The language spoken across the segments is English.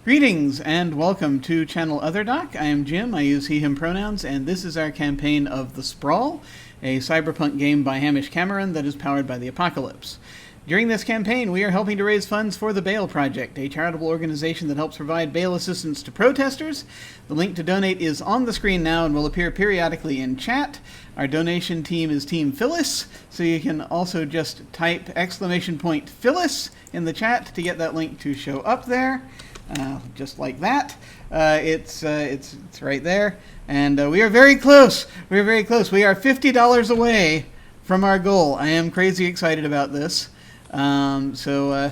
Greetings and welcome to Channel OtherDoc. I am Jim, I use he, him pronouns, and this is our campaign of The Sprawl, a cyberpunk game by Hamish Cameron that is powered by the apocalypse. During this campaign, we are helping to raise funds for the Bail Project, a charitable organization that helps provide bail assistance to protesters. The link to donate is on the screen now and will appear periodically in chat. Our donation team is Team Phyllis, so you can also just type !Phyllis in the chat to get that link to show up there. Just like that. It's right there. And we are very close. We are very close. We are $50 away from our goal. I am crazy excited about this. So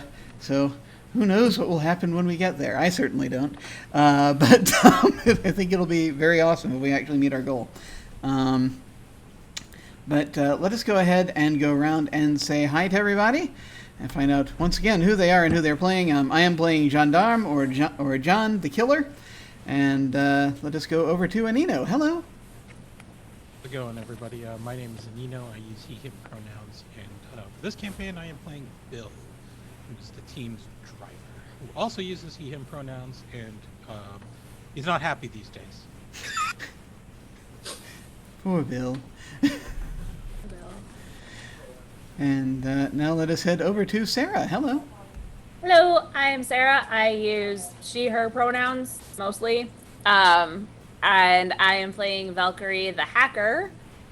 who knows what will happen when we get there? I certainly don't. But I think it'll be very awesome if we actually meet our goal. But let us go ahead and go around and say hi to everybody and find out once again who they are and who they're playing. I am playing Gendarme or John the Killer. And let us go over to Anino. Hello. How's it going, everybody? My name is Anino. I use he, him pronouns. And for this campaign, I am playing Bill, who's the team's driver, who also uses he, him pronouns. And he's not happy these days. Poor Bill. And now let us head over to Sara. Hello. Hello, I am Sara. I use she, her pronouns mostly. And I am playing Valkyrie the hacker,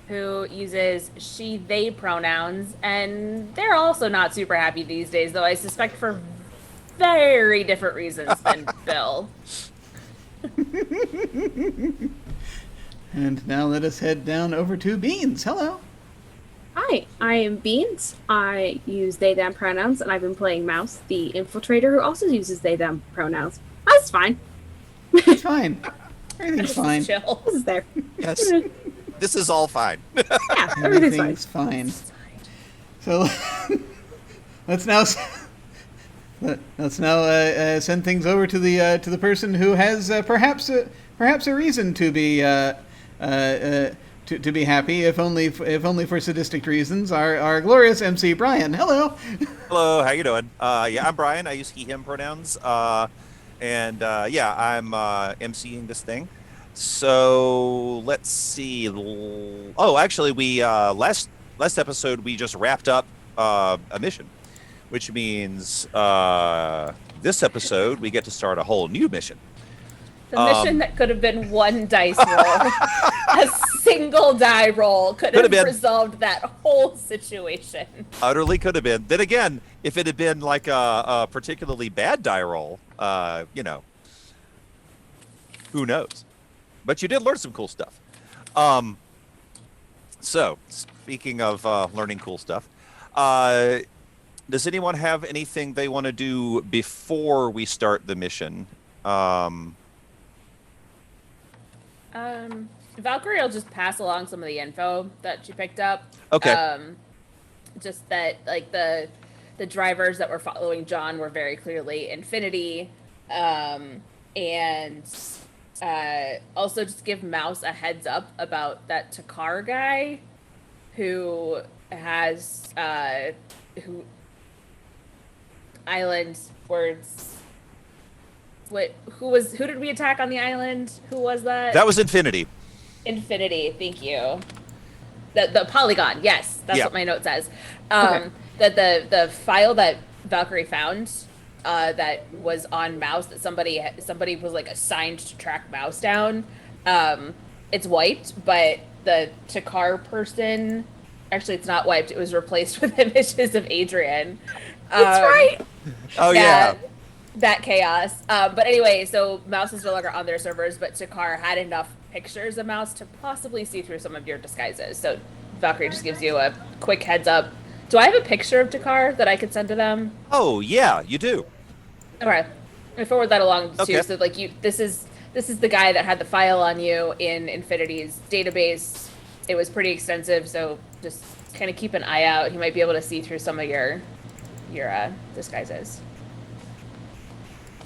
who uses she, they pronouns. And they're also not super happy these days, though I suspect for very different reasons than Bill. And now let us head down over to Beans. Hello. Hi, I am Beans. I use they, them pronouns, and I've been playing Mouse, the infiltrator, who also uses they, them pronouns. That's fine. It's fine. Everything's fine. Chill. This is there. Yes. This is all fine. Yeah, everything's fine. So let's now send things over to the person who has perhaps a reason to be to be happy, if only for sadistic reasons. Our glorious MC Brian. Hello. Hello, how you doing? Yeah, I'm Brian. I use he, him pronouns. Yeah, I'm emceeing this thing. So let's see. Oh, actually, we last episode we just wrapped up a mission, which means this episode we get to start a whole new mission. The mission that could have been one dice roll, a single die roll, could have resolved that whole situation. Utterly could have been. Then again, if it had been like a particularly bad die roll, who knows? But you did learn some cool stuff. So, speaking of learning cool stuff, does anyone have anything they want to do before we start the mission? Valkyrie will just pass along some of the info that she picked up. Okay. Just that, like, the drivers that were following John were very clearly Infinity. And also just give Mouse a heads up about that Takar guy who has, who island words. Who did we attack on the island? Who was that? That was Infinity. Infinity, thank you. The Polygon, yes, that's what my note says. Okay. That the file that Valkyrie found that was on Mouse, that somebody was like assigned to track Mouse down. It's wiped, but the Takar person, actually it's not wiped. It was replaced with images of Adrian. That's right. Oh yeah. That chaos. But anyway, so Mouse is no longer on their servers, but Takar had enough pictures of Mouse to possibly see through some of your disguises. So Valkyrie just gives you a quick heads up. Do I have a picture of Takar that I could send to them? Oh yeah, you do. Okay. I forward that along Okay. too. So like this is the guy that had the file on you in Infinity's database. It was pretty extensive, so just kind of keep an eye out. He might be able to see through some of your disguises.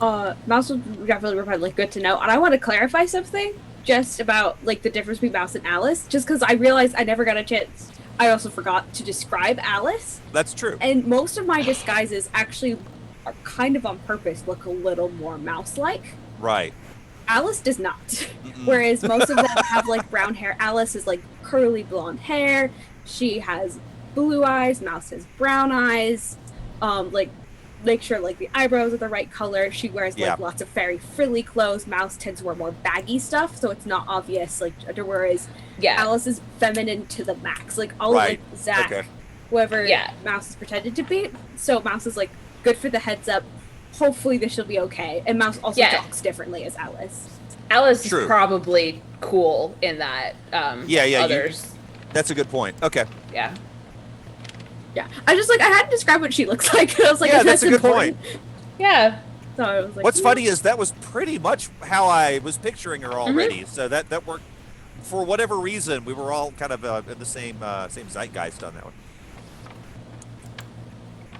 Mouse would definitely probably good to know. And I want to clarify something just about like the difference between Mouse and Alice, just because I realized I never got a chance. I also forgot to describe Alice. That's true. And most of my disguises actually are kind of on purpose look a little more mouse-like. Right. Alice does not. Whereas most of them have like brown hair. Alice is like curly blonde hair. She has blue eyes. Mouse has brown eyes. Like make sure like the eyebrows are the right color. She wears like lots of very frilly clothes. Mouse tends to wear more baggy stuff, so it's not obvious. Like whereas Alice is feminine to the max. Like all of like Zach, whoever Mouse is pretended to be. So Mouse is like good for the heads up. Hopefully this will be okay. And Mouse also talks differently as Alice. Alice is probably cool in that. Others. That's a good point. Okay. Yeah. Yeah. I just like I had to describe what she looks like. I was like, that's a good point. Yeah. So I was like, what's funny is that was pretty much how I was picturing her already. So that worked. For whatever reason, we were all kind of in the same zeitgeist on that one.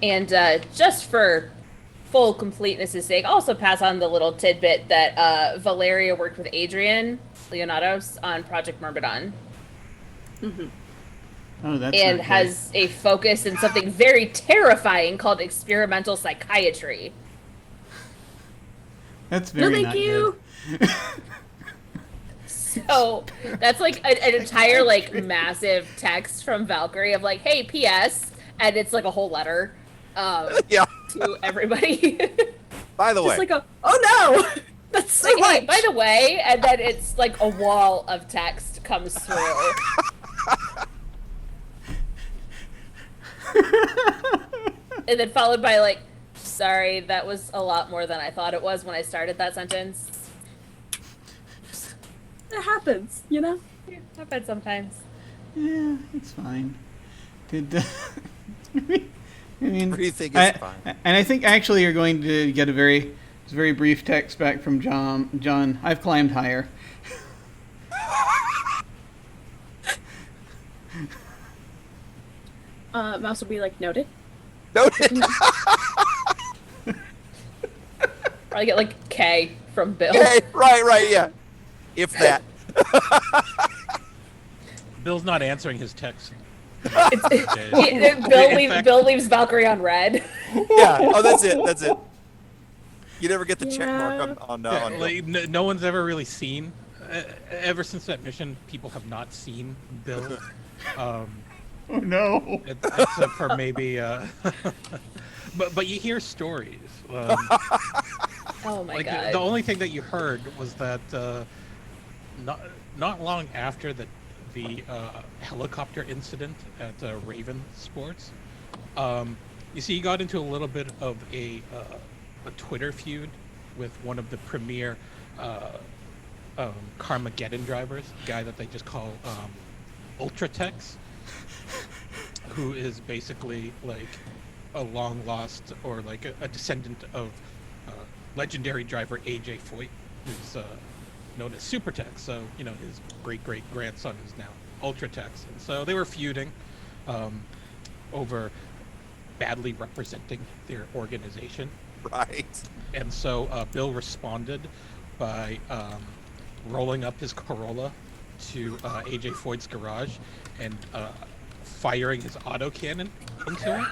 And just for full completeness' sake, also pass on the little tidbit that Valeria worked with Adrian Leonatos on Project Myrmidon. Oh, that's and has a focus in something very terrifying called experimental psychiatry. That's very thank you. Good. So that's like an entire like massive text from Valkyrie of like, hey, P.S. and it's like a whole letter. To everybody. By the way, just like oh no, that's so like, much. Hey, by the way, and then it's like a wall of text comes through. And then followed by like, sorry, that was a lot more than I thought it was when I started that sentence. It happens, you know? Yeah, happens sometimes. Yeah, it's fine. I mean, what do you think is fine? And I think actually you're going to get a very brief text back from John. I've climbed higher. Mouse will be like, noted. Noted. Probably get like K from Bill. Okay, right, yeah. If that. Bill's not answering his text. Bill leaves Valkyrie on red. Yeah. Oh, that's it. You never get the check mark on like, no one's ever really seen. Ever since that mission, people have not seen Bill. Oh no. Except for maybe. But you hear stories. Oh my like, god. The only thing that you heard was that not long after the helicopter incident at Raven Sports, you see, he got into a little bit of a Twitter feud with one of the premier Carmageddon drivers, a guy that they just call Ultratex, who is basically like a long lost or like a descendant of legendary driver AJ Foyt, who's known as Supertex. So his great grandson is now Ultratex, and so they were feuding over badly representing their organization. Right. And so Bill responded by rolling up his Corolla to AJ Foyt's garage and firing his autocannon into it.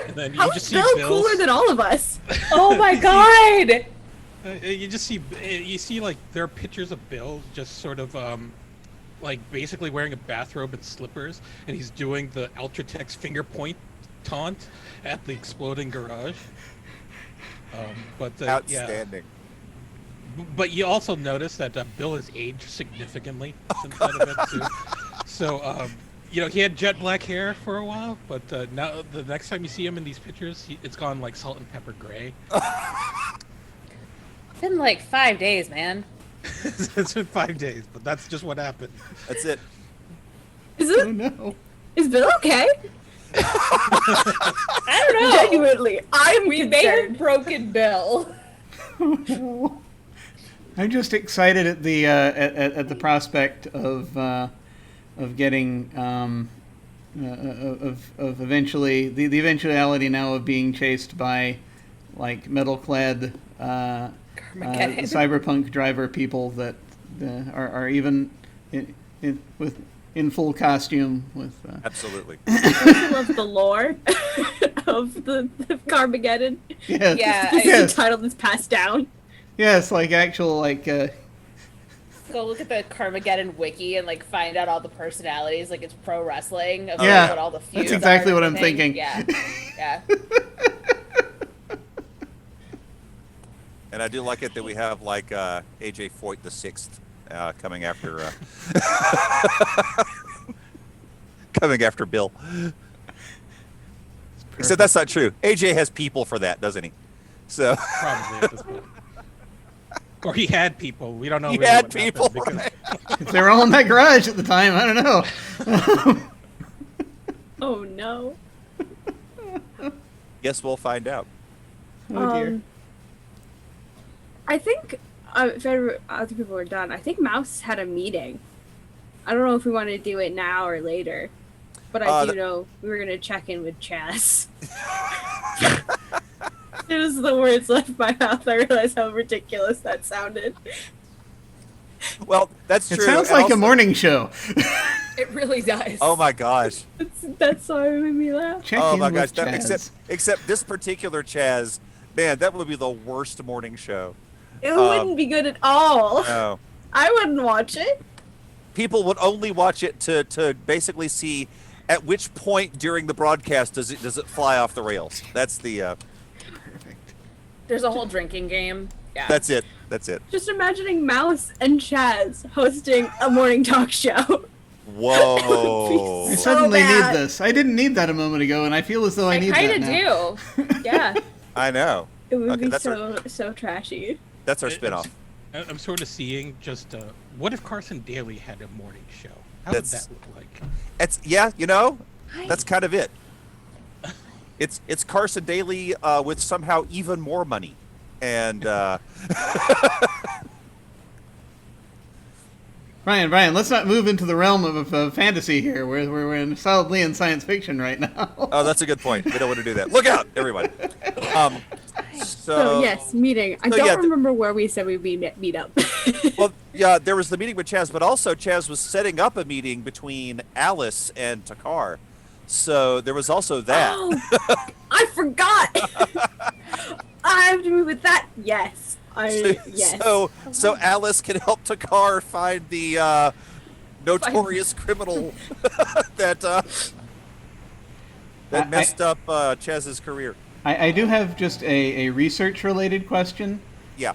And then you just see Bill cooler than all of us. Oh my god! You see like there are pictures of Bill just sort of like basically wearing a bathrobe and slippers, and he's doing the Ultratex finger point taunt at the exploding garage. Outstanding. Yeah. But you also notice that Bill has aged significantly since that event too. So he had jet black hair for a while, but now the next time you see him in these pictures, it's gone like salt and pepper gray. Been like 5 days, man. It's been 5 days, but that's just what happened. That's it. Is it? Oh no. Is Bill okay? I don't know. Genuinely, We may have broken Bill. Oh no. I'm just excited at the at the prospect of getting of eventually the eventuality now of being chased by like metal clad cyberpunk driver people that are even with in full costume with. Absolutely. I love the lore of the Carmageddon. Yes. Yeah, This Yes. is a title that's passed down. Yes, like actual like. Go look at the Carmageddon wiki and like find out all the personalities. Like it's pro wrestling. Of Yeah, like, what all the feuds that's exactly are what and I'm everything. thinking. Yeah, yeah. And I do like it that we have like AJ Foyt the Sixth coming after coming after Bill. Except that's not true. AJ has people for that, doesn't he? So Probably at this point. Or he had people. We don't know. he really had what people. happened because If they were all in that garage at the time, I don't know. Oh no. Guess we'll find out. Oh dear. I think if other people are done, I think Mouse had a meeting. I don't know if we want to do it now or later, but I do know we were gonna check in with Chaz. It was the words left my mouth. I realized how ridiculous that sounded. Well, that's It true. sounds and like also- a morning show. It really does. Oh my gosh. That song made me laugh. Check Oh in my with gosh. Chaz. Except this particular Chaz, man, that would be the worst morning show. It wouldn't be good at all. No. I wouldn't watch it. People would only watch it to basically see at which point during the broadcast does it fly off the rails. That's the Perfect. There's a whole drinking game. Yeah. that's it. That's it. Just imagining Mouse and Chaz hosting a morning talk show. Whoa. I So suddenly bad. need this. I didn't need that a moment ago, and I feel as though I I need kind that of now. do. Yeah. I know. It would Okay, be that's so trashy. That's our spinoff. I'm sort of seeing just what if Carson Daly had a morning show? How would That's- that look like? It's that's kind of it. It's Carson Daly with somehow even more money. And Brian, let's not move into the realm of fantasy here. We're solidly in science fiction right now. oh, that's a good point. We don't want to do that. Look out, everybody. So yes, meeting. I so don't yeah, remember where we said we'd meet up. Well, yeah, there was the meeting with Chaz, but also Chaz was setting up a meeting between Alice and Takar. So there was also that. Oh, I forgot. I have to move with that. Yes. Yes. So Alice can help Takar find the notorious criminal that messed up Chaz's career. I do have just a research related question. Yeah.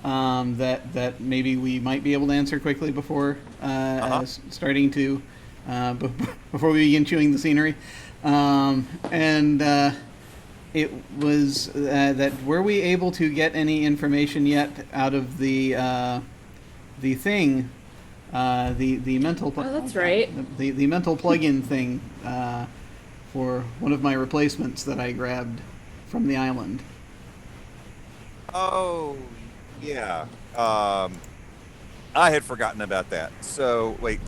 That maybe we might be able to answer quickly before starting to before we begin chewing the scenery. It was that were we able to get any information yet out of the thing, the mental Oh, that's right. the mental plug-in thing for one of my replacements that I grabbed from the island. Oh, yeah. I had forgotten about that. So wait,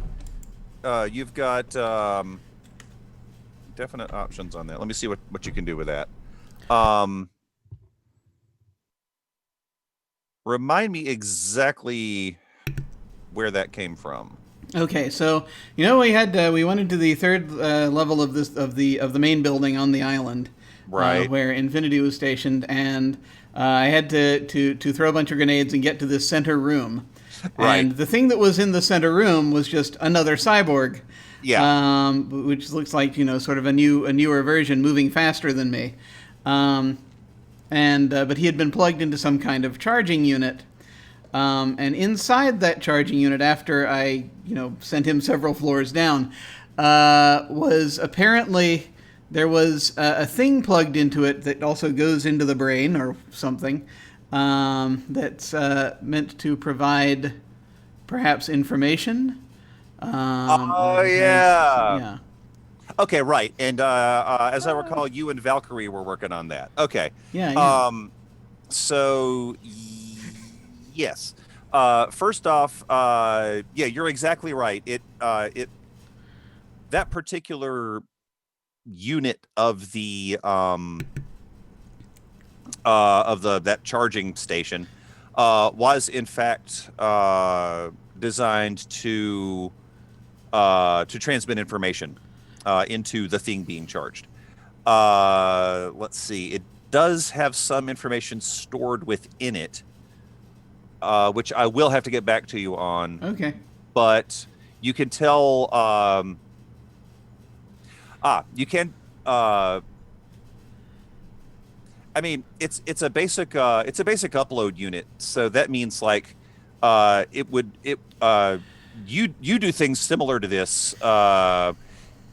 you've got definite options on that. Let me see what you can do with that. Remind me exactly where that came from. Okay, so we had we went into the third level of the main building on the island, Right. where Infinity was stationed, and I had to throw a bunch of grenades and get to this center room. Right. And the thing that was in the center room was just another cyborg. Yeah. Which looks like sort of a newer version, moving faster than me. But he had been plugged into some kind of charging unit. And inside that charging unit, after I, sent him several floors down, was apparently there was a thing plugged into it that also goes into the brain or something that's meant to provide perhaps information. Yeah. Okay, right. And as I recall, you and Valkyrie were working on that. Okay. Yeah. So yes. First off, you're exactly right. That particular unit of the that charging station was in fact designed to transmit information into the thing being charged. Let's see. It does have some information stored within it, which I will have to get back to you on. Okay. But you can tell. You can. I mean, it's a basic upload unit, so that means like you do things similar to this.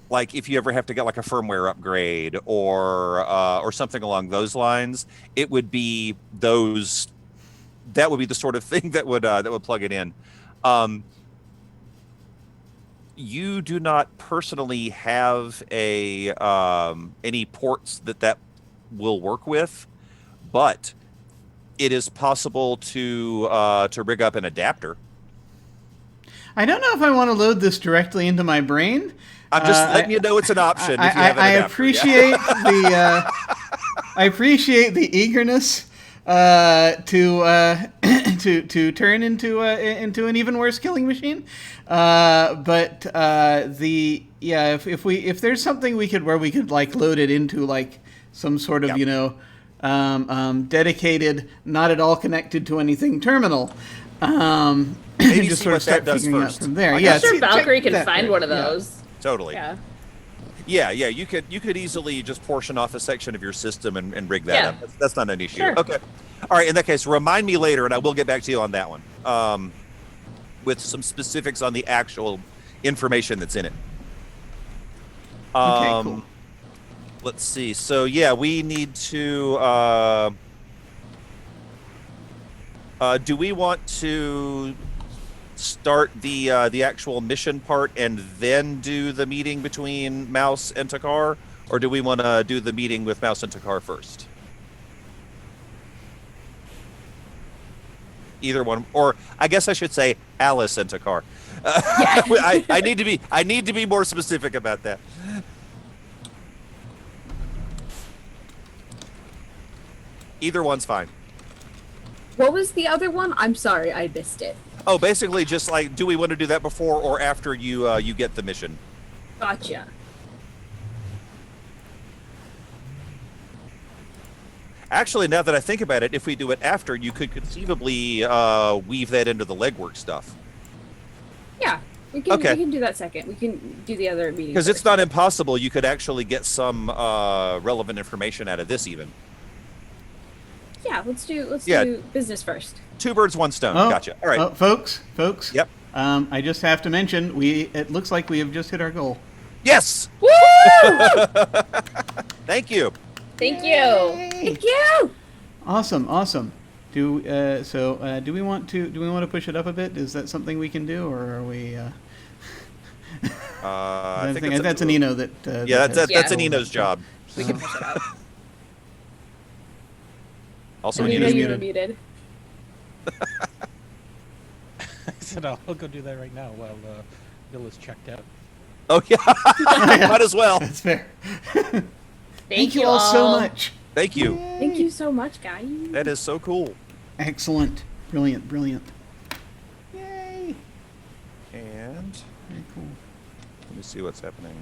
Like if you ever have to get like a firmware upgrade or something along those lines, it would be those. That would be the sort of thing that would plug it in. You do not personally have any ports that will work with, but it is possible to rig up an adapter. I don't know if I want to load this directly into my brain. I'm just letting you know it's an option. If you have an adapter. I appreciate the eagerness to turn into an even worse killing machine. But if there's something where we could like load it into like some sort of dedicated, not at all connected to anything terminal. Maybe just see sort what of start that does figuring first. out from there. I'm sure Valkyrie can find one of Yeah. those. Totally. Yeah. Yeah. You could easily just portion off a section of your system and rig that up. That's not an issue. Sure. Okay. All right. In that case, remind me later, and I will get back to you on that one with some specifics on the actual information that's in it. Okay, cool. Let's see. So yeah, we need to. Do we want to start the actual mission part and then do the meeting between Mouse and Takar, or do we want to do the meeting with Mouse and Takar first? Either one, or I guess I should say Alice and Takar. I need to be more specific about that. Either one's fine. What was the other one? I'm sorry, I missed it. Oh, basically just like, do we want to do that before or after you get the mission? Gotcha. Actually, now that I think about it, if we do it after, you could conceivably weave that into the legwork stuff. Yeah, we can do that second. We can do the other meeting. Because it's not impossible. You could actually get some relevant information out of this even. Yeah, let's do business first. Two birds, one stone. Oh, Gotcha. All right. Oh, folks. Yep. I just have to mention, it looks like we have just hit our goal. Yes! Woo! Thank you. Thank you. Thank you. Awesome. Do we want to push it up a bit? Is that something we can do, or are we? I think that's Anino that. That's Anino's job. We can push it up. Also, Anino, Anino's you were muted. muted. I said I'll go do that right now while Bill is checked out. Oh yeah, might as well. That's fair. Thank you all so much. Thank you. Thank you so much, guys. That is so cool. Excellent. Brilliant. Yay. And Very cool. let me see what's happening.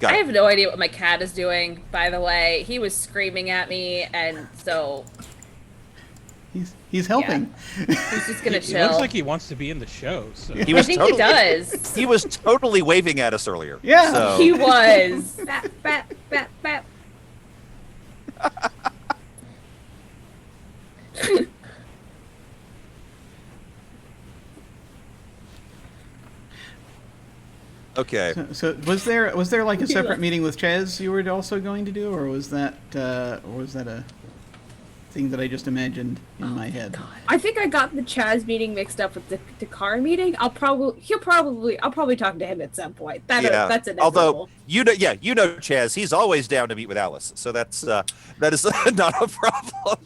I have no idea what my cat is doing, by the way. He was screaming at me, and so He's helping. he's just gonna He chill. looks like he wants to be in the show. So. He I was think totally, he does. He was totally waving at us earlier. Yeah. So. He was. Bap, bap, bap, bap. Okay. So was there like a separate meeting with Chaz you were also going to do, or was that a thing that I just imagined in my head? I think I got the Chaz meeting mixed up with the Takar meeting. I'll probably talk to him at some point. That's inevitable. Although you know Chaz, he's always down to meet with Alice, so that is not a problem.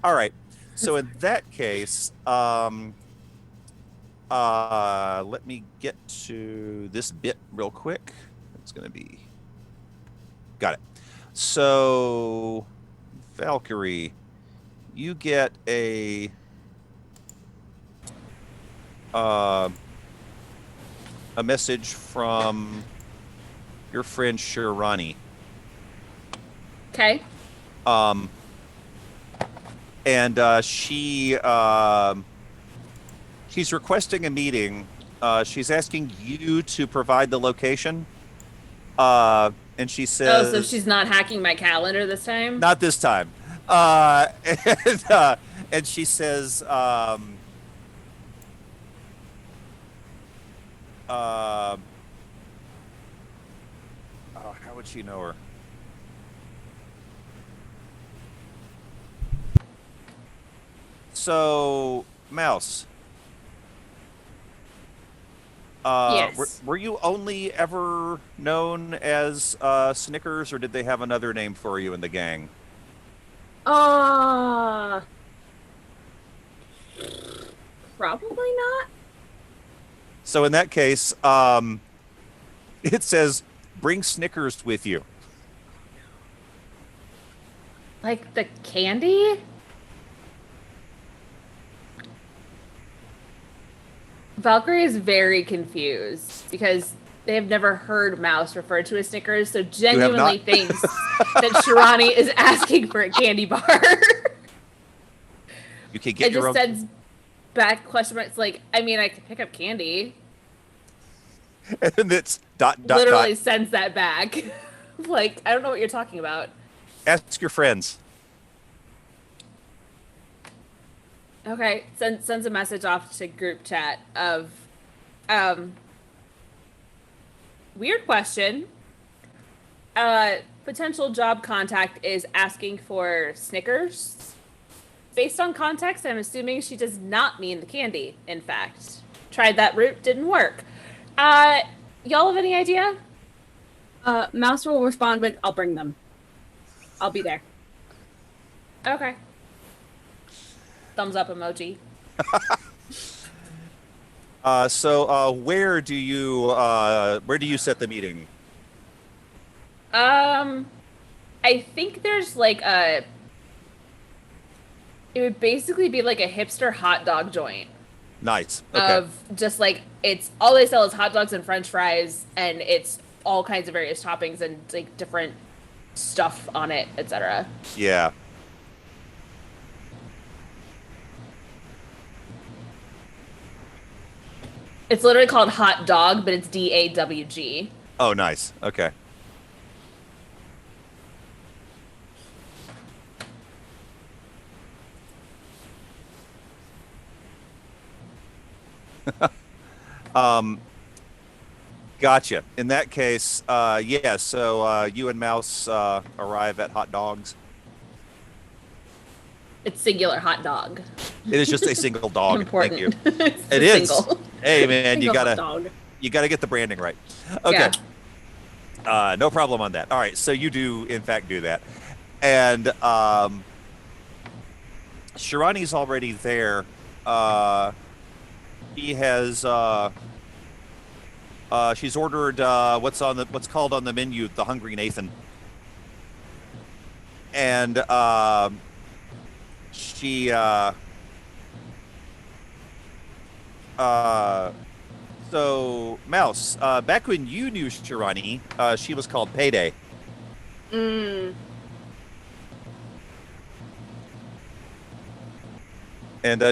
All right. So in that case, let me get to this bit real quick. It's going to be... Got it. So, Valkyrie, you get a... a message from your friend Shirani. Okay. And she's requesting a meeting. She's asking you to provide the location. And she says, Oh, so she's not hacking my calendar this time? not this time. And she says, how would she know her? So, Mouse. Yes. Were you only ever known as Snickers, or did they have another name for you in the gang? Probably not. So in that case, it says, bring Snickers with you. Like the candy? Valkyrie is very confused because they have never heard Mouse referred to as Snickers, so genuinely not? thinks that Shirani is asking for a candy bar. You can get It your just own. sends back question marks like, I mean, I could pick up candy. And it's dot dot Literally dot. sends that back. Like, I don't know what you're talking about. Ask your friends. Okay, sends a message off to group chat of, weird question. Potential job contact is asking for Snickers. Based on context, I'm assuming she does not mean the candy, in fact. Tried that route, didn't work. Y'all have any idea? Mouse will respond with, I'll bring them. I'll be there. Okay. Thumbs up emoji. So where do you set the meeting? I think there's like it would basically be like a hipster hot dog joint. Nice. Okay. Of just like, it's all they sell is hot dogs and french fries, and it's all kinds of various toppings and like different stuff on it, etc. Yeah. It's literally called hot dog, but it's DAWG. Oh, nice. Okay. Gotcha. In that case, yeah. So you and Mouse arrive at Hot Dogs. It's singular hot dog. It is just a single dog. Important. Thank you. It's It just is. single. Hey, man, Single hot dog. you gotta get the branding right. Okay. No problem on that. All right. So you do, in fact, do that, and Shirani's already there. He has. She's ordered what's called on the menu the Hungry Nathan, and she so Mouse, back when you knew Shirani, she was called Payday. And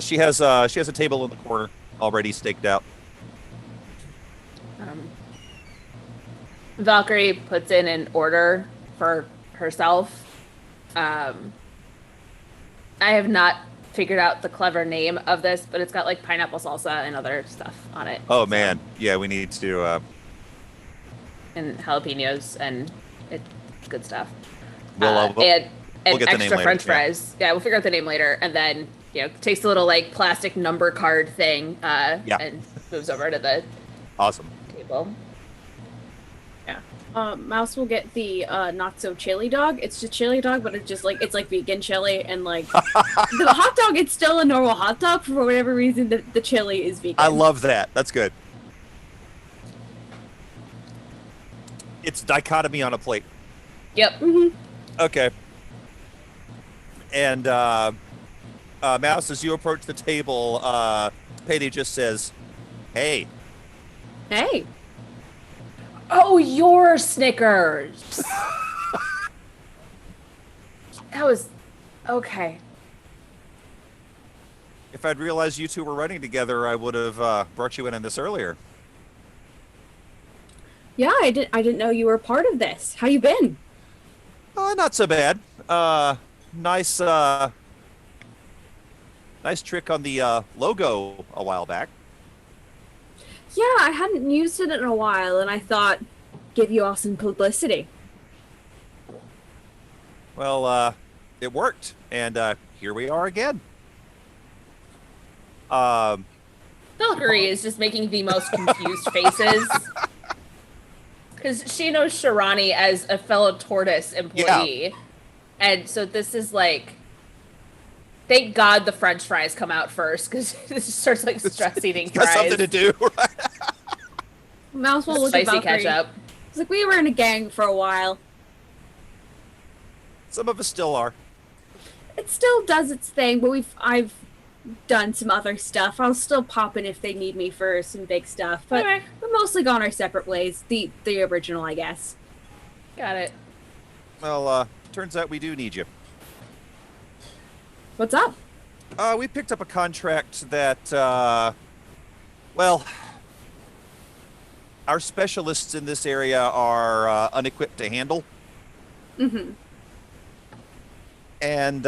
she has a table in the corner already staked out. Valkyrie puts in an order for herself. I have not figured out the clever name of this, but it's got like pineapple salsa and other stuff on it. Oh man, yeah, we need to. And jalapenos, and it's good stuff. We'll and we'll get the name extra later, French yeah. fries. Yeah, we'll figure out the name later, and then takes a little like plastic number card thing, and moves over to the Awesome. table. Mouse will get the not so chili dog. It's just chili dog, but it's like vegan chili, and like the hot dog, it's still a normal hot dog. For whatever reason, the chili is vegan. I love that. That's good. It's dichotomy on a plate. Yep. Mm-hmm. Okay. And Mouse, as you approach the table, Payday just says, "Hey." Hey. Oh, your Snickers. That was okay. If I'd realized you two were running together, I would have brought you in on this earlier. Yeah, I didn't know you were part of this. How you been? Not so bad. Nice trick on the logo a while back. Yeah, I hadn't used it in a while, and I thought, give you all some publicity. Well, it worked, and here we are again. Valkyrie is just making the most confused faces. Because she knows Sharani as a fellow Tortoise employee. Yeah. And so this is like, thank God the French fries come out first, because this just starts like stress eating fries. Got something to do, right? Mouse will look at Spicy Valkyrie. ketchup. It's like we were in a gang for a while. Some of us still are. It still does its thing, but I've done some other stuff. I'll still pop in if they need me for some big stuff, but Okay. we're mostly gone our separate ways. The original, I guess. Got it. Well, turns out we do need you. What's up? We picked up a contract that, well, our specialists in this area are unequipped to handle. Mm-hmm. And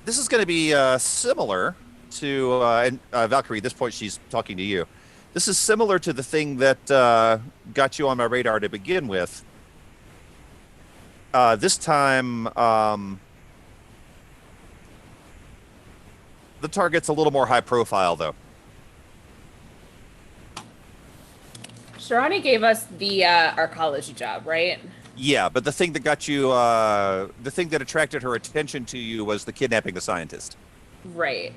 this is going to be similar to, and Valkyrie, at this point she's talking to you. This is similar to the thing that got you on my radar to begin with. This time, the target's a little more high profile, though. Sharani gave us the arcology job, right? Yeah, but the thing that got you, the thing that attracted her attention to you was the kidnapping the scientist. Right.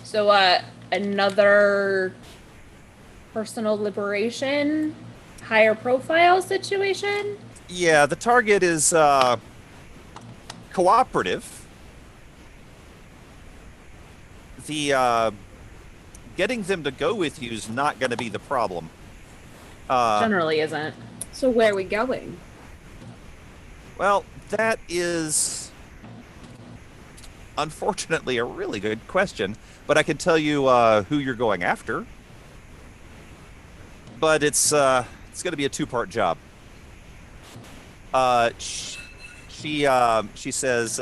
So, another personal liberation, higher profile situation? Yeah, the target is cooperative. The getting them to go with you is not going to be the problem. Generally isn't. So where are we going? Well, that is unfortunately a really good question, but I can tell you who you're going after. But it's going to be a two-part job. She says,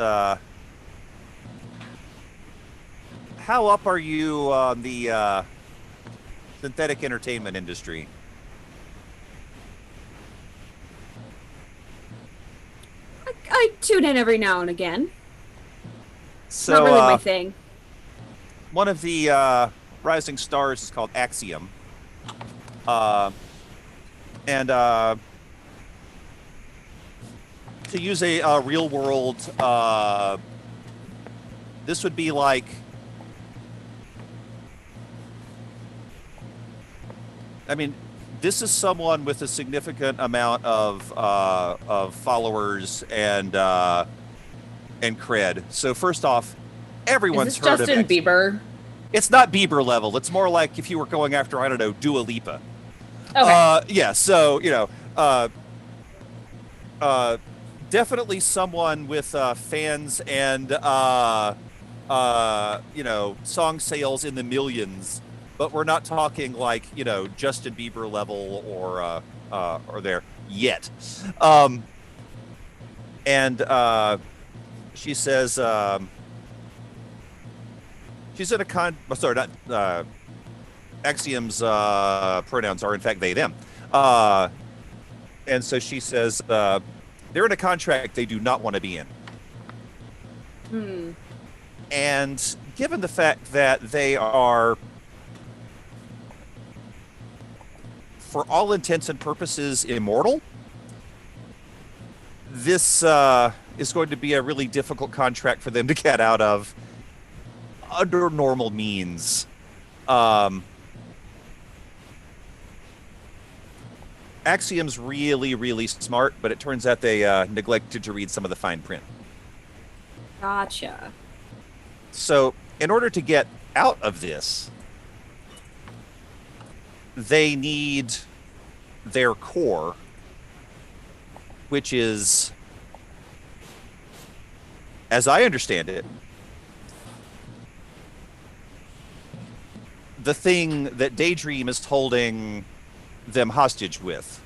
how up are you on the synthetic entertainment industry? I tune in every now and again. So, not really my thing. One of the rising stars is called Axiom. And to use a real world, this would be like, I mean, this is someone with a significant amount of followers and cred. So first off, everyone's Is this heard Justin of Bieber? It's not Bieber level. It's more like if you were going after, I don't know, Dua Lipa. Okay. Yeah. So you know, definitely someone with fans and you know, song sales in the millions. But we're not talking like, you know, Justin Bieber level or there yet. And she says she's in a not Axiom's pronouns are in fact they them. And so she says they're in a contract they do not want to be in. And given the fact that they are, for all intents and purposes, immortal, this is going to be a really difficult contract for them to get out of under normal means. Axiom's really, really smart, but it turns out they neglected to read some of the fine print. Gotcha. So, in order to get out of this, they need their core, which is, as I understand it, the thing that Daydream is holding them hostage with.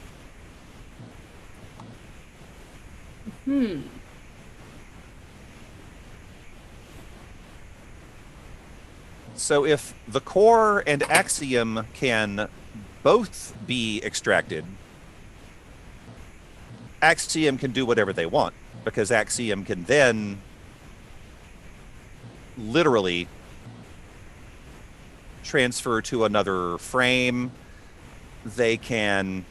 So if the core and Axiom can both be extracted, Axiom can do whatever they want, because Axiom can then literally transfer to another frame. They can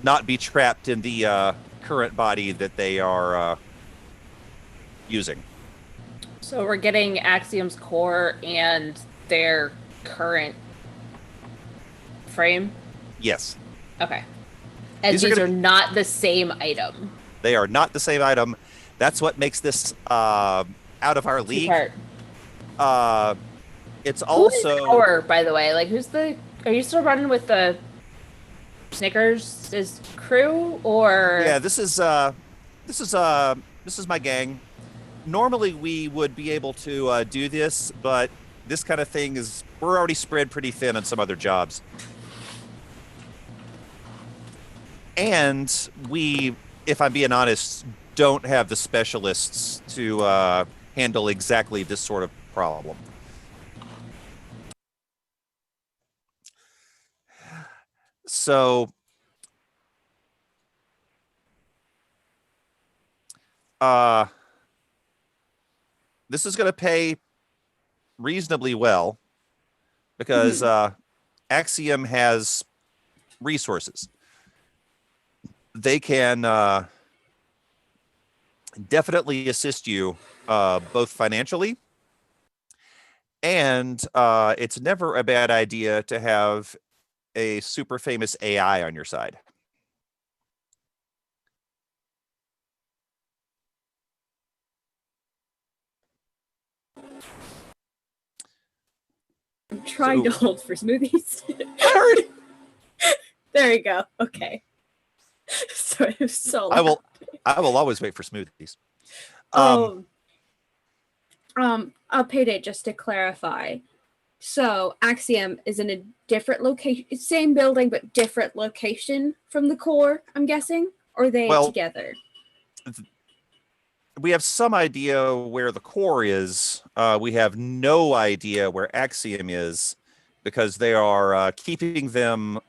not be trapped in the current body that they are using. So we're getting Axiom's core and their current frame? Yes. Okay. And These these are are gonna be- not the same item. They are not the same item. That's what makes this out of our league. Two-part. It's Who is also our, by the way? Like, who's the... Are you still running with the Snickers' crew, or... yeah. This is my gang. Normally we would be able to do this, but this kind of thing is, we're already spread pretty thin on some other jobs. And we, if I'm being honest, don't have the specialists to handle exactly this sort of problem. So this is going to pay reasonably well, because Axiom has resources. They can definitely assist you both financially, and it's never a bad idea to have a super famous AI on your side. I'm trying to hold for smoothies. I heard. There you go. Okay. So it was so loud. I will always wait for smoothies. Payday, just to clarify. So Axiom is in a different location, same building but different location from the core, I'm guessing? Or are they together? We have some idea where the core is. We have no idea where Axiom is, because they are keeping them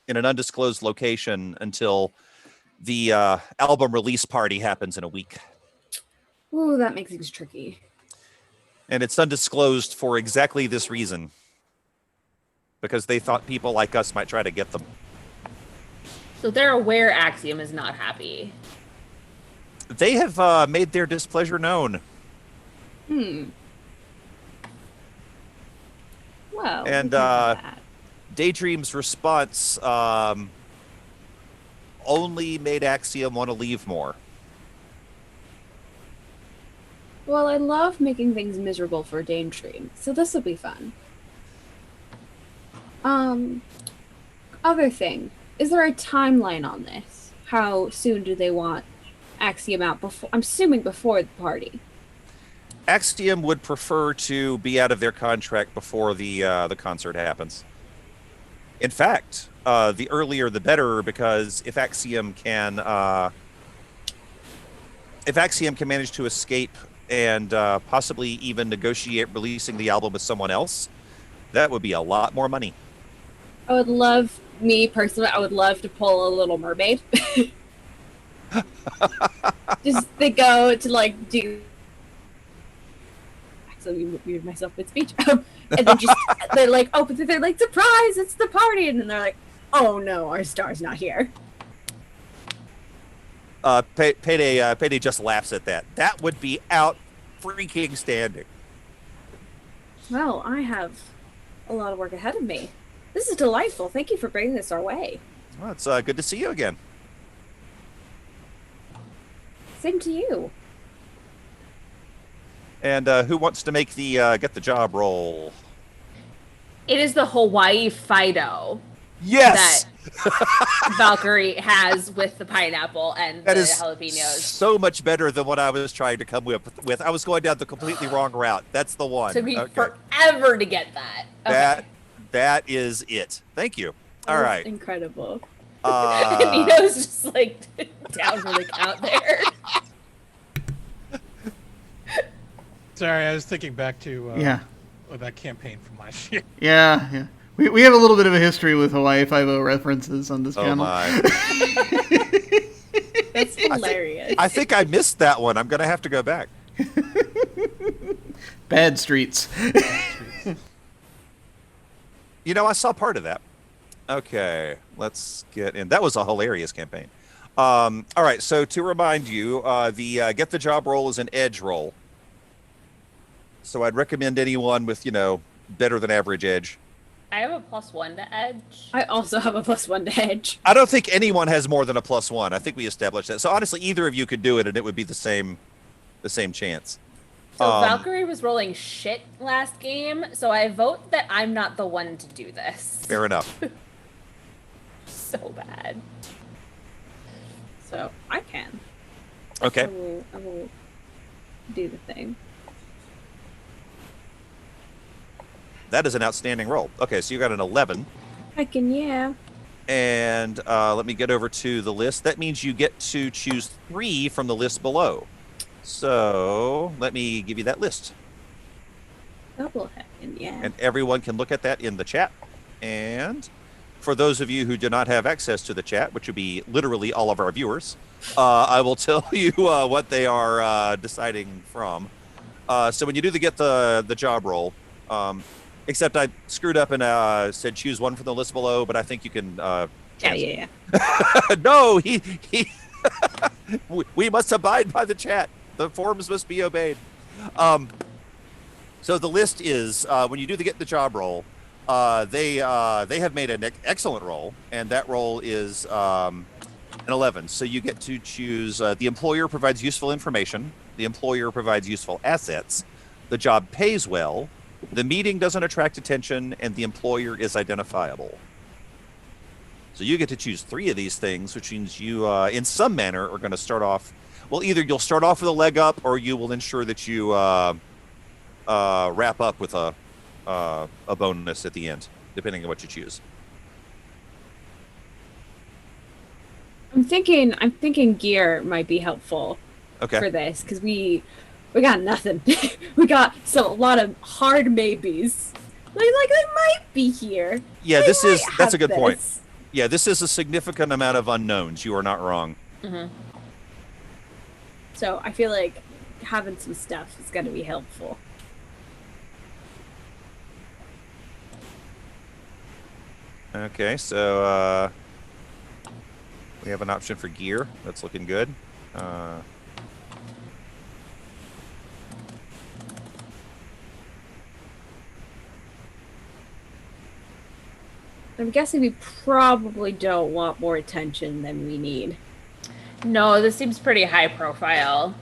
in an undisclosed location until the album release party happens in a week. Ooh, that makes things tricky. And it's undisclosed for exactly this reason, because they thought people like us might try to get them. So they're aware Axiom is not happy. They have made their displeasure known. Well, and Daydream's response only made Axiom want to leave more. Well, I love making things miserable for Daydream, so this will be fun. Other thing, is there a timeline on this? How soon do they want Axiom out? Before, I'm assuming before the party. Axiom would prefer to be out of their contract before the concert happens. In fact, the earlier the better, because if Axiom can manage to escape and possibly even negotiate releasing the album with someone else, that would be a lot more money. I would love, me personally, I would love to pull a Little Mermaid. Just they go to like do. Actually, muted myself mid speech, and then just they're like, oh, but they're like, surprise, it's the party, and then they're like, oh no, our star's not here. Payday just laughs at that. That would be out freaking standing. Well, I have a lot of work ahead of me. This is delightful. Thank you for bringing this our way. Well, it's good to see you again. Same to you. And who wants to make the get the job roll? It is the Hawaii Fido Yes, that Valkyrie has with the pineapple and that the is jalapenos. so much better than what I was trying to come with. I was going down the completely wrong route. That's the one. Took me forever to get that. Okay. That is it. Thank you. All That was right. incredible. Nino's just like down for the count there. Sorry, I was thinking back to Yeah. that campaign from last year. Yeah. We have a little bit of a history with Hawaii Five-0 references on this Oh channel. my. That's hilarious. I think I missed that one. I'm going to have to go back. Bad streets. You know, I saw part of that. Okay, let's get in. That was a hilarious campaign. All right, so to remind you, the get the job roll is an edge roll. So I'd recommend anyone with, better than average edge. I have a +1 to edge. I also have a +1 to edge. I don't think anyone has more than a +1. I think we established that. So honestly, either of you could do it, and it would be the same chance. So Valkyrie was rolling shit last game, so I vote that I'm not the one to do this. Fair enough. So bad. So I can. Okay. I will do the thing. That is an outstanding roll. Okay, so you got an 11. I can, yeah. And let me get over to the list. That means you get to choose 3 from the list below. So let me give you that list. Double heckin', yeah. And everyone can look at that in the chat. And for those of you who do not have access to the chat, which would be literally all of our viewers, I will tell you what they are deciding from. So when you do get the job roll, except I screwed up and said choose one from the list below, but I think you can. Yeah. No, he we must abide by the chat. The forms must be obeyed. So the list is when you do get the job roll, they have made an excellent roll, and that roll is an 11. So you get to choose the employer provides useful information, the employer provides useful assets, the job pays well, the meeting doesn't attract attention, and the employer is identifiable. So you get to choose 3 of these things, which means you, in some manner, are going to start off. Well, either you'll start off with a leg up, or you will ensure that you wrap up with a bonus at the end, depending on what you choose. I'm thinking gear might be helpful Okay. for this because we got nothing. We got a lot of hard maybes. Like they might be here. Yeah, They that's a might good have point. this. Yeah, this is a significant amount of unknowns. You are not wrong. Mm-hmm. So I feel like having some stuff is going to be helpful. Okay, so we have an option for gear. That's looking good. I'm guessing we probably don't want more attention than we need. No, this seems pretty high profile.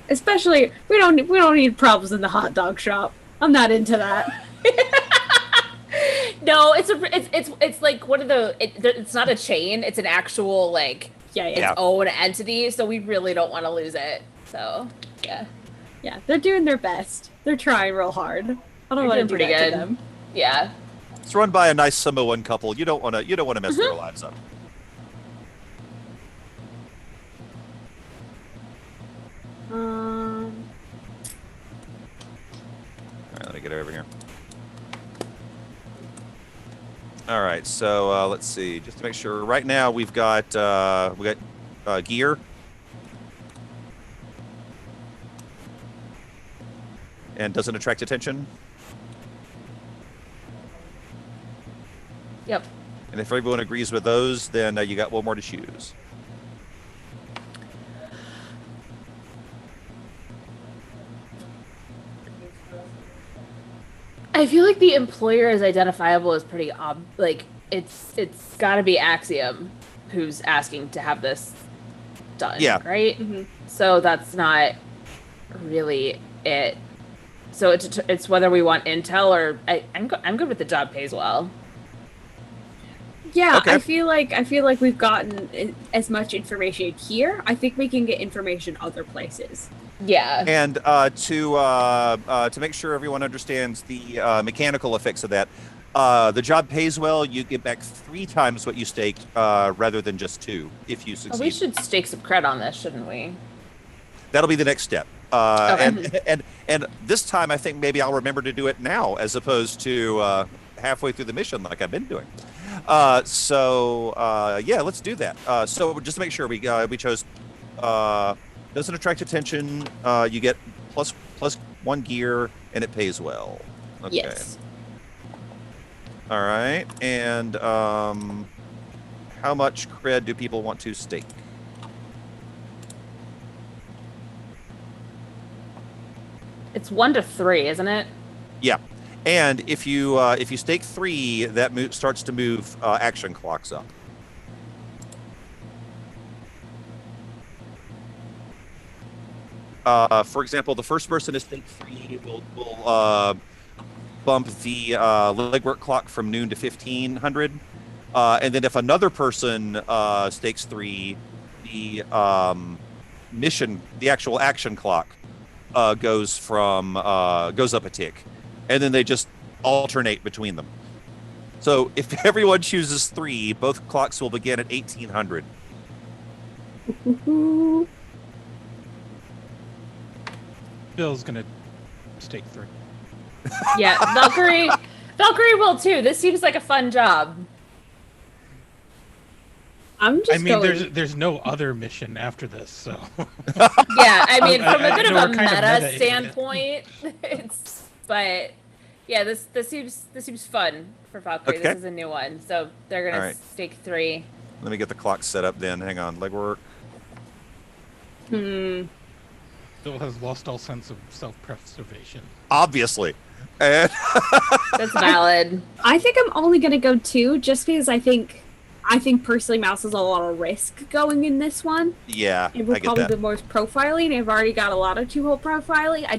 Especially, we don't need problems in the hot dog shop. I'm not into that. No, it's like one of the. It's not a chain. It's an actual like its own entity. So we really don't want to lose it. So Yeah, they're doing their best. They're trying real hard. I don't want to do pretty that good. to them. Yeah. It's run by a nice Samoan couple. You don't want to mess their lives up. Um. All right, let me get over here. All right, so let's see, just to make sure. Right now, we've got gear. And doesn't attract attention. Yep. And if everyone agrees with those, then you got one more to choose. I feel like the employer is identifiable is pretty like it's got to be Axiom who's asking to have this done. Yeah. Right. Mhm. So that's not really it. So it's whether we want intel or I'm good with the job pays well. Yeah, Okay. I feel like we've gotten as much information here. I think we can get information other places. Yeah. And to make sure everyone understands the mechanical effects of that, the job pays well. You get back 3 times what you staked, rather than just 2 if you succeed. Oh, we should stake some cred on this, shouldn't we? That'll be the next step. Okay. And this time, I think maybe I'll remember to do it now, as opposed to halfway through the mission like I've been doing. Yeah, let's do that. So just to make sure, we chose doesn't attract attention. You get plus 1 gear, and it pays well. Okay. Yes. All right. And how much cred do people want to stake? It's 1 to 3, isn't it? Yeah. And if you stake 3, that starts to move action clocks up. For example, the first person to stake 3 will bump the legwork clock from noon to 1500. And then if another person stakes 3, the actual action clock goes up a tick, and then they just alternate between them. So if everyone chooses 3, both clocks will begin at 1800. Bill's gonna stake 3. Yeah, Valkyrie will too. This seems like a fun job. I'm just I mean, going. there's no other mission after this, so. Yeah, I mean, from a bit of know a we're kind of meta meta-ing it. standpoint, but yeah, this seems fun for Valkyrie. Okay. This is a new one, so they're gonna All right. stake 3. Let me get the clock set up then. Hang on. Legwork. Bill has lost all sense of self-preservation. Obviously. And That's valid. I think I'm only gonna go 2, just because I think personally Mouse has a lot of risk going in this one. yeah, It I will get probably that. be more profiling. I've already got a lot of 2-hole profiling. I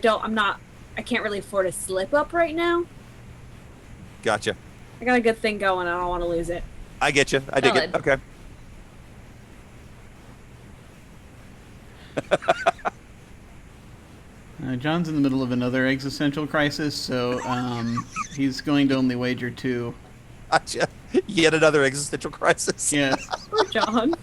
can't really afford a slip up right now. Gotcha. I got a good thing going. I don't want to lose it. I get you. I dig it. Valid. Okay. John's in the middle of another existential crisis, so he's going to only wager 2. Gotcha. Yet another existential crisis. Yes. Poor John.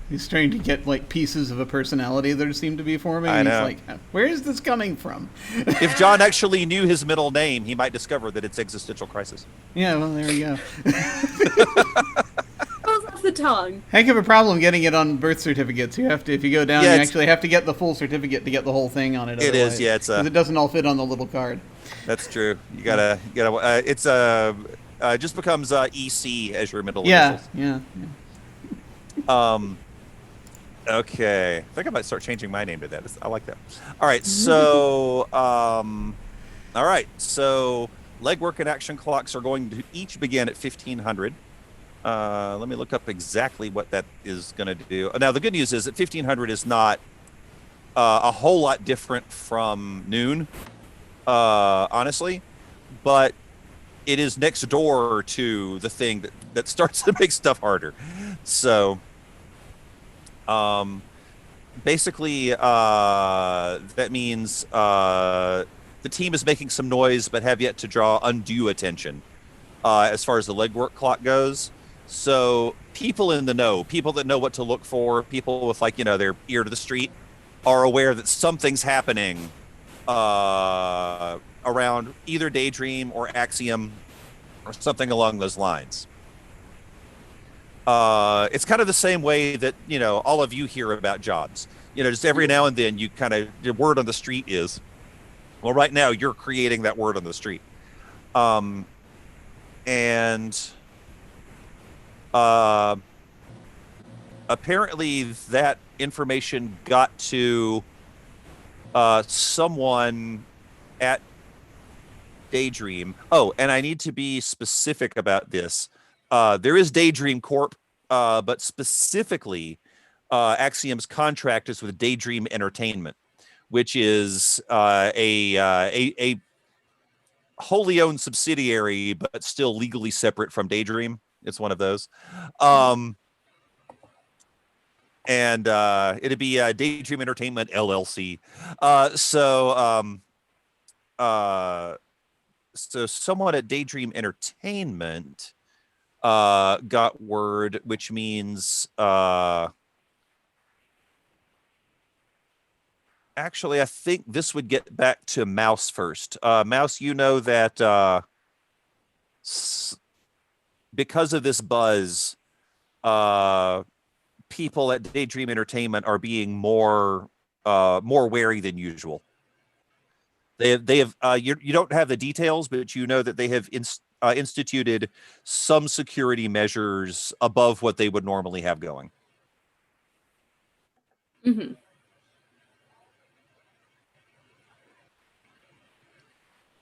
He's trying to get like pieces of a personality that seem to be forming. I and know. He's like, where is this coming from? If John actually knew his middle name, he might discover that it's existential crisis. Yeah, well, there we go. Rolls off the tongue. Heck of a problem getting it on birth certificates. You have to, if you go down, Yeah, you it's- actually have to get the full certificate to get the whole thing on it. It is, otherwise, yeah, it's a- 'cause it doesn't all fit on the little card. That's true. You gotta. It's just becomes EC as your middle Yeah, initials. yeah. Okay. I think I might start changing my name to that. I like that. All right. So, all right. So, legwork and action clocks are going to each begin at 1500. Let me look up exactly what that is going to do. Now, the good news is that 1500 is not a whole lot different from noon, honestly, but it is next door to the thing that starts to make stuff harder. So, basically, that means the team is making some noise but have yet to draw undue attention as far as the legwork clock goes. So people in the know, people that know what to look for, people with their ear to the street, are aware that something's happening around either Daydream or Axiom or something along those lines. It's kind of the same way that, all of you hear about jobs. Just every now and then your word on the street is, well, right now you're creating that word on the street. Apparently that information got to someone at Daydream. Oh, and I need to be specific about this. There is Daydream Corp, but specifically, Axiom's contract is with Daydream Entertainment, which is a wholly owned subsidiary, but still legally separate from Daydream. It's one of those. And it'd be Daydream Entertainment LLC. So someone at Daydream Entertainment got word, which means actually, I think this would get back to Mouse first. Mouse, you know that because of this buzz, people at Daydream Entertainment are being more wary than usual. They have you don't have the details, but you know that they have instituted some security measures above what they would normally have going. Mm-hmm.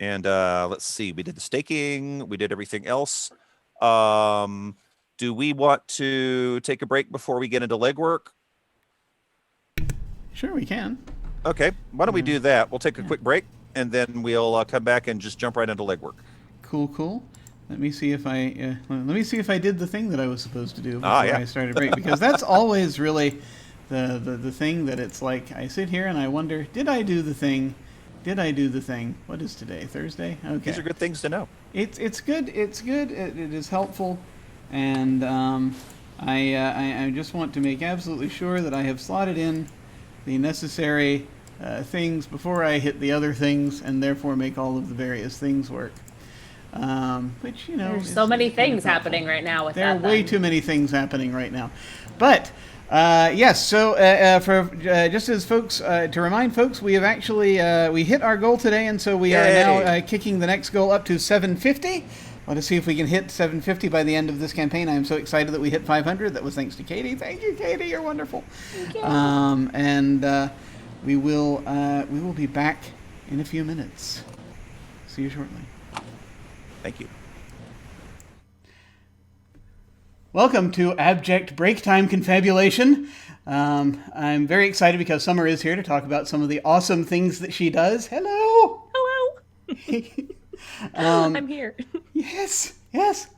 And let's see, we did the staking, we did everything else. Do we want to take a break before we get into legwork? Sure, we can. Okay, why don't we do that? We'll take a quick break, and then we'll come back and just jump right into legwork. Cool. Let me see if I did the thing that I was supposed to do before I started break, because that's always really the thing that it's like I sit here and I wonder, did I do the thing? Did I do the thing? What is today? Thursday? Okay. These are good things to know. It's good. It is helpful, and I just want to make absolutely sure that I have slotted in the necessary things before I hit the other things, and therefore make all of the various things work. Which, you know, there's so many things happening right now with that. There are way too many things happening right now, but. Yes, so for just as folks, to remind folks, we have actually we hit our goal today, and so we are now kicking the next goal up to 750. Want to see if we can hit 750 by the end of this campaign. I am so excited that we hit 500. That was thanks to Katie. Thank you, Katie. You're wonderful. Thank you. And we will be back in a few minutes. See you shortly. Thank you. Welcome to Abject Break Time Confabulation. I'm very excited because Summer is here to talk about some of the awesome things that she does. Hello! I'm here. Yes,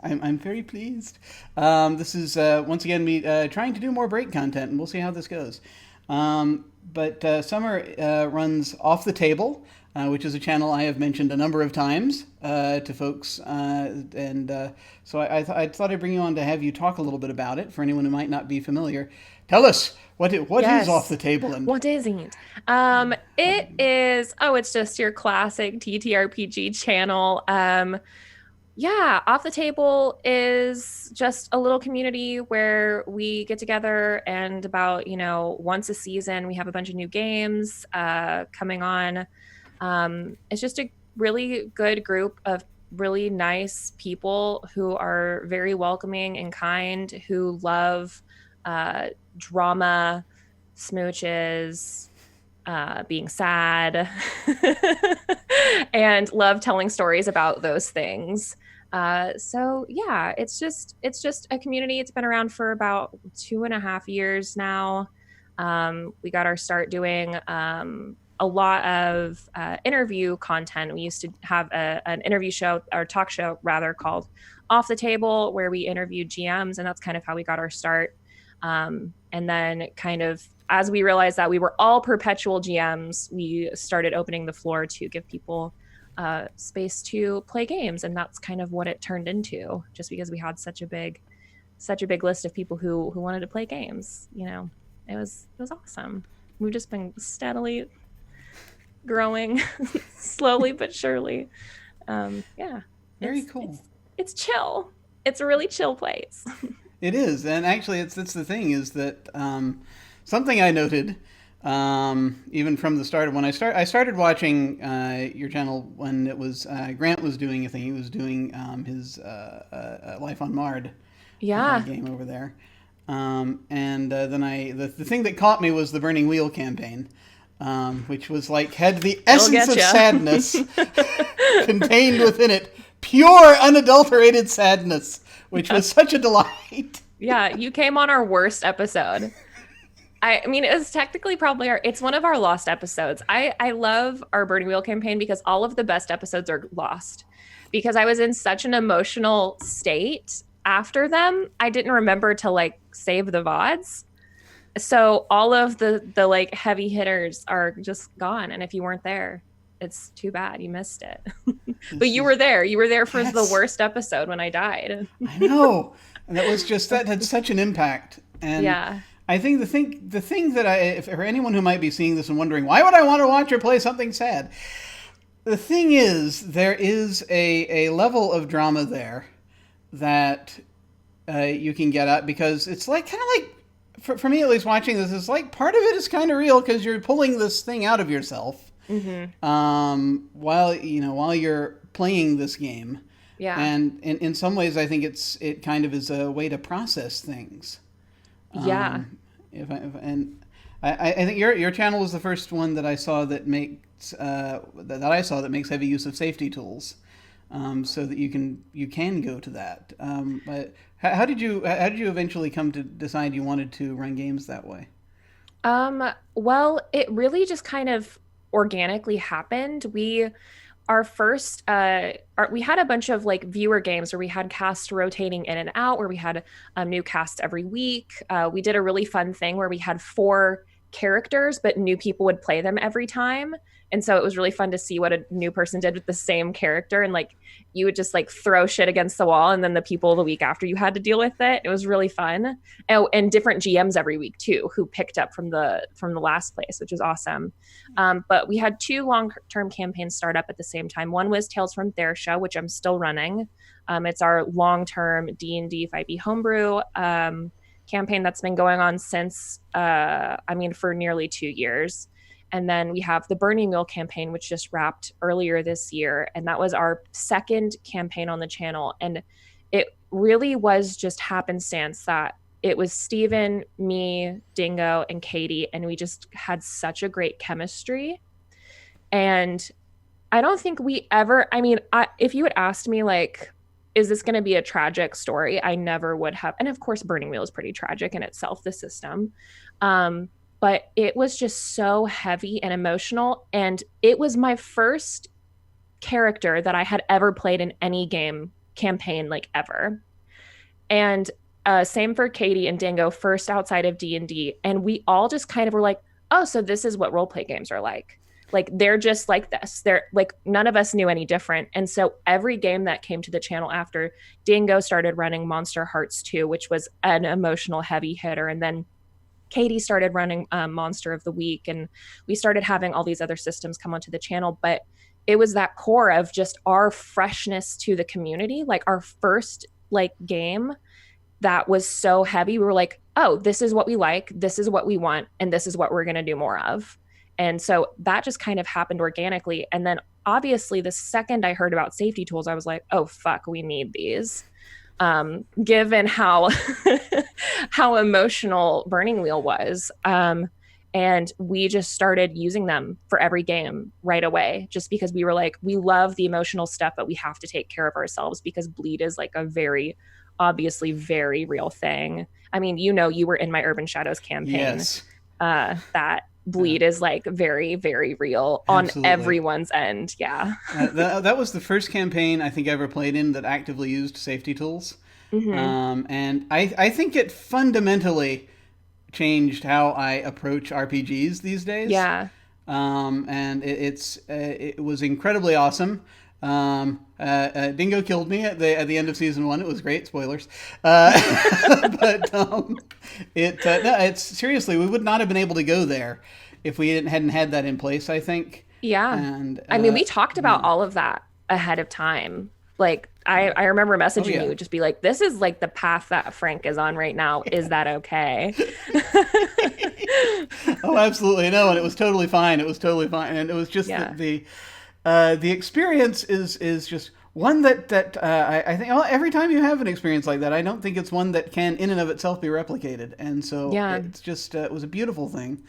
I'm very pleased. This is, once again, me trying to do more break content, and we'll see how this goes. But Summer runs Off the Table, which is a channel I have mentioned a number of times to folks. So I thought I'd bring you on to have you talk a little bit about it for anyone who might not be familiar. Tell us, what is Off the Table? And what isn't? It is, it's just your classic TTRPG channel. Off the Table is just a little community where we get together and about, once a season, we have a bunch of new games coming on. It's just a really good group of really nice people who are very welcoming and kind, who love drama, smooches, being sad, and love telling stories about those things. It's just a community. It's been around for about 2.5 years now. We got our start doing a lot of interview content. We used to have an interview show, or talk show rather, called Off the Table, where we interviewed GMs, and that's kind of how we got our start. And then kind of as we realized that we were all perpetual GMs, we started opening the floor to give people space to play games, and that's kind of what it turned into, just because we had such a big list of people who wanted to play games. It was awesome. We've just been steadily growing slowly but surely. Very cool. It's chill. It's a really chill place. It is, and actually it's the thing is that something I noted even from the start of when I started watching your channel when it was Grant was doing a thing. He was doing his Life on Mard game over there. And then the thing that caught me was the Burning Wheel campaign. Which was had the essence of sadness contained within it. Pure, unadulterated sadness, which was such a delight. Yeah, you came on our worst episode. I mean, it was technically probably it's one of our lost episodes. I love our Burning Wheel campaign because all of the best episodes are lost because I was in such an emotional state after them. I didn't remember to like save the VODs. So all of the like heavy hitters are just gone. And if you weren't there, it's too bad. You missed it. But you were there. You were there for the worst episode when I died. I know. And that was just, that had such an impact. And yeah. I think the thing that if for anyone who might be seeing this and wondering, why would I want to watch or play something sad? The thing is, there is a level of drama there that you can get at, because it's like, kind of like, for me at least, watching this, it's like part of it is kind of real because you're pulling this thing out of yourself. While you're playing this game. Yeah. And in some ways, I think it kind of is a way to process things. Yeah. I think your channel was the first one that I saw that makes heavy use of safety tools, so that you can go to that. But how did you eventually come to decide you wanted to run games that way? Well, it really just kind of organically happened. We had a bunch of like viewer games where we had casts rotating in and out, where we had new casts every week. We did a really fun thing where we had 4 characters, but new people would play them every time. And so it was really fun to see what a new person did with the same character. And like, you would just like throw shit against the wall, and then the people the week after you had to deal with it. It was really fun. Oh, and different GMs every week too, who picked up from the last place, which was awesome. But we had 2 long-term campaigns start up at the same time. One was Tales from Thersha, which I'm still running. It's our long-term D&D 5e homebrew campaign that's been going on since, for nearly 2 years. And then we have the Burning Wheel campaign, which just wrapped earlier this year. And that was our second campaign on the channel. And it really was just happenstance that it was Steven, me, Dingo, and Katie. And we just had such a great chemistry. And I don't think we ever, if you had asked me, like, is this going to be a tragic story? I never would have. And of course, Burning Wheel is pretty tragic in itself, the system. But it was just so heavy and emotional. And it was my first character that I had ever played in any game campaign, like ever. And same for Katie and Dingo, first outside of D&D. And we all just kind of were like, oh, so this is what roleplay games are like. Like, they're just like this. They're like, none of us knew any different. And so every game that came to the channel after, Dingo started running Monster Hearts 2, which was an emotional heavy hitter. And then Katie started running Monster of the Week, and we started having all these other systems come onto the channel. But it was that core of just our freshness to the community, like our first like game that was so heavy. We were like, oh, this is what we like, this is what we want, and this is what we're going to do more of. And so that just kind of happened organically. And then obviously the second I heard about safety tools, I was like, oh, fuck, we need these. Given how how emotional Burning Wheel was. And we just started using them for every game right away, just because we were like, we love the emotional stuff, but we have to take care of ourselves because bleed is like a very, obviously very real thing. I mean, you were in my Urban Shadows campaign. Yes. That bleed is like very, very real. Absolutely. On everyone's end. Yeah. That was the first campaign I think I ever played in that actively used safety tools. And I think it fundamentally changed how I approach RPGs these days. Yeah. And it was incredibly awesome. Dingo killed me at the end of season 1. It was great. Spoilers. But it's seriously, we would not have been able to go there if we hadn't had that in place, I think. Yeah. And we talked about all of that ahead of time. Like, I remember messaging you, just be like, this is like the path that Frank is on right now. Is that okay? Oh, absolutely. No, and it was totally fine. And it was just the experience is just one that I think every time you have an experience like that, I don't think it's one that can in and of itself be replicated. And so it's just, it was a beautiful thing.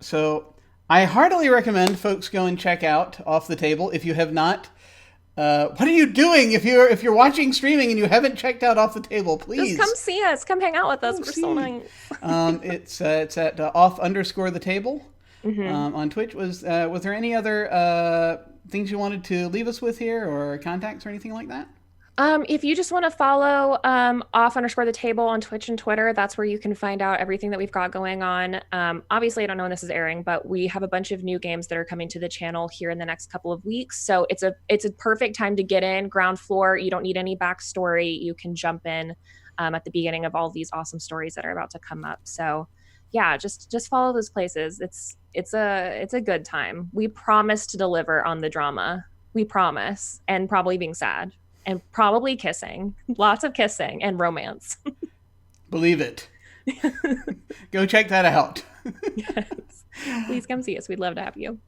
So I heartily recommend folks go and check out Off the Table if you have not What are you doing? If you're watching streaming and you haven't checked out Off the Table, please Just come see us. Come hang out with us. We're so nice. It's at off_the_table on Twitch. Was there any other things you wanted to leave us with here, or contacts or anything like that? If you just want to follow off_the_table on Twitch and Twitter, that's where you can find out everything that we've got going on. Obviously, I don't know when this is airing, but we have a bunch of new games that are coming to the channel here in the next couple of weeks. So it's a perfect time to get in, ground floor. You don't need any backstory. You can jump in at the beginning of all these awesome stories that are about to come up. So yeah, just follow those places. It's a good time. We promise to deliver on the drama. We promise, and probably being sad. And probably kissing. Lots of kissing and romance. Believe it. Go check that out. Yes. Please come see us. We'd love to have you.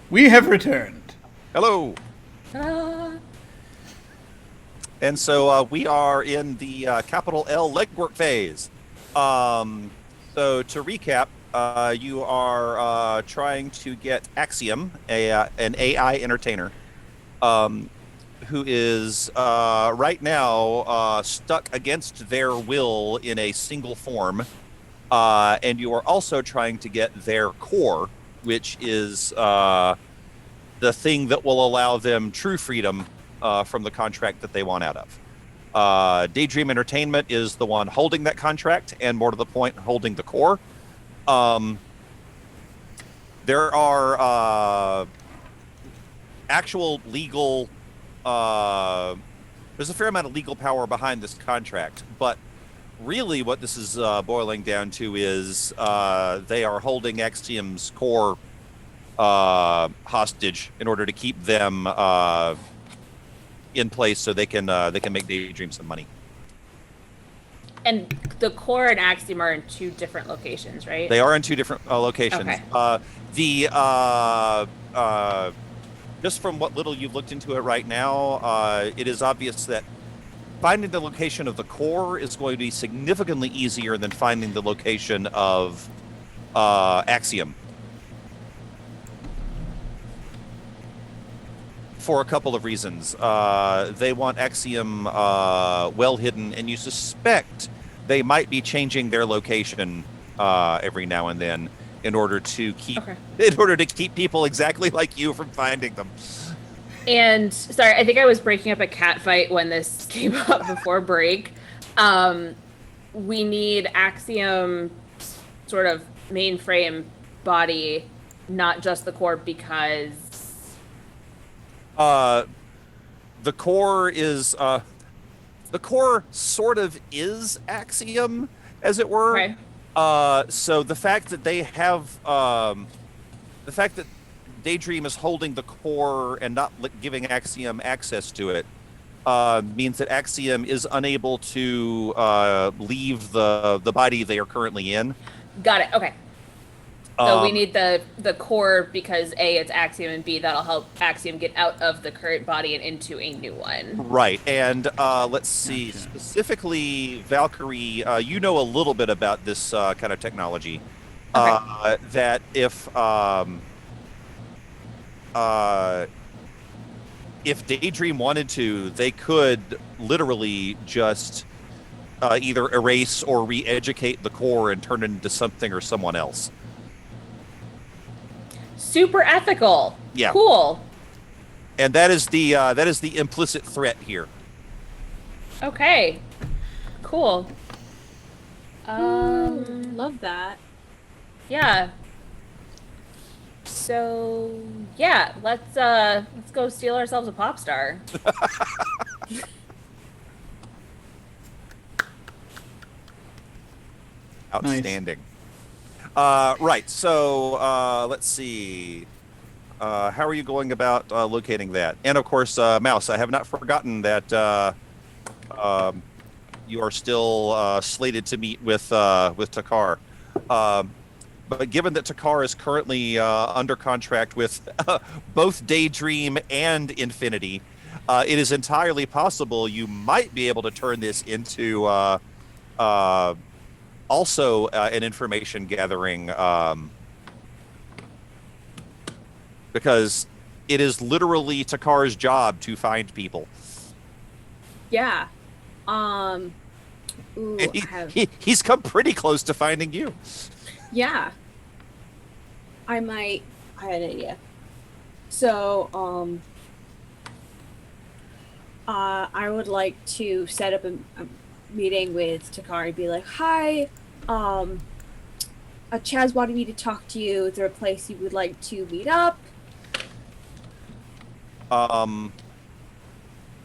We have returned. Hello. Ah. And so we are in the capital L legwork phase. So to recap, you are trying to get Axiom, an AI entertainer, who is right now stuck against their will in a single form. And you are also trying to get their core, which is the thing that will allow them true freedom from the contract that they want out of. Daydream Entertainment is the one holding that contract, and more to the point, holding the core. There are actual legal, there's a fair amount of legal power behind this contract, but really what this is boiling down to is they are holding Axiom's core hostage in order to keep them in place so they can make Daydream some money. And the core and Axiom are in 2 different locations, right? They are in 2 different locations. Okay. Just from what little you've looked into it right now, it is obvious that finding the location of the core is going to be significantly easier than finding the location of Axiom. For a couple of reasons. They want Axiom well hidden, and you suspect they might be changing their location every now and then in order to keep people exactly like you from finding them. And sorry, I think I was breaking up a cat fight when this came up before break. We need Axiom sort of mainframe body, not just the core, because the core is the core sort of is Axiom, as it were. Okay. So the fact that they have the fact that Daydream is holding the core and not giving Axiom access to it means that Axiom is unable to leave the body they are currently in. Got it. Okay. So we need the core because A, it's Axiom, and B, that'll help Axiom get out of the current body and into a new one. Right. And let's see, specifically, Valkyrie, you know a little bit about this kind of technology. Okay. That if Daydream wanted to, they could literally just either erase or re-educate the core and turn it into something or someone else. Super ethical. Yeah. Cool. And that is the implicit threat here. Okay. Cool. Love that. Yeah. So yeah, let's go steal ourselves a pop star. Outstanding. Right. So let's see. How are you going about locating that? And of course, Mouse, I have not forgotten that you are still slated to meet with Takar. But given that Takar is currently under contract with both Daydream and Infinity, it is entirely possible you might be able to turn this into also an information gathering, because it is literally Takar's job to find people. Yeah. Ooh, And he's come pretty close to finding you. yeah. I have an idea. So, I would like to set up a meeting with Takar and be like, hi, Chaz wanted me to talk to you. Is there a place you would like to meet up?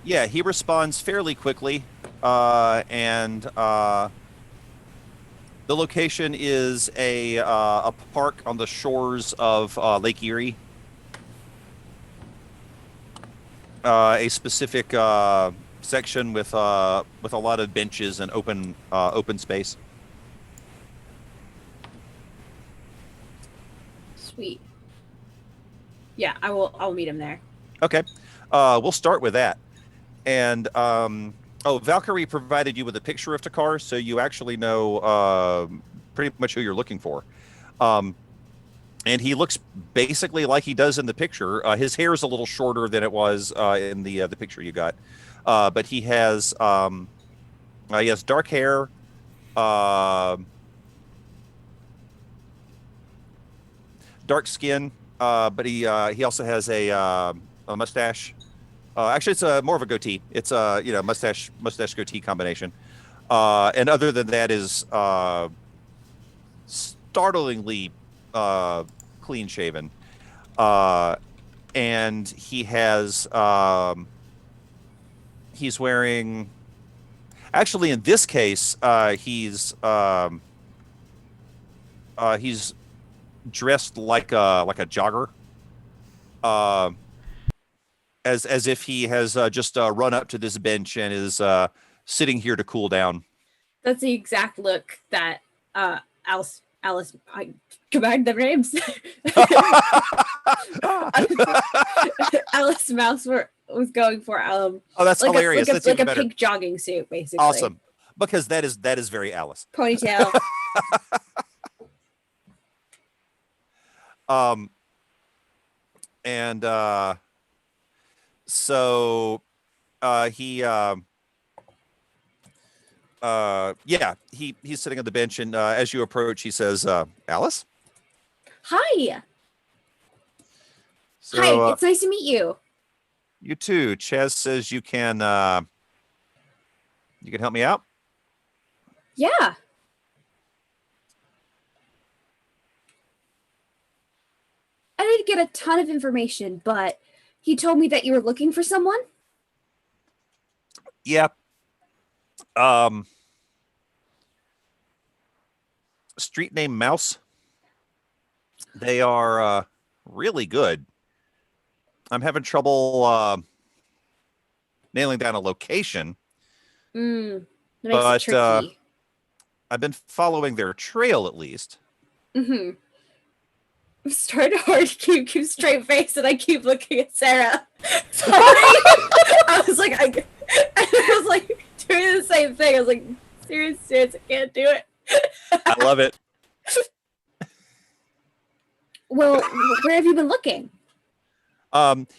Yeah, he responds fairly quickly, and the location is a park on the shores of Lake Erie. A specific section with a lot of benches and open space. Sweet. Yeah, I'll meet him there. Okay. We'll start with that. And Valkyrie provided you with a picture of Takar, so you actually know pretty much who you're looking for. And he looks basically like he does in the picture. His hair is a little shorter than it was in the picture you got, but he has dark hair, dark skin, but he also has a mustache. Actually, it's more of a goatee. It's a mustache goatee combination. And other than that, is startlingly clean shaven. And he has he's wearing. Actually, in this case, he's dressed like a jogger. As if he has just run up to this bench and is sitting here to cool down. That's the exact look that Alice, I combined their names. Alice Mouse was going for. Oh, that's like hilarious. That's like even a better. pink jogging suit, basically. Awesome, because that is very Alice. Ponytail. And so he's sitting on the bench, and as you approach, he says, Alice? Hi. So, Hi, it's nice to meet you. You too. Chaz says you can help me out? Yeah. I didn't get a ton of information, but he told me that you were looking for someone. Yeah. Street name Mouse. They are really good. I'm having trouble nailing down a location. That makes it tricky. I've been following their trail at least. Mm-hmm. I'm starting hard to keep straight face, and I keep looking at Sara. Sorry. I was like doing the same thing. I was like, serious, I can't do it. I love it. Well, where have you been looking?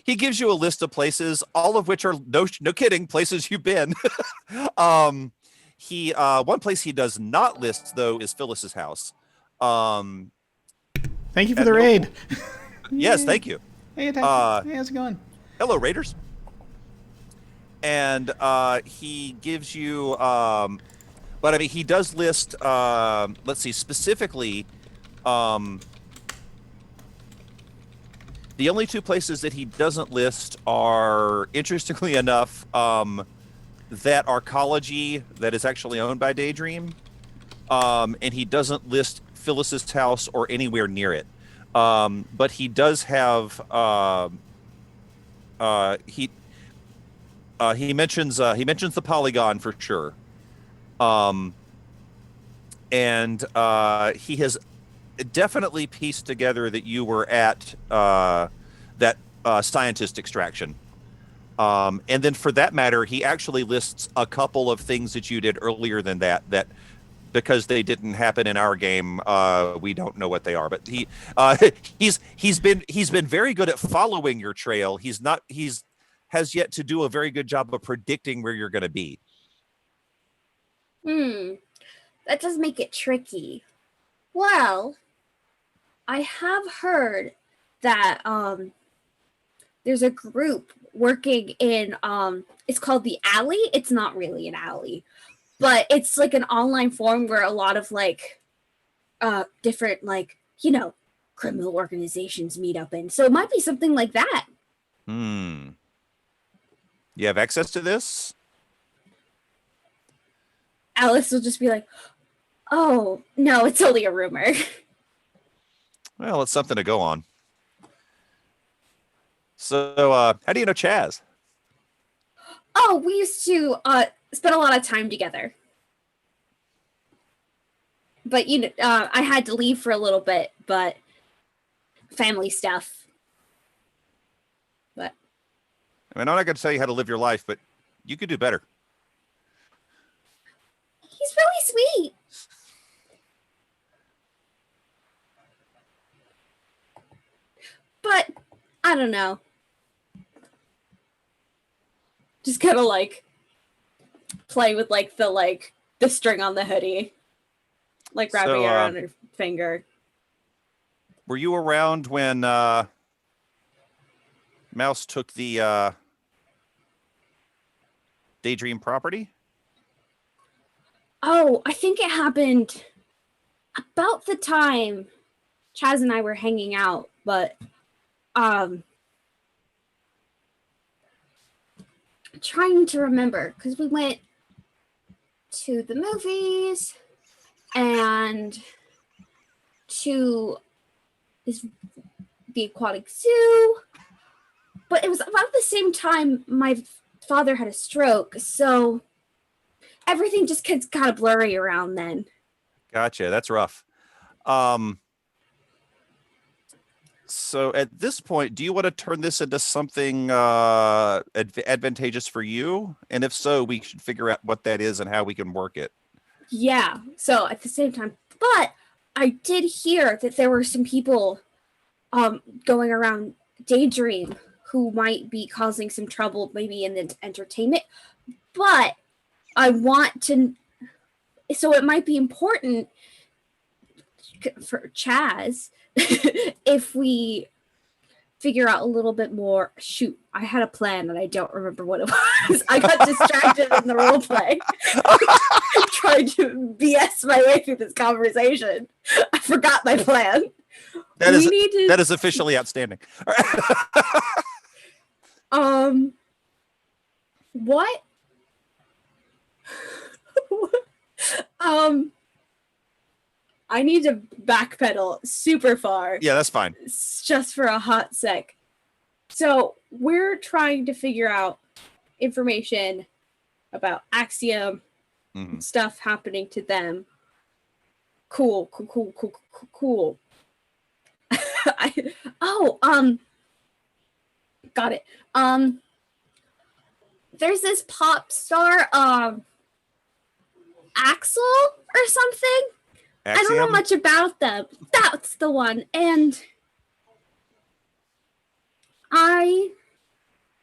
He gives you a list of places, all of which are no kidding places you've been. One place he does not list though is Phyllis's house. Thank you for the raid. Yes, thank you. Hey, hey, how's it going? Hello, Raiders. And he gives you, but I mean, he does list. Let's see, specifically. The only two places that he doesn't list are, interestingly enough, that arcology that is actually owned by Daydream, and he doesn't list Phyllis's house or anywhere near it. But he does have he mentions the Polygon for sure. And he has definitely pieced together that you were at that scientist extraction. And then for that matter, he actually lists a couple of things that you did earlier than that because they didn't happen in our game, we don't know what they are. But he's been very good at following your trail. He's has yet to do a very good job of predicting where you're going to be. That does make it tricky. Well, I have heard that there's a group working in it's called the Alley. It's not really an alley, but it's like an online forum where a lot of like different criminal organizations meet up in. So it might be something like that. You have access to this? Alice will just be like, "Oh, no, it's only a rumor." Well, it's something to go on. So, how do you know Chaz? Oh, we used to spend a lot of time together. But, I had to leave for a little bit, but family stuff. I mean, I'm not going to tell you how to live your life, but you could do better. He's really sweet. But I don't know. Just kind of like play with like the string on the hoodie, like wrapping it around her finger. Were you around when Mouse took the Daydream property? Oh, I think it happened about the time Chaz and I were hanging out, but trying to remember because we went to the movies and to the aquatic zoo, but it was about the same time my father had a stroke, so everything just gets kind of blurry around then. Gotcha. That's rough. So at this point, do you want to turn this into something advantageous for you? And if so, we should figure out what that is and how we can work it. Yeah. So at the same time, but I did hear that there were some people going around Daydream who might be causing some trouble maybe in the entertainment. But I want to, so it might be important for Chaz if we figure out a little bit more. Shoot, I had a plan and I don't remember what it was. I got distracted in the role play trying to BS my way through this conversation. I forgot my plan. That is officially outstanding. What? I need to backpedal super far. Yeah, that's fine. Just for a hot sec. So we're trying to figure out information about Axiom, stuff happening to them. Cool. Got it. There's this pop star, Axel or something. Axiom? I don't know much about them. That's the one. And I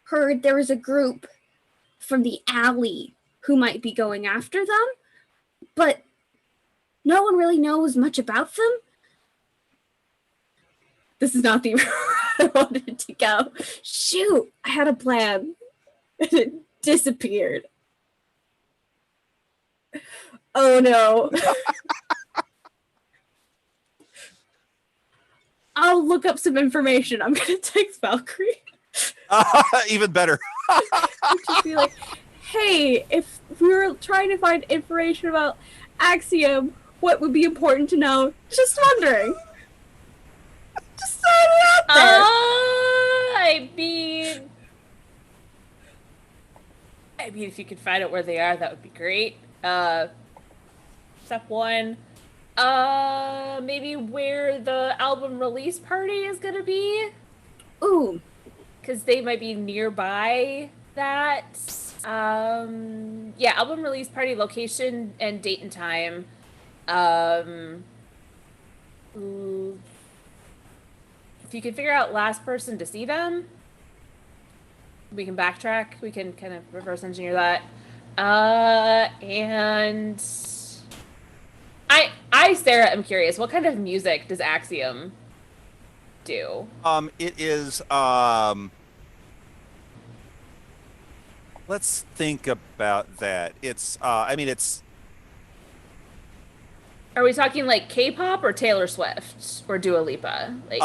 heard there was a group from the alley who might be going after them, but no one really knows much about them. This is not the I wanted to go. Shoot, I had a plan. And it disappeared. Oh no. I'll look up some information. I'm gonna text Valkyrie. Even better. Just be like, hey, if we were trying to find information about Axiom, what would be important to know? Just wondering. Just throwing it out there. I mean, if you could find out where they are, that would be great. Step one. Maybe where the album release party is gonna be. Ooh. Because they might be nearby that. Yeah, album release party location and date and time. If you could figure out last person to see them, we can backtrack. We can kind of reverse engineer that. And I, Sarah, am curious. What kind of music does Axiom do? It is, let's think about that. It's, it's... Are we talking like K-pop or Taylor Swift or Dua Lipa? Like,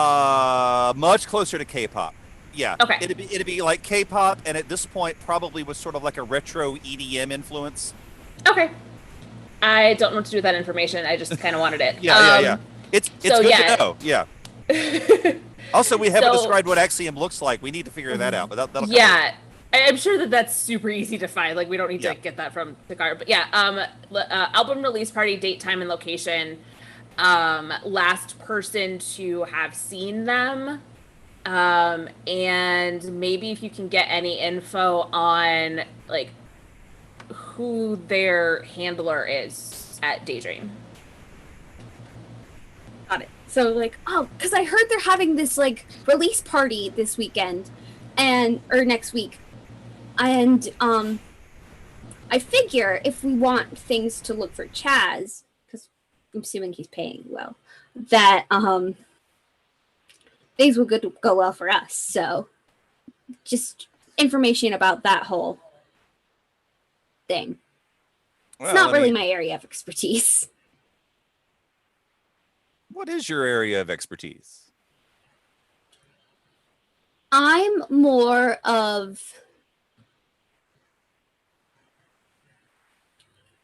much closer to K-pop. Yeah. Okay. It'd be like K-pop, and at this point, probably was sort of like a retro EDM influence. Okay. I don't know what to do with that information. I just kind of wanted it. Yeah. It's so, good to know. Yeah. Also, we haven't described what Axiom looks like. We need to figure that out. But that'll yeah. I'm sure that's super easy to find. Like, we don't need to get that from the card. But yeah, album release party, date, time, and location. Last person to have seen them. And maybe if you can get any info on like who their handler is at Daydream. Got it. So like, oh, because I heard they're having this like release party this weekend, or next week, and I figure if we want things to look for Chaz, because I'm assuming he's paying well, that things will go well for us. So just information about that whole thing. It's not really my area of expertise. What is your area of expertise? I'm more of...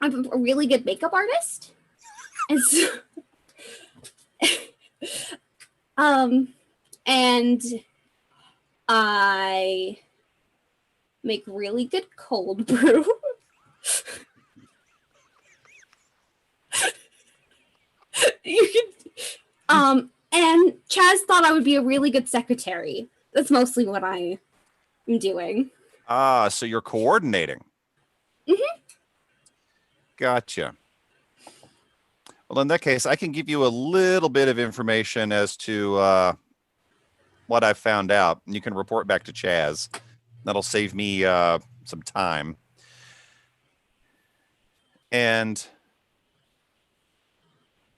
I'm a really good makeup artist. And so, and I make really good cold brew. And Chaz thought I would be a really good secretary. That's mostly what I am doing. So you're coordinating. Mm-hmm. Gotcha. Well, in that case, I can give you a little bit of information as to what I've found out. And you can report back to Chaz. That'll save me some time. And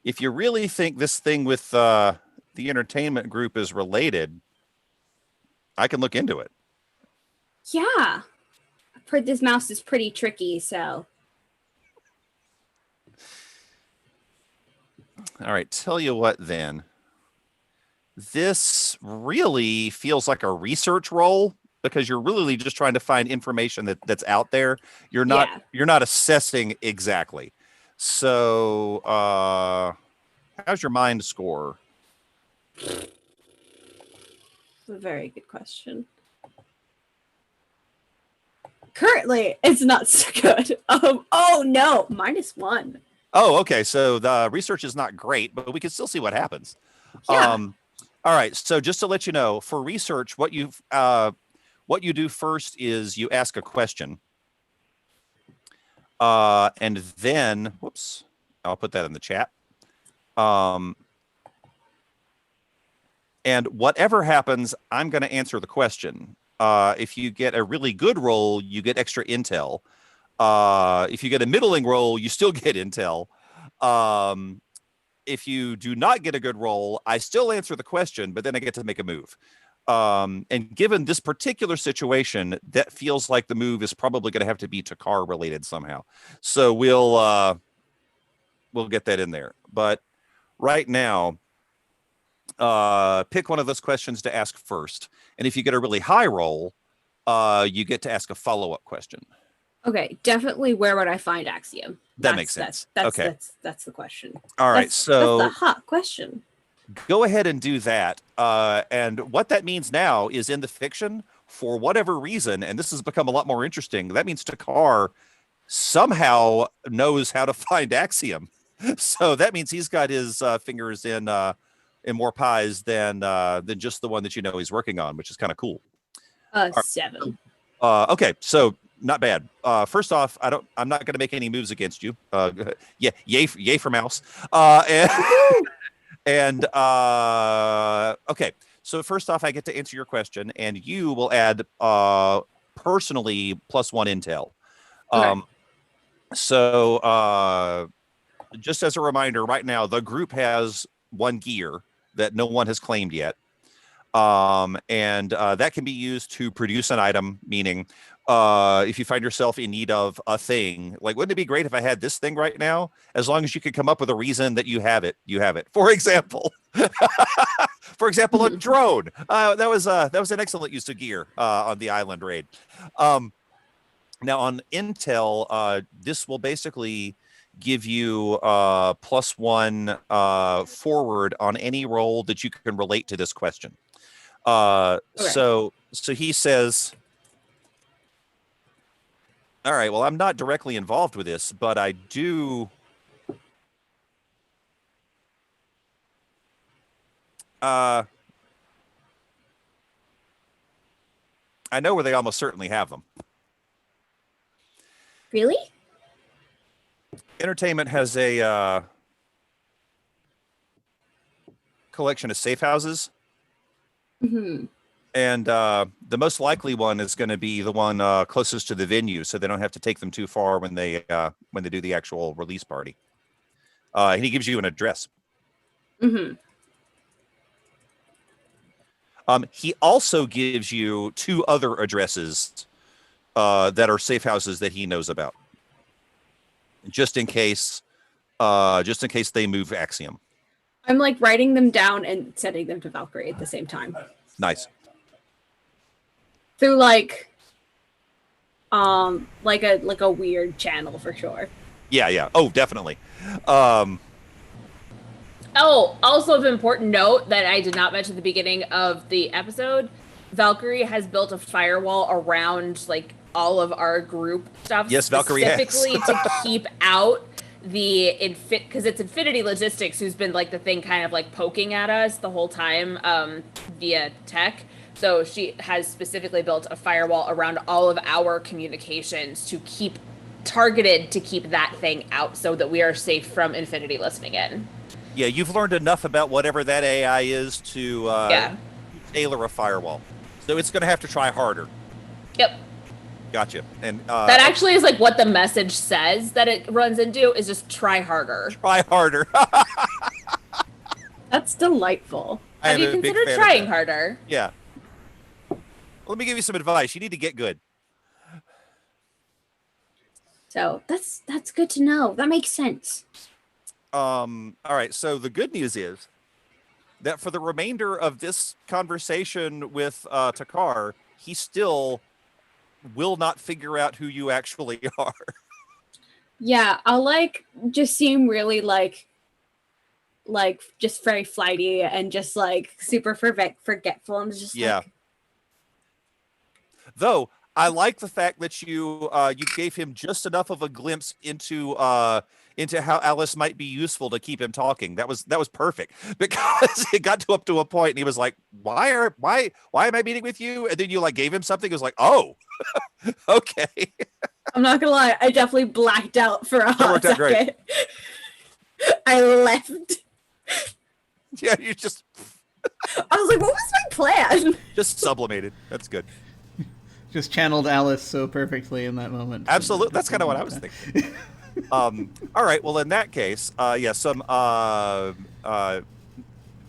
if you really think this thing with the entertainment group is related, I can look into it. Yeah. I've heard this mouse is pretty tricky, so... All right, tell you what then. This really feels like a research role because you're really just trying to find information that's out there. You're not assessing exactly. So, how's your mind score? That's a very good question. Currently, it's not so good. Oh no, -1. Oh, okay. So the research is not great, but we can still see what happens. Yeah. All right. So just to let you know, for research, what you do first is you ask a question, and then, whoops, I'll put that in the chat. And whatever happens, I'm going to answer the question. If you get a really good roll, you get extra intel. If you get a middling roll, you still get intel. If you do not get a good roll, I still answer the question, but then I get to make a move. And given this particular situation, that feels like the move is probably going to have to be Takar related somehow. So we'll get that in there. But right now, pick one of those questions to ask first. And if you get a really high roll, you get to ask a follow-up question. Okay, definitely where would I find Axiom? That makes sense. Okay. That's the question. All right, so that's the hot question. Go ahead and do that. And what that means now is in the fiction, for whatever reason, and this has become a lot more interesting, that means Takar somehow knows how to find Axiom. So that means he's got his fingers in more pies than just the one that he's working on, which is kind of cool. 7. Okay, so not bad. First off, I'm not going to make any moves against you. Yay for mouse. And okay, so first off, I get to answer your question, and you will add personally +1 intel. Okay. So just as a reminder, right now the group has 1 gear that no one has claimed yet. And that can be used to produce an item, meaning if you find yourself in need of a thing, like, wouldn't it be great if I had this thing right now? As long as you could come up with a reason that you have it, you have it. For example, a drone. That was an excellent use of gear on the island raid. Now on intel, this will basically give you +1 forward on any roll that you can relate to this question. Okay. So he says, all right, well, I'm not directly involved with this, but I do. I know where they almost certainly have them. Really? Entertainment has a collection of safe houses. Mm-hmm. And the most likely one is going to be the one closest to the venue, so they don't have to take them too far when they do the actual release party. And he gives you an address. Mm-hmm. He also gives you 2 other addresses that are safe houses that he knows about, just in case they move Axiom. I'm like writing them down and sending them to Valkyrie at the same time. Nice. Through like a weird channel for sure. Yeah. Oh, definitely. Oh, also of important note that I did not mention at the beginning of the episode, Valkyrie has built a firewall around like all of our group stuff. Yes, Valkyrie has. Specifically to keep out because it's Infinity Logistics who's been like the thing kind of like poking at us the whole time via tech. So she has specifically built a firewall around all of our communications to keep that thing out so that we are safe from Infinity listening in. Yeah, you've learned enough about whatever that AI is to tailor a firewall. So it's going to have to try harder. Yep. Gotcha. And that actually is like what the message says that it runs into is just try harder. Try harder. That's delightful. Have you considered trying harder? Yeah. Let me give you some advice. You need to get good. So that's good to know. That makes sense. All right. So the good news is that for the remainder of this conversation with Takar, he still will not figure out who you actually are. Yeah, I'll like just seem really like just very flighty and just like super forgetful and just like... Though I like the fact that you gave him just enough of a glimpse into how Alice might be useful to keep him talking. That was perfect, because it got up to a point and he was like, why am I meeting with you? And then you like gave him something. It was like, oh, okay. I'm not gonna lie, I definitely blacked out for a hot second. Great. I left. Yeah, you just. I was like, what was my plan? Just sublimated. That's good. Just channeled Alice so perfectly in that moment. Absolutely. That's kind of what I was thinking. All right. Well, in that case,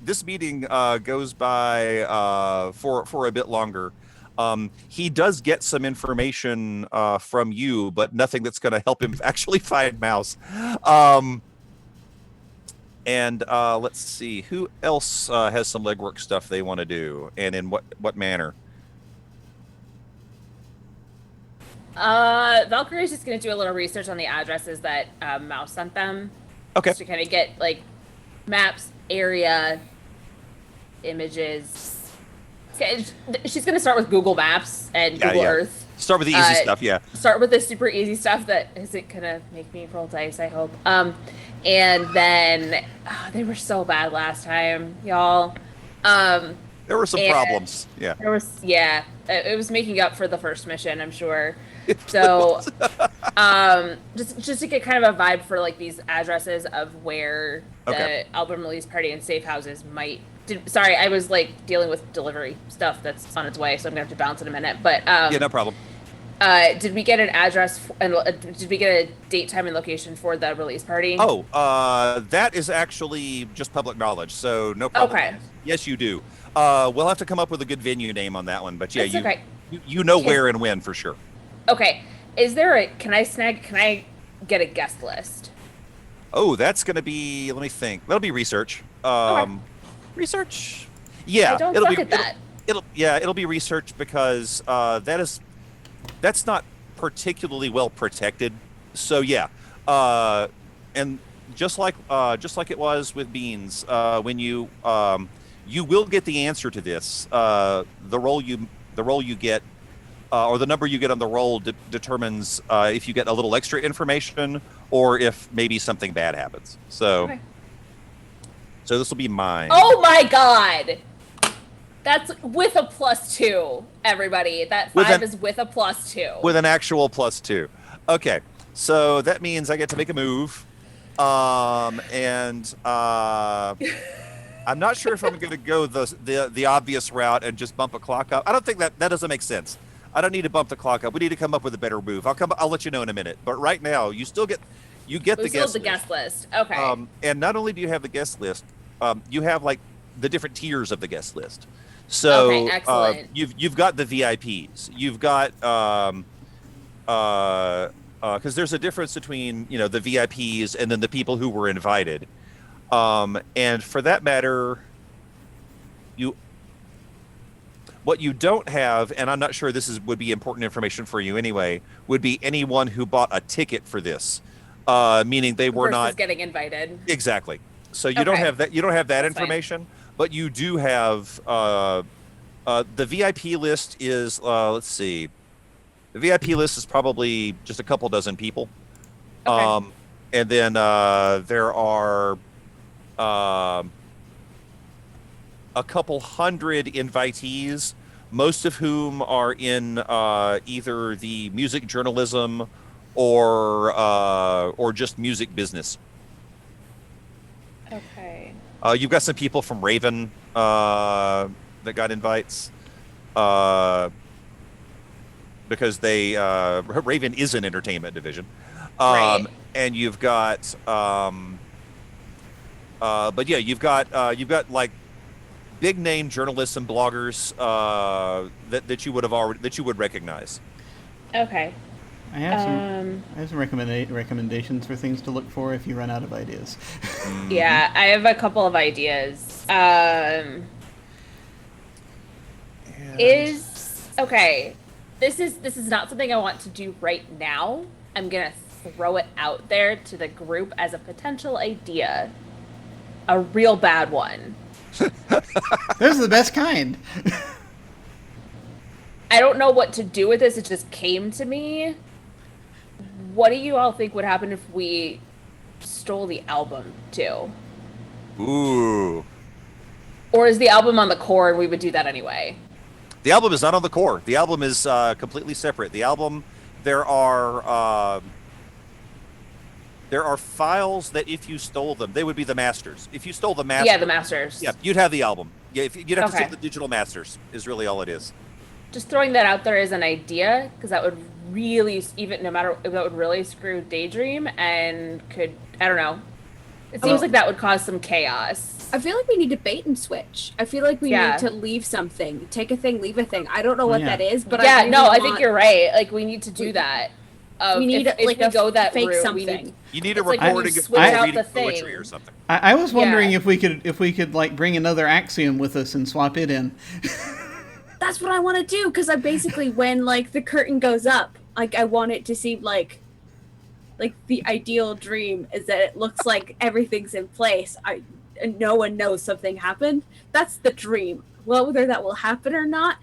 this meeting goes by for a bit longer. He does get some information from you, but nothing that's going to help him actually find Mouse. And let's see, who else has some legwork stuff they want to do, and in what manner? Valkyrie's just gonna do a little research on the addresses that Mouse sent them. Okay. Just to kind of get like maps, area, images. She's gonna start with Google Maps and Google Earth. Start with the easy stuff, yeah. Start with the super easy stuff that isn't gonna make me roll dice, I hope. And then they were so bad last time, y'all. There were some problems. Yeah. There was, it was making up for the first mission, I'm sure. So, just to get kind of a vibe for like these addresses of where the album release party and safe houses might. Sorry, I was like dealing with delivery stuff that's on its way, so I'm gonna have to bounce in a minute. But yeah, no problem. Did we get an address and did we get a date, time, and location for the release party? Oh, that is actually just public knowledge, so no problem. Okay. Yes, you do. We'll have to come up with a good venue name on that one, but yeah, okay. you know where and when for sure. Okay. Is there can I get a guest list? Oh, that's going to be, let me think. That'll be research. Okay. Research? Yeah. I don't suck at that. It'll be research because that's not particularly well protected. So yeah. And just like it was with Beans, when you will get the answer to this. The roll you get, or the number you get on the roll determines if you get a little extra information or if maybe something bad happens. So, so this will be mine. Oh my god! That's with a +2, everybody. That 5 is with a +2. With an actual +2. Okay, so that means I get to make a move. And I'm not sure if I'm going to go the obvious route and just bump a clock up. I don't think that doesn't make sense. I don't need to bump the clock up. We need to come up with a better move. I'll let you know in a minute. But right now, you get the guest list. Okay. And not only do you have the guest list, you have like the different tiers of the guest list. So okay, excellent. You've got the VIPs. You've got because there's a difference between the VIPs and then the people who were invited. And for that matter, what you don't have, and I'm not sure this would be important information for you anyway, would be anyone who bought a ticket for this, meaning they were not getting invited. Exactly. So you don't have that. You don't have that information, but you do have the VIP list is let's see. The VIP list is probably just a couple dozen people. Okay. And then there are a couple hundred invitees, most of whom are in either the music journalism or just music business. Okay. You've got some people from Raven that got invites. Because Raven is an entertainment division. Right. And you've got but yeah, you've got like big name journalists and bloggers that you would recognize. Okay. I have some recommendations for things to look for if you run out of ideas. Yeah, I have a couple of ideas. This is not something I want to do right now. I'm gonna throw it out there to the group as a potential idea. A real bad one. Those are the best kind. I don't know what to do with this. It just came to me. What do you all think would happen if we stole the album too? Ooh. Or is the album on the core and we would do that anyway? The album is not on the core. The album is completely separate. The album, there are files that if you stole them, they would be the masters. If you stole the masters, yeah, the masters. Yeah, you'd have the album. Yeah, you'd have to steal the digital masters. Is really all it is. Just throwing that out there as an idea, because that would really, that would really screw Daydream and I don't know. It seems like that would cause some chaos. I feel like we need to bait and switch. I feel like we need to leave something. Take a thing, leave a thing. I don't know what that is, but I think you're right. Like, we need to do that. We need if we go that fake route, something. You need a like recording you of switch out reading the poetry thing. or something. I was wondering if we could like bring another Axiom with us and swap it in. That's what I want to do, because I basically, when like the curtain goes up, like I want it to seem like the ideal dream is that it looks like everything's in place. And no one knows something happened. That's the dream. Well, whether that will happen or not,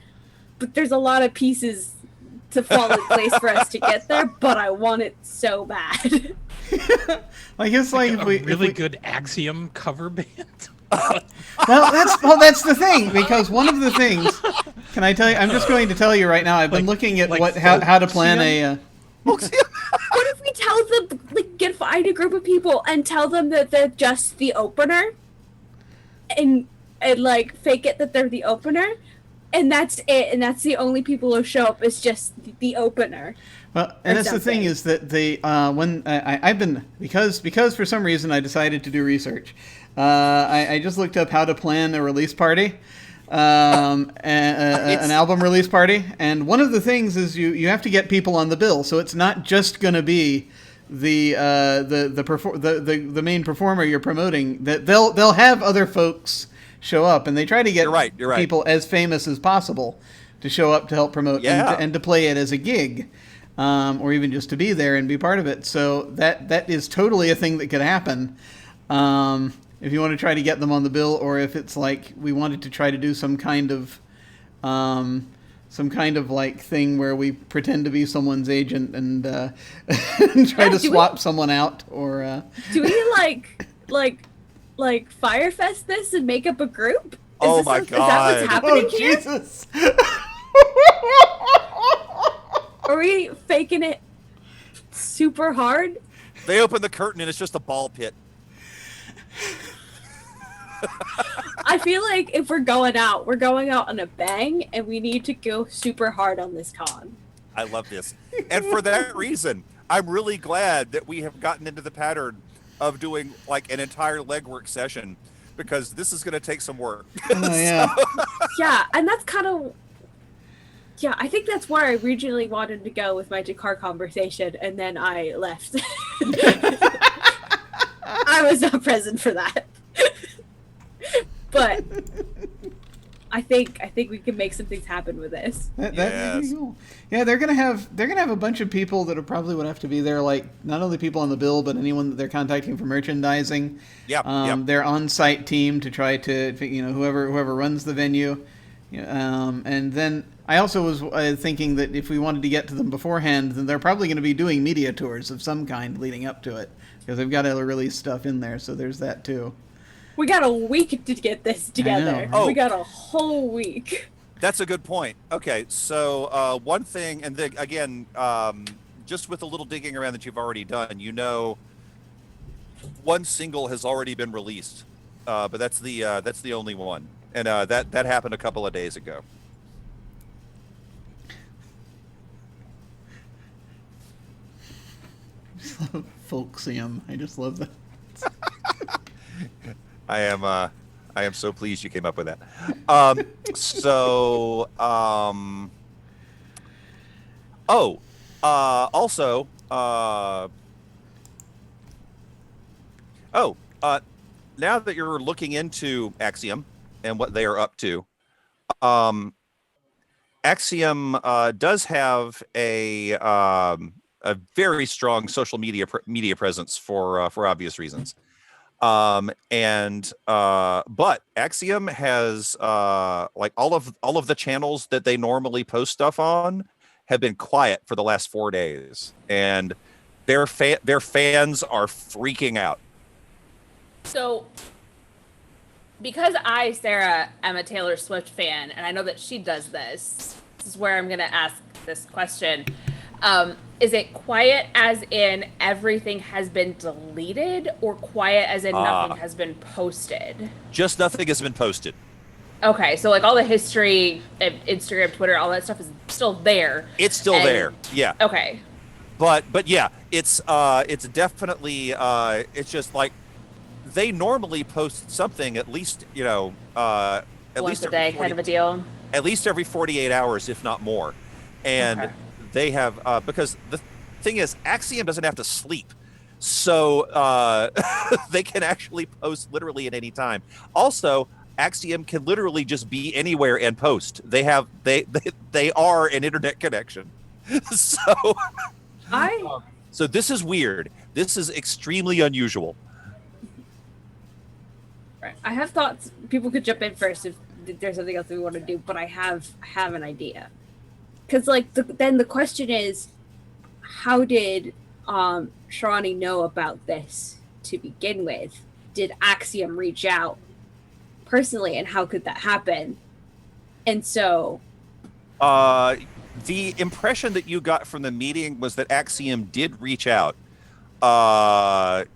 but there's a lot of pieces to fall in place for us to get there. But I want it so bad. Like it's like a really good Axiom cover band. Well, that's the thing, because one of the things. Can I tell you? I'm just going to tell you right now. I've been looking at how to plan a. What if we tell them, find a group of people and tell them that they're just the opener, and like fake it that they're the opener, and that's it, and that's the only people who show up is just the opener. Well, and that's the thing is that I've been because for some reason I decided to do research. I just looked up how to plan a release party, an album release party, and one of the things is you have to get people on the bill, so it's not just going to be the main performer you're promoting. That they'll have other folks show up, and they try to get you're right. people as famous as possible to show up to help promote and to play it as a gig. Or even just to be there and be part of it. So that is totally a thing that could happen. If you want to try to get them on the bill, or if it's like we wanted to try to do some kind of like thing where we pretend to be someone's agent and try to swap someone out, or do we like like Firefest this and make up a group? Oh my Is that what's God. happening Oh, here? Jesus. Are we faking it super hard? They open the curtain and it's just a ball pit. I feel like if we're going out on a bang, and we need to go super hard on this con. I love this. And for that reason, I'm really glad that we have gotten into the pattern of doing like an entire legwork session, because this is going to take some work. Oh, yeah. Yeah, and that's kind of... Yeah, I think that's where I originally wanted to go with my Jakar conversation, and then I left. I was not present for that. But I think we can make some things happen with this. That Yes. would be cool. Yeah, they're gonna have a bunch of people that probably would have to be there, like not only people on the bill, but anyone that they're contacting for merchandising. Yep, yep. Their on-site team to try to, whoever runs the venue. And then I also was thinking that if we wanted to get to them beforehand, then they're probably going to be doing media tours of some kind leading up to it, because they've got to release stuff in there. So there's that too. We got a week to get this together. Oh. We got a whole week. That's a good point. Okay, so one thing, and then again, just with a little digging around that you've already done, one single has already been released, but that's the only one, and that happened a couple of days ago. Folksium. I just love that. I am so pleased you came up with that. Also, now that you're looking into Axiom and what they are up to, Axiom does have a very strong social media presence for obvious reasons. But Axiom has like all of the channels that they normally post stuff on have been quiet for the last 4 days, and their fans are freaking out. So, because I, Sarah, am a Taylor Swift fan, and I know that she does this, this is where I'm going to ask this question. Is it quiet as in everything has been deleted, or quiet as in nothing has been posted? Just nothing has been posted. Okay, so like all the history, Instagram, Twitter, all that stuff is still there. It's still there, yeah. Okay. But yeah, it's definitely it's just like they normally post something at least at Once least a day, kind of a deal. At least every 48 hours, if not more, and. Okay. They have because the thing is, Axiom doesn't have to sleep, so they can actually post literally at any time. Also, Axiom can literally just be anywhere and post. They are an internet connection. So this is weird. This is extremely unusual. Right. I have thoughts. People could jump in first if there's something else we want to do, but I have an idea. Because then the question is, how did Sharani know about this to begin with? Did Axiom reach out personally, and how could that happen? And so, the impression that you got from the meeting was that Axiom did reach out.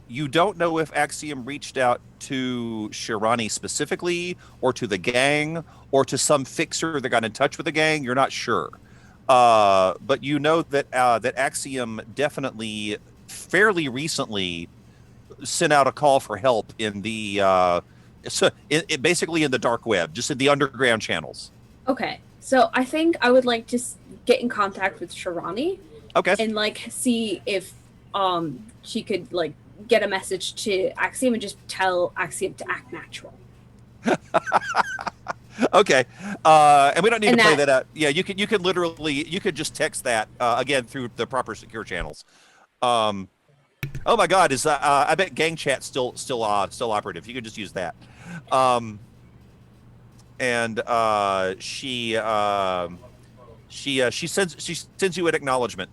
You don't know if Axiom reached out to Sharani specifically, or to the gang, or to some fixer that got in touch with the gang. You're not sure. But you know that that Axiom definitely fairly recently sent out a call for help in the basically in the dark web, just in the underground channels. Okay, so I think I would like to get in contact with Sharani. Okay. And see if she could get a message to Axiom and just tell Axiom to act natural. Okay, and we don't need to play that out. Yeah, you can literally just text that again through the proper secure channels. Oh my God, I bet gang chat's still operative. You can just use that. She sends you an acknowledgement.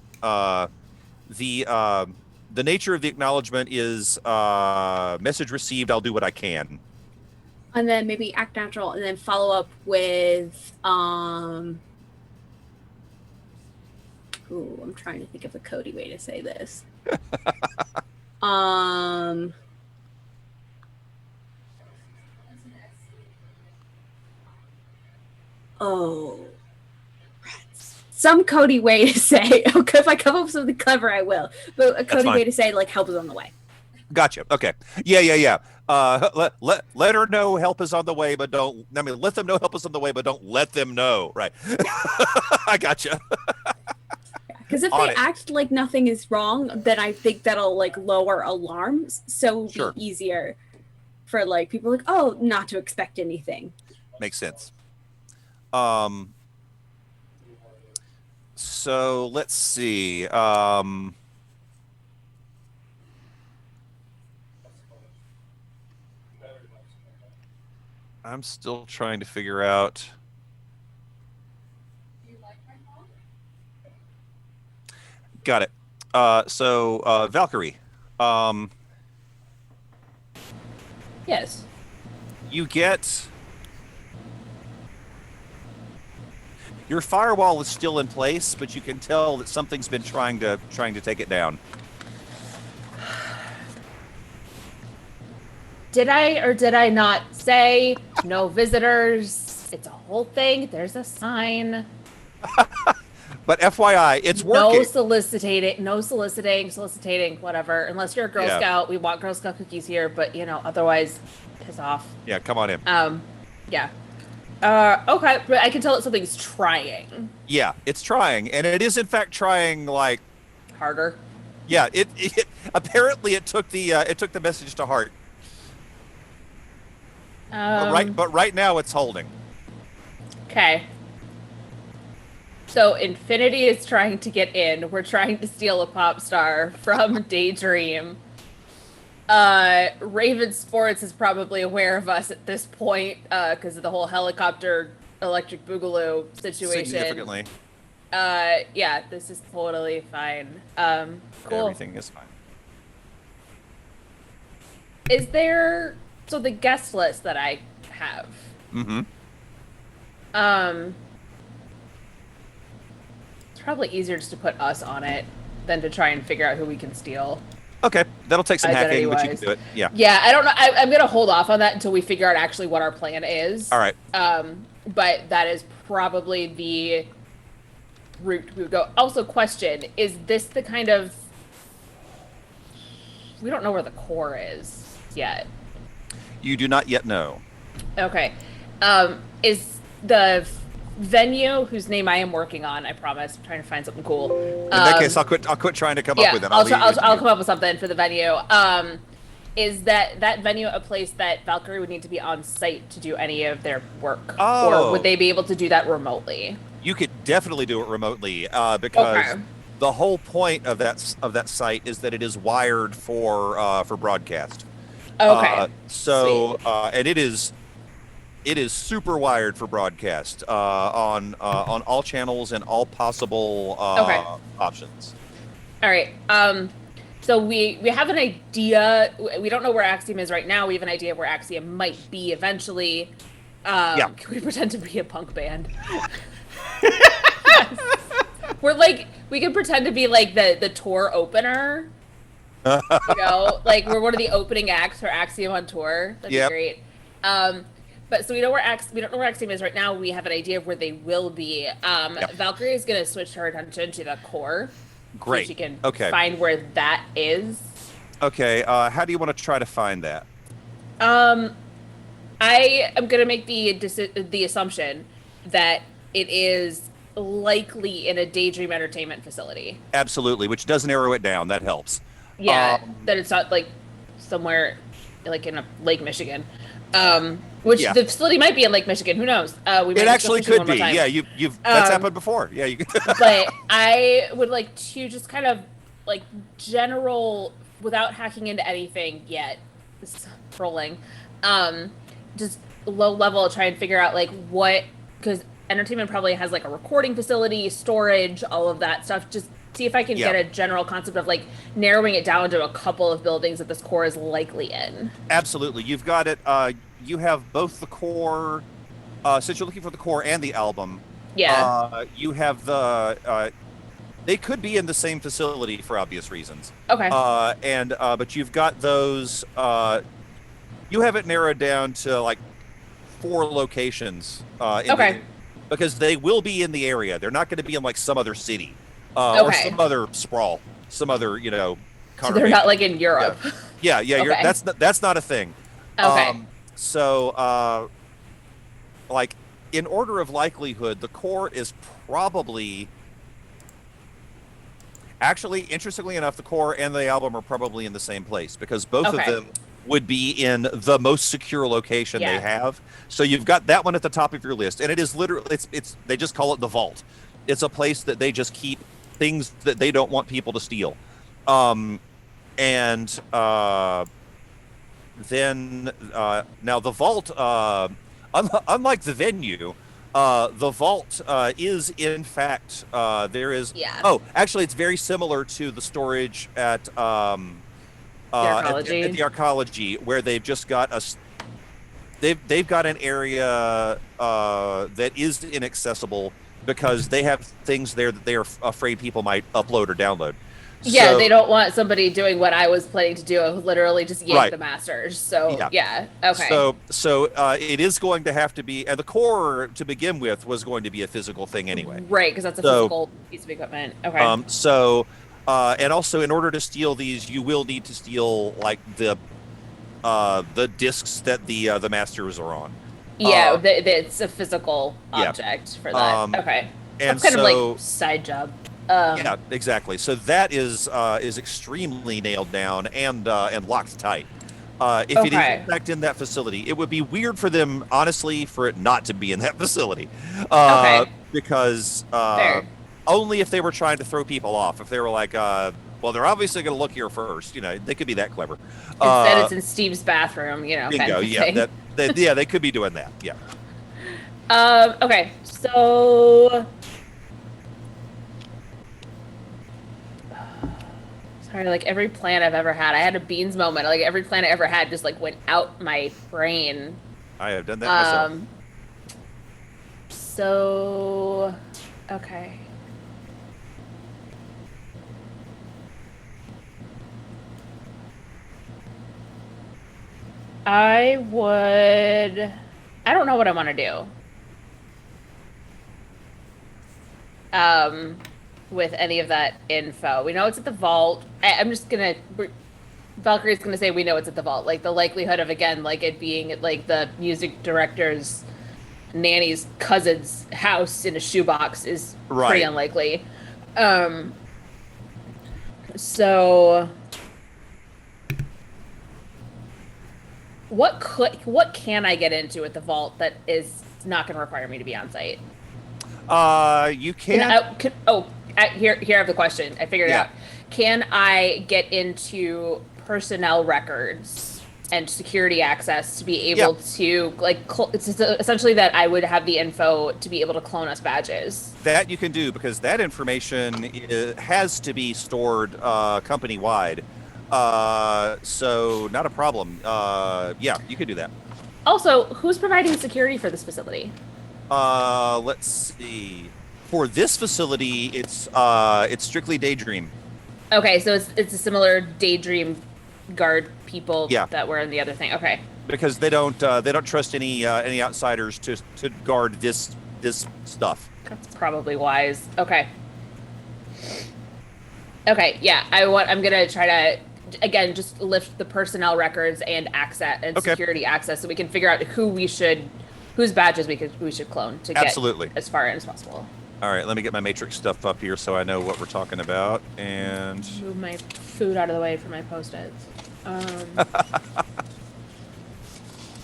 The the nature of the acknowledgement is message received. I'll do what I can. And then maybe act natural, and then follow up with Ooh, I'm trying to think of a Cody way to say this. Oh, some Cody way to say. Okay, if I come up with something clever, I will. But a Cody way to say, like, help is on the way. Gotcha. Okay. Yeah. Let her know help is on the way, but don't. I mean, let them know help is on the way, but don't let them know. Right. I gotcha. Because if they act like nothing is wrong, then I think that'll like lower alarms, so it'll be easier for like people like, oh, not to expect anything. Makes sense. So let's see. I'm still trying to figure out. Got it. So Valkyrie. Yes. You get. Your firewall is still in place, but you can tell that something's been trying to take it down. Did I or did I not say no visitors? It's a whole thing. There's a sign. But FYI, it's working. No soliciting, whatever. Unless you're a Girl Scout, we want Girl Scout cookies here, but otherwise, piss off. Yeah, come on in. Yeah. Okay, but I can tell that something's trying. Yeah, it's trying, and it is in fact trying like harder. Yeah, it apparently it took the message to heart. But right now it's holding. Okay. So Infinity is trying to get in. We're trying to steal a pop star from Daydream. Raven Sports is probably aware of us at this point because of the whole helicopter electric boogaloo situation. Significantly. Yeah, this is totally fine. Cool. Everything is fine. Is there the guest list that I have? Mm-hmm. It's probably easier just to put us on it than to try and figure out who we can steal. Okay, that'll take some hacking, but you can do it. Yeah. Yeah, I don't know. I'm gonna hold off on that until we figure out actually what our plan is. All right. But that is probably the route we would go. Also, question: is this the kind of? We don't know where the core is yet. You do not yet know. Okay. Is the venue whose name I am working on? I promise. I'm trying to find something cool. In that case, I'll quit trying to come up with it. I'll come up with something for the venue. Is that venue a place that Valkyrie would need to be on site to do any of their work, or would they be able to do that remotely? You could definitely do it remotely because the whole point of that site is that it is wired for broadcast. Okay. And it is super wired for broadcast on all channels and all possible options. All right. So we have an idea. We don't know where Axiom is right now. We have an idea of where Axiom might be eventually. Can we pretend to be a punk band? Yes. We can pretend to be like the tour opener. Like we're one of the opening acts for Axiom on tour. That'd be great. But so we don't know where Axiom is right now. We have an idea of where they will be. Valkyrie is going to switch her attention to the core. Great. So she can find where that is. Okay. How do you want to try to find that? I am going to make the assumption that it is likely in a Daydream Entertainment facility. Absolutely, which does narrow it down. That helps. Yeah, that it's not like somewhere like in Lake Michigan. Which the facility might be in Lake Michigan. Who knows? It actually could be. Yeah, you've that's happened before. Yeah, you. But I would like to just kind of like general, without hacking into anything yet. This is rolling. Just low level, try and figure out like what, because entertainment probably has like a recording facility, storage, all of that stuff. Just see if I can get a general concept of like narrowing it down to a couple of buildings that this core is likely in. Absolutely. You've got it. You have both the core, since you're looking for the core and the album. Yeah. You have the. They could be in the same facility for obvious reasons. Okay. But you've got those. You have it narrowed down to like 4 locations. Because they will be in the area. They're not going to be in like some other city, or some other sprawl, some other So they're not like in Europe. Yeah. Okay. That's not a thing. Okay. Like in order of likelihood, the core is probably. Actually, interestingly enough, the core and the album are probably in the same place because both of them would be in the most secure location they have. So you've got that one at the top of your list, and it is literally it's they just call it the vault. It's a place that they just keep things that they don't want people to steal. Then now the vault, unlike the venue. The vault is in fact there is. Yeah. Oh, actually, it's very similar to the storage at Archaeology. At the archaeology, where they've just got they've got an area that is inaccessible because they have things there that they are afraid people might upload or download. Yeah, So- they don't want somebody doing what I was planning to do, literally just yank the masters. So okay. So it is going to have to be, and the core to begin with was going to be a physical thing anyway. Right, because that's a physical piece of equipment. Okay. And also in order to steal these, you will need to steal like the discs that the masters are on. Yeah, it's a physical object for that. Okay. And that's kind of like side job. Yeah, exactly. So that is extremely nailed down and locked tight. If it is in fact in that facility, it would be weird for them, honestly, for it not to be in that facility. Because only if they were trying to throw people off. If they were like, well, they're obviously going to look here first. They could be that clever. Instead, it's in Steve's bathroom. Bingo. Kind of Yeah. thing. They could be doing that. Yeah. Okay. So. Sorry, like every plan I've ever had, I had a beans moment. Like every plan I ever had just like went out my brain. I have done that myself. So, okay. I don't know what I want to do. With any of that info. We know it's at the vault. Valkyrie's gonna say we know it's at the vault. Like the likelihood of, again, like it being like the music director's nanny's cousin's house in a shoebox is pretty unlikely. So what can I get into at the vault that is not gonna require me to be on site? You can't. Here I have the question. I figured it out. Can I get into personnel records and security access to be able to it's essentially that I would have the info to be able to clone us badges? That you can do because that information has to be stored company wide. So not a problem. You can do that. Also, who's providing security for this facility? Let's see. For this facility, it's strictly Daydream. Okay, so it's a similar Daydream guard people that were in the other thing. Okay. Because they don't trust any outsiders to guard this stuff. That's probably wise. Okay. Okay, yeah. I'm gonna try to again just lift the personnel records and access and security access so we can figure out whose badges we should clone to get as far in as possible. All right, let me get my matrix stuff up here so I know what we're talking about. And move my food out of the way for my post-its.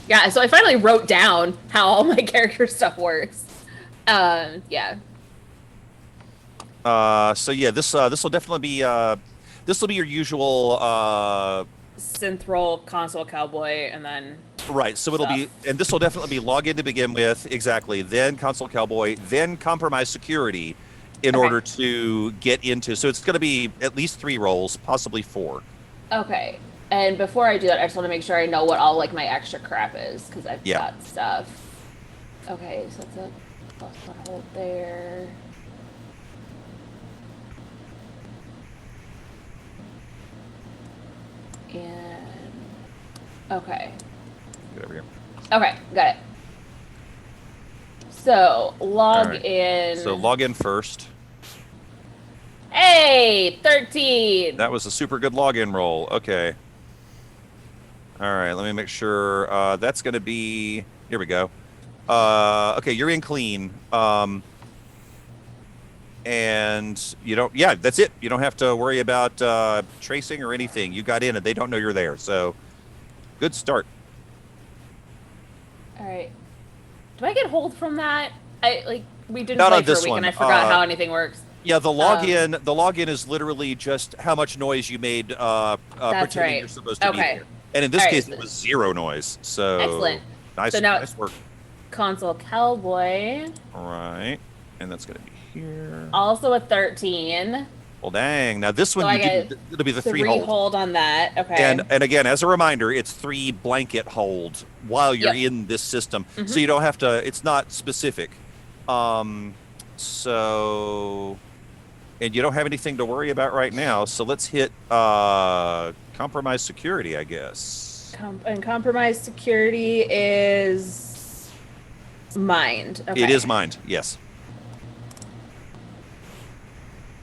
Yeah, so I finally wrote down how all my character stuff works. So yeah, this will definitely be this will be your usual synth roll, console cowboy, and then right. So it'll be, and this will definitely be login to begin with, exactly. Then console cowboy, then compromise security, in order to get into. So it's going to be at least 3 rolls, possibly 4. Okay. And before I do that, I just want to make sure I know what all like my extra crap is because I've got stuff. Okay, so that's a +1 hold there. And okay. Get over here. Okay, got it. So log in. So log in first. Hey, 13. That was a super good login roll. Okay. All right, let me make sure. That's going to be. Here we go. Okay, you're in clean. And you don't. Yeah, that's it. You don't have to worry about tracing or anything. You got in, and they don't know you're there. So, good start. All right. Do I get hold from that? We didn't Not play on for a this week, one. and I forgot how anything works. Yeah, the login is literally just how much noise you made pretending you're supposed to be there. And in this case, it was 0 noise. So excellent. Nice work. Console Cowboy. All right, and that's gonna be here. Also a 13. Well, dang. Now this one it'll be the 3 hold on that. Okay. And again, as a reminder, it's 3 blanket hold while you're in this system, so you don't have to. It's not specific. So. And you don't have anything to worry about right now, so let's hit compromised security, I guess. And compromised security is mined. Okay. It is mined, yes.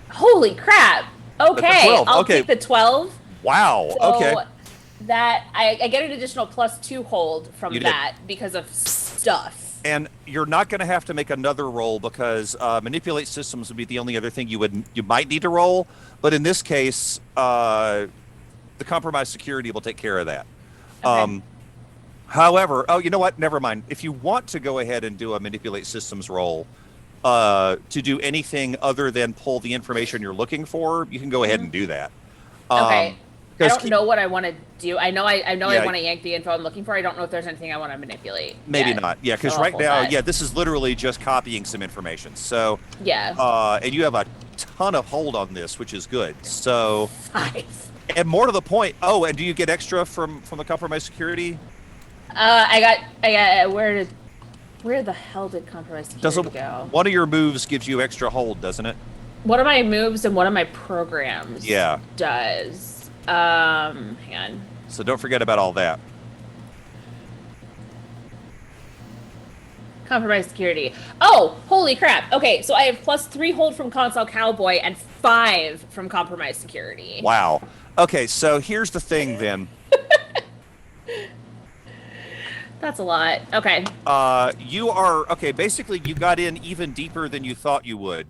Holy crap! Okay, I'll take the 12. Wow. So okay. That I get an additional +2 hold from that because of stuff. And you're not going to have to make another roll because manipulate systems would be the only other thing you might need to roll. But in this case, the compromised security will take care of that. Okay. However, you know what? Never mind. If you want to go ahead and do a manipulate systems roll to do anything other than pull the information you're looking for, you can go ahead and do that. Okay. I don't know what I want to do. I know I want to yank the info I'm looking for. I don't know if there's anything I want to manipulate. Maybe not. Yeah, because right now, this is literally just copying some information. So and you have a ton of hold on this, which is good. So 5. And more to the point. Oh, and do you get extra from the compromised security? I got where the hell did compromised security go? One of your moves gives you extra hold, doesn't it? One of my moves and one of my programs does. Hang on. So don't forget about all that. Compromised security. Oh, holy crap. Okay, so I have +3 hold from Console Cowboy and 5 from compromised security. Wow. Okay, so here's the thing then. That's a lot. Okay. Basically you got in even deeper than you thought you would.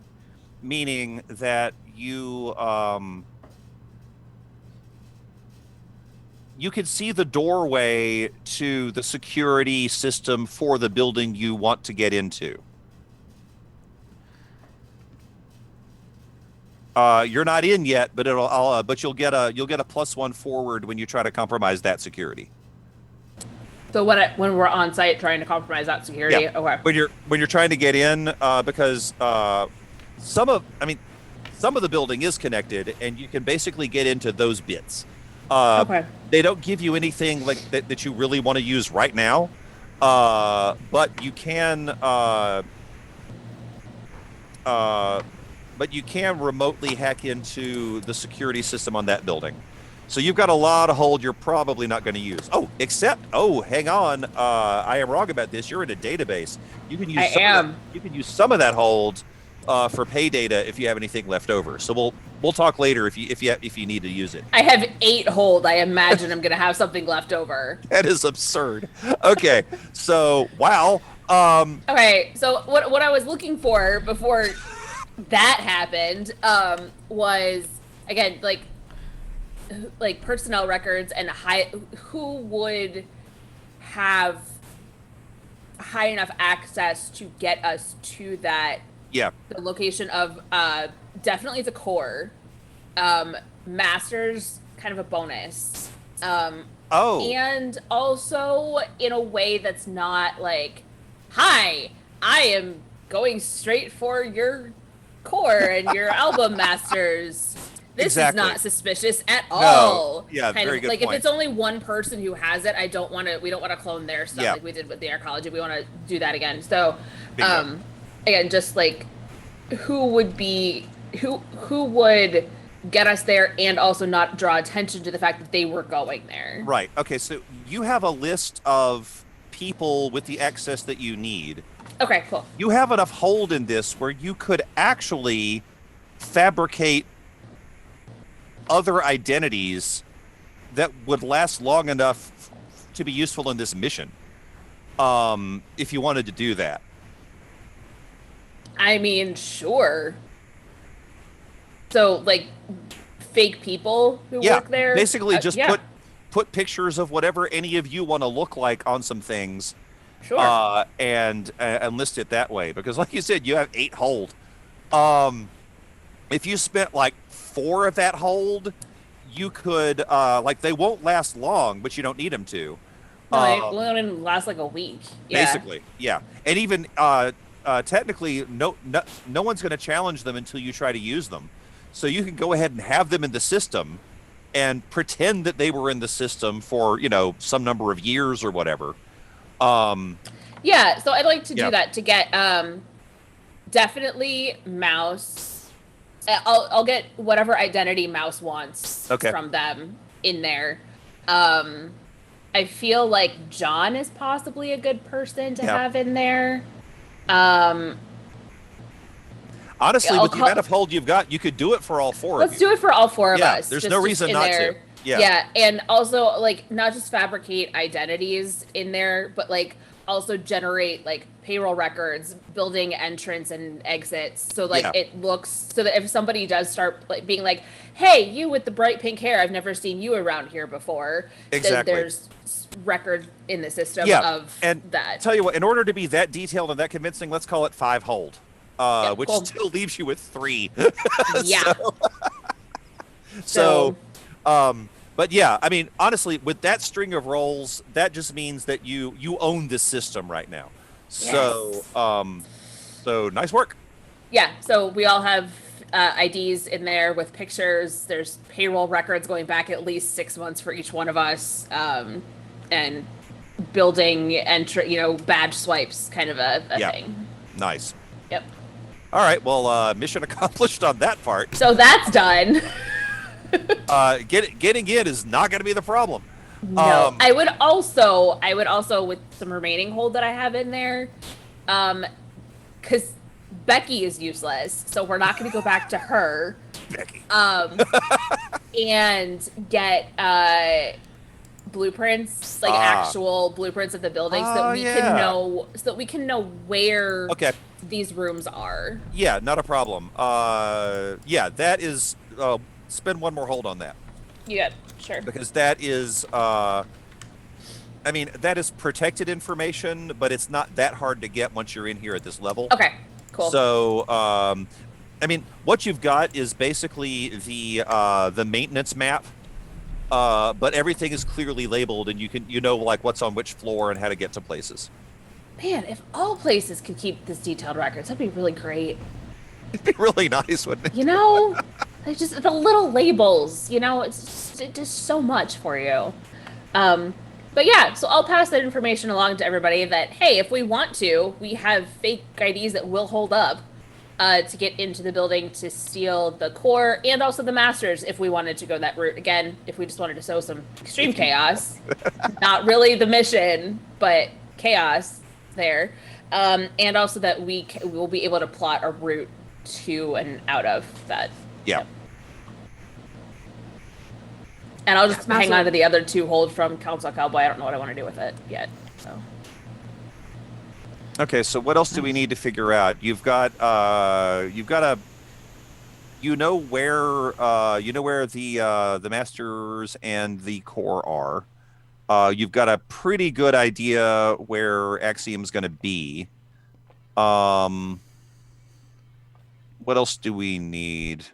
Meaning that you could see the doorway to the security system for the building you want to get into. You're not in yet, but you'll get a +1 forward when you try to compromise that security. So when we're on site trying to compromise that security, okay. When you're trying to get in, because some of the building is connected, and you can basically get into those bits. They don't give you anything like that you really want to use right now, but you can remotely hack into the security system on that building. So you've got a lot of hold you're probably not going to use. Hang on, I am wrong about this. You're in a database. You can use some of that hold for pay data if you have anything left over. So we'll talk later if you need to use it. I have 8 hold. I imagine I'm gonna have something left over. That is absurd. Okay, so wow. Okay, so what I was looking for before that happened was again like personnel records and who would have high enough access to get us to that. Yeah. The location of definitely the core. Masters kind of a bonus. And also in a way that's not like, hi, I am going straight for your core and your album masters. This Exactly. is not suspicious at all. Yeah, very good like point. if it's only one person who has it, we don't want to clone their stuff Yeah. like we did with the archaeology. We want to do that again. So, Bingo. again, just like who would get us there and also not draw attention to the fact that they were going there. Right. Okay, so you have a list of people with the access that you need. Okay, cool. You have enough hold in this where you could actually fabricate other identities that would last long enough to be useful in this mission. If you wanted to do that. I mean, sure. So, like, fake people who work there? Basically just yeah. put pictures of whatever any of you want to look like on some things. Sure. And list it that way. Because like you said, you have 8 hold. If you spent like 4 of that hold, you could, like, they won't last long, but you don't need them to. No, they only last like a week. Yeah. Basically, yeah. And even technically, no one's going to challenge them until you try to use them. So you can go ahead and have them in the system and pretend that they were in the system for, some number of years or whatever. Yeah, so I'd like to Yeah. do that to get definitely Mouse. I'll get whatever identity Mouse wants from them in there. I feel like John is possibly a good person to have in there. Honestly, with the amount of hold you've got, you could do it for all 4 of you. Let's do it for all 4 of us. There's no reason not to. Yeah, and also, like, not just fabricate identities in there, but, like, also generate, like, payroll records, building entrance and exits, so, like, it looks, so that if somebody does start, like, being like, hey, you with the bright pink hair, I've never seen you around here before, then there's record in the system of and that. Tell you what, in order to be that detailed and that convincing, let's call it 5 hold. Which still leaves you with 3. Yeah. But yeah, I mean, honestly, with that string of rolls, that just means that you own this system right now. Yes. So nice work. Yeah, so we all have IDs in there with pictures. There's payroll records going back at least 6 months for each one of us, and building badge swipes, kind of a thing. Nice. Yep. All right. Well, mission accomplished on that part. So that's done. Getting in is not going to be the problem. No, I would also with some remaining hold that I have in there, because Becky is useless, so we're not going to go back to her. Becky. And get blueprints, like actual blueprints of the building, so that we can know where these rooms are. Yeah, not a problem. That is. Spend 1 more hold on that. Yeah, sure. Because that is, that is protected information, but it's not that hard to get once you're in here at this level. Okay, cool. So, what you've got is basically the maintenance map, but everything is clearly labeled, and you know like what's on which floor and how to get to places. Man, if all places could keep this detailed records, that'd be really great. It'd be really nice, wouldn't it? It's just the little labels, it does so much for you. But yeah, so I'll pass that information along to everybody that, hey, if we want to, we have fake IDs that will hold up to get into the building to steal the core and also the masters if we wanted to go that route. Again, if we just wanted to sow some extreme chaos. Not really the mission, but chaos there. And also that we will be able to plot a route to and out of that. Yeah. And I'll just hang on to the other 2 hold from Council Cowboy. I don't know what I want to do with it yet. So. Okay, so what else do we need to figure out? You've got where the masters and the core are. You've got a pretty good idea where Axiom's going to be. What else do we need?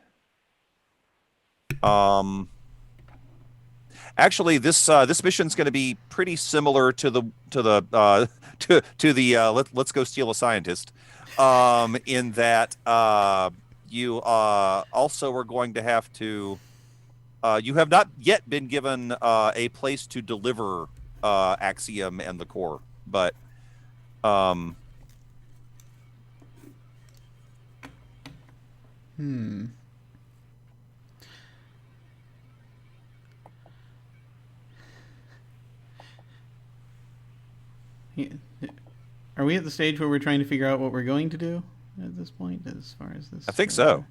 Actually, this mission's going to be pretty similar to the let's go steal a scientist, in that you also are going to have to. You have not yet been given a place to deliver Axiom and the core, but Are we at the stage where we're trying to figure out what we're going to do at this point, as far as this? I think so.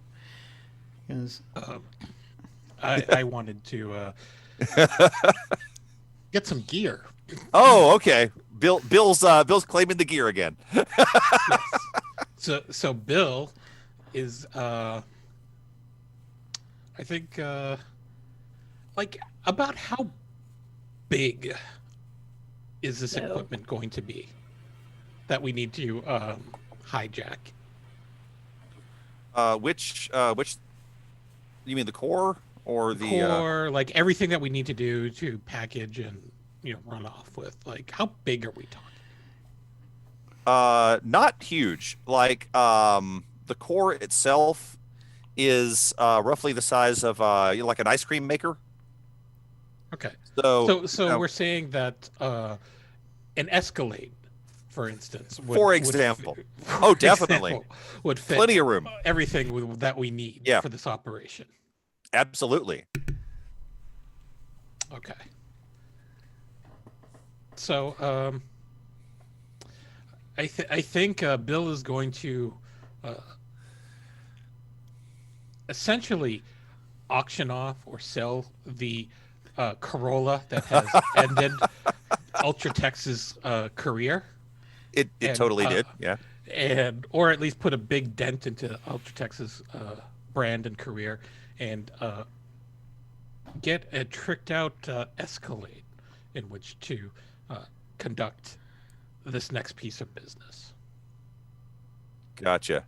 Because I wanted to get some gear. Oh, okay. Bill's claiming the gear again. Yes. So Bill is I think like about how big is this equipment going to be that we need to hijack? Which you mean the core or the core, like everything that we need to do to package and run off with? Like, how big are we talking? Not huge. Like the core itself is roughly the size of like an ice cream maker. Okay. So we're saying that an Escalade, for instance, for example, definitely would fit plenty of room, everything that we need for this operation. Absolutely. Okay. So I think Bill is going to essentially auction off or sell the Corolla that has ended Ultratex's career. It totally did, yeah. Or at least put a big dent into Ultratex's brand and career, and get a tricked out Escalade in which to conduct this next piece of business. Gotcha.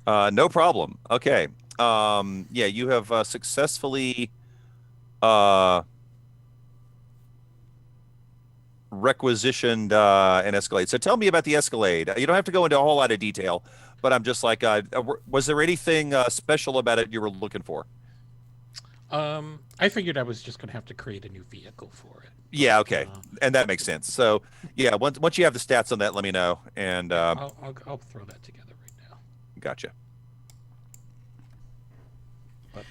No problem. Okay. Yeah, you have successfully requisitioned an Escalade. So tell me about the Escalade. You don't have to go into a whole lot of detail, but I'm just like, was there anything special about it you were looking for? I figured I was just going to have to create a new vehicle for it. Yeah, okay, and that makes sense. So yeah, once you have the stats on that, let me know, and I'll throw that together right now. Gotcha. But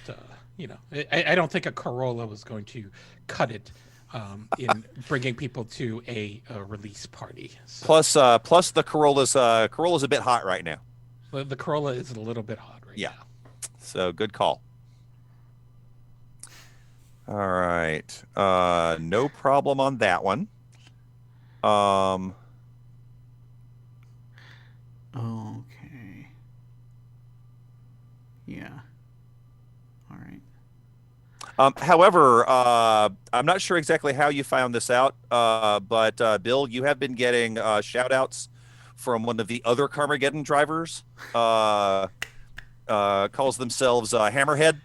I don't think a Corolla was going to cut it in bringing people to a release party. So. Plus the Corolla's a bit hot right now. The Corolla is a little bit hot right now. So good call. All right. No problem on that one. Okay. Yeah. All right. However, I'm not sure exactly how you found this out, but Bill, you have been getting shout outs from one of the other Carmageddon drivers. Calls themselves Hammerhead.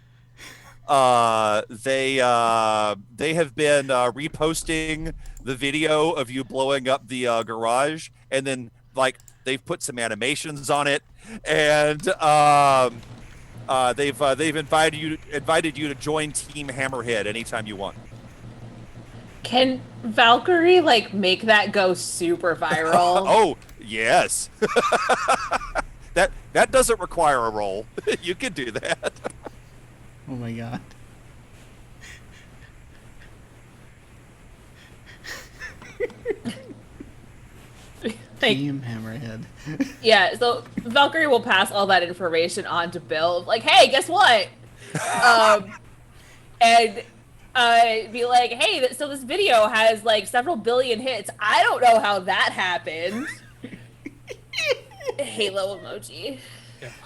They have been reposting the video of you blowing up the garage, and then like they've put some animations on it, and they've invited you to join Team Hammerhead anytime you want. Can Valkyrie make that go super viral? Oh yes. That doesn't require a roll. You can do that. Oh my god. Team Hammerhead. Yeah, so Valkyrie will pass all that information on to Bill. Like, hey, guess what? And be like, hey, so this video has several billion hits. I don't know how that happened. Halo emoji.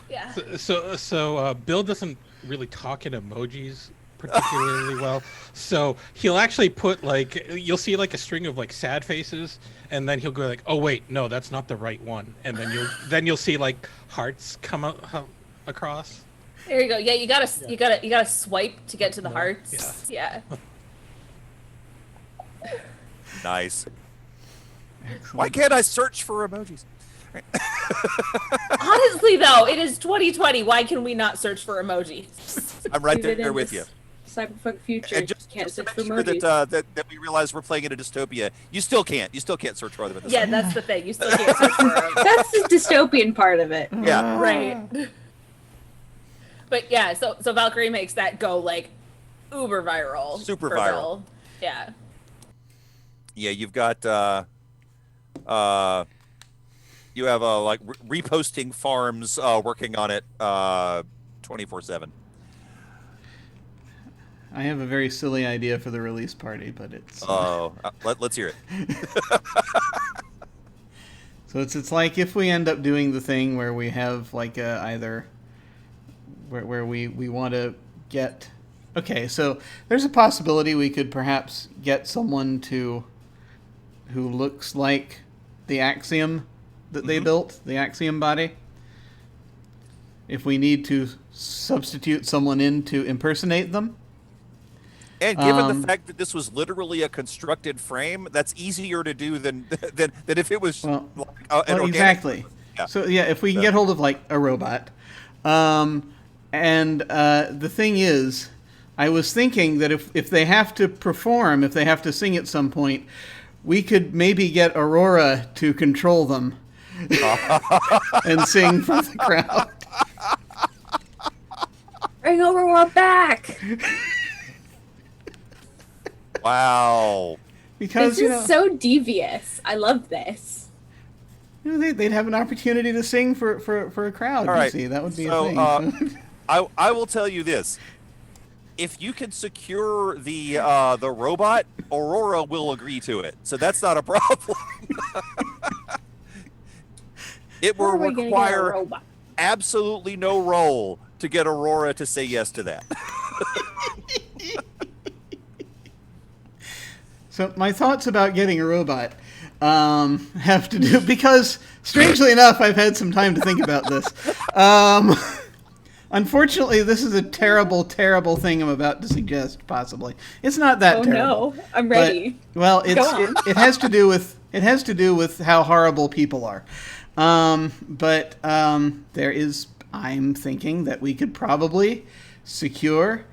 Yeah. So Bill doesn't really talk in emojis particularly well, so he'll actually put you'll see a string of sad faces, and then he'll go oh wait, no, that's not the right one, and then you'll see hearts come across. There you go. Yeah, you gotta swipe to get to the hearts. Yeah. Nice. Excellent. Why can't I search for emojis? Honestly, though, it is 2020. Why can we not search for emojis? I'm right Even there in with this you. Cyberpunk future, And you just can't to search make for sure emojis. that we realize we're playing in a dystopia, you still can't search for them in this. Yeah, that's the thing. You still can't search for them. That's the dystopian part of it. Yeah. Right. But yeah, so Valkyrie makes that go like uber viral. Super for viral. Bill. Yeah. Yeah, you've got you have like reposting farms working on it 24/7. I have a very silly idea for the release party, but it's Let's hear it. so it's like if we end up doing the thing where we have like either where we want to get. Okay, so there's a possibility we could perhaps get someone who looks like the Axiom that they built, the Axiom body. If we need to substitute someone in to impersonate them. And given the fact that this was literally a constructed frame, that's easier to do than if it was like an organic. Exactly. Yeah. So yeah, if we can get hold of like a robot, and the thing is, I was thinking that if they have to perform, if they have to sing at some point, we could maybe get Aurora to control them and sing for the crowd. Bring Aurora back! Wow. Because This is so devious. I love this. they'd have an opportunity to sing for a crowd. All right. You see, that would be So, a thing. I will tell you this: if you can secure the robot, Aurora will agree to it. So that's not a problem. It will How are we gonna get a require robot? absolutely no roll to get Aurora to say yes to that. So my thoughts about getting a robot have to do, because strangely enough, I've had some time to think about this. Unfortunately, this is a terrible, terrible thing I'm about to suggest. Possibly, it's not that terrible. No, I'm ready. But, well, Go on. it has to do with how horrible people are. But there is. I'm thinking that we could probably secure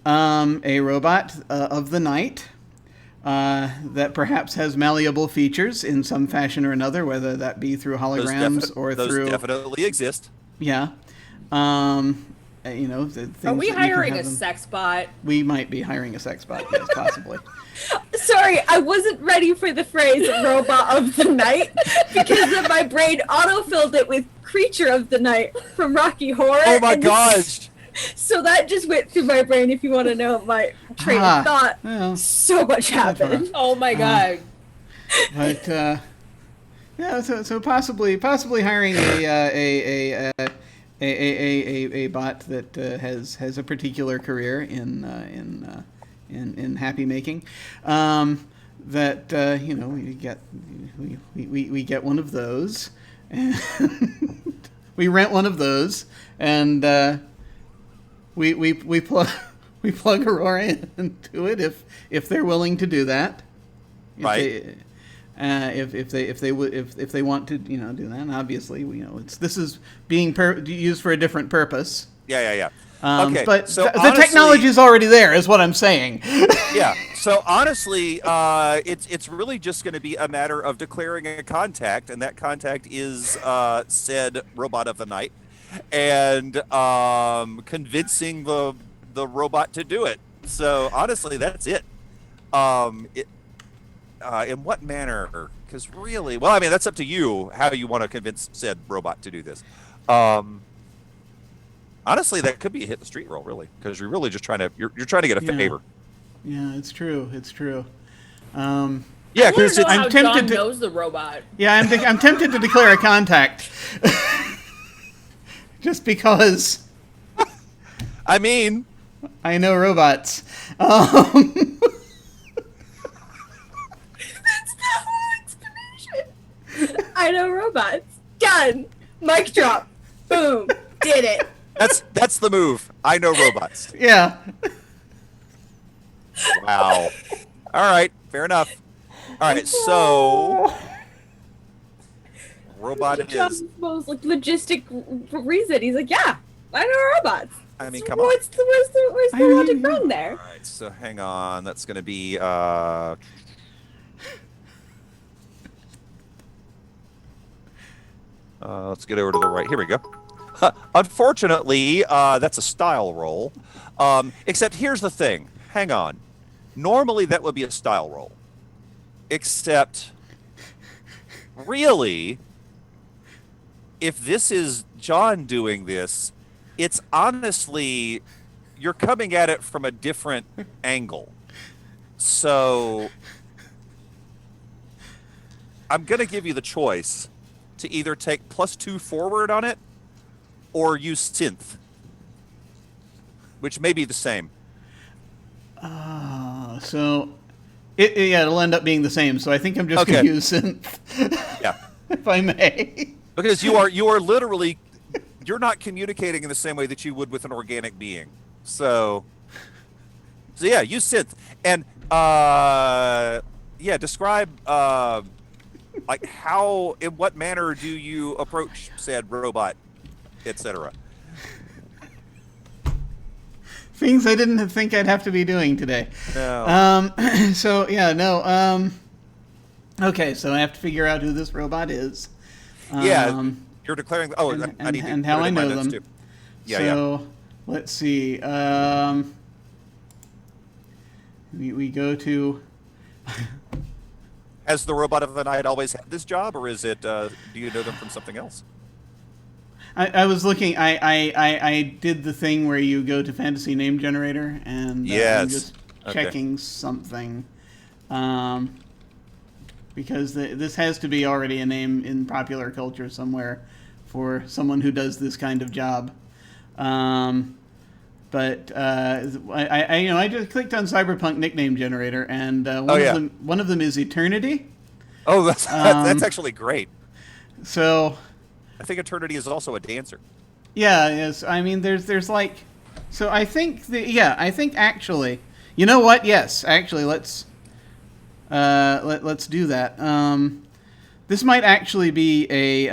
a robot of the night. That perhaps has malleable features in some fashion or another, whether that be through holograms or those through. definitely exist. Yeah. Are we hiring a sex bot? We might be hiring a sex bot, yes, possibly. Sorry, I wasn't ready for the phrase robot of the night because of my brain auto-filled it with creature of the night from Rocky Horror. Oh my and gosh! So that just went through my brain if you want to know my train of thought. Well, So much happened. Oh my god. but yeah, so possibly hiring a bot that has a particular career in happy making. That we get one of those, and we rent one of those, and we plug Aurora into it if they're willing to do that. Right. If they want to do that, and obviously this is being used for a different purpose. Yeah. Okay, but so the technology is already there, is what I'm saying. Yeah. So honestly, it's really just going to be a matter of declaring a contact, and that contact is said robot of the night, and convincing the robot to do it. So honestly, that's it. In what manner? Because really, well, I mean, that's up to you how you want to convince said robot to do this. Honestly, that could be a hit the street roll, really, because you're really just trying to you're trying to get a favor. Yeah, it's true. Yeah, because I'm tempted John to knows the robot. Yeah, I'm tempted to declare a contact, just because. I mean, I know robots. That's the whole explanation. I know robots. Done. Mic drop. Boom. Did it. that's the move. I know robots. Yeah. Wow. All right, fair enough. All right, so robot John's is. most like logistic reason. He's like, yeah, I know robots. I mean, So come on. where's the logic wrong there? All right, so hang on. That's going to be. Let's get over to the right. Here we go. Unfortunately, that's a style roll. Except here's the thing. Hang on. Normally that would be a style roll. Except, really, if this is John doing this, it's honestly, you're coming at it from a different angle. So, I'm going to give you the choice to either take +2 forward on it or use synth, which may be the same. So it'll end up being the same. So I think I'm just going to use synth. Yeah. If I may. Because you are literally, you're not communicating in the same way that you would with an organic being. So yeah, use synth. And describe like how, in what manner do you approach said robot, etc. Things I didn't think I'd have to be doing today. No. Okay, so I have to figure out who this robot is. You're declaring. Oh, I need to and how I know them. Too. Yeah. Let's see. We go to. Has the robot of the night always had this job, or is it? Do you know them from something else? I was looking. I did the thing where you go to Fantasy Name Generator and I'm just checking something, because this has to be already a name in popular culture somewhere for someone who does this kind of job. But I just clicked on Cyberpunk Nickname Generator, and one of them is Eternity. Oh, that's actually great. So. I think Eternity is also a dancer. Yeah, yes. I mean, there's like, so I think I think actually, you know what? Yes, actually, let's do that. This might actually be a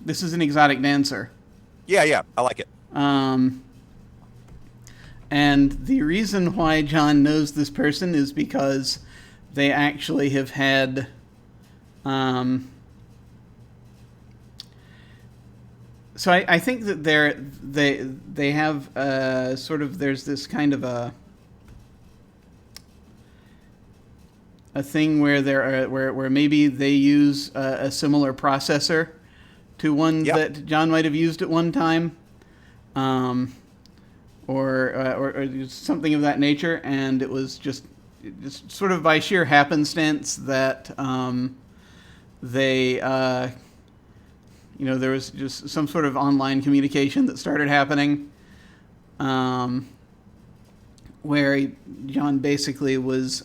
this is an exotic dancer. Yeah, I like it. And the reason why John knows this person is because they actually have had So I think that they have sort of, there's this kind of a thing where where maybe they use a similar processor to one that John might have used at one time, or something of that nature, and it was just sort of by sheer happenstance that they. There was just some sort of online communication that started happening, where John basically was,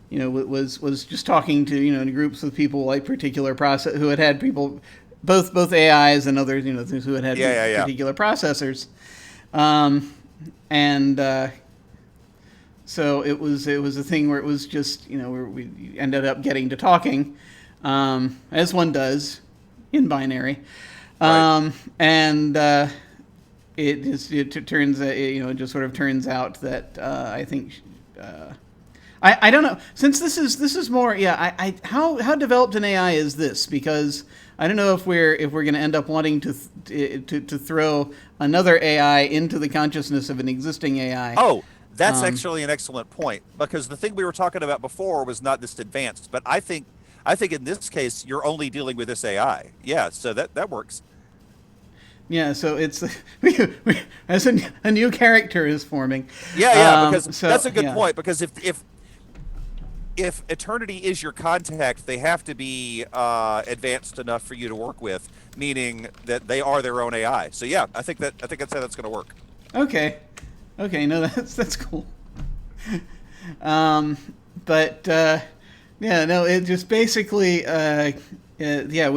was just talking to groups of people like particular process who had people, both AIs and others who had particular processors, So it was a thing where it was just, where we ended up getting to talking, as one does in binary. Right. It turns, it just sort of turns out that I think, I don't know, since this is more, how developed an AI is this? Because I don't know if we're going to end up wanting to throw another AI into the consciousness of an existing AI. Oh, that's actually an excellent point, because the thing we were talking about before was not this advanced, but I think in this case you're only dealing with this AI. Yeah, so that works. Yeah, so it's as a new character is forming. Because that's a good point, because if Eternity is your contact, they have to be advanced enough for you to work with, meaning that they are their own AI. So yeah, I think that's how that's going to work. Okay, no, that's cool. It just basically, we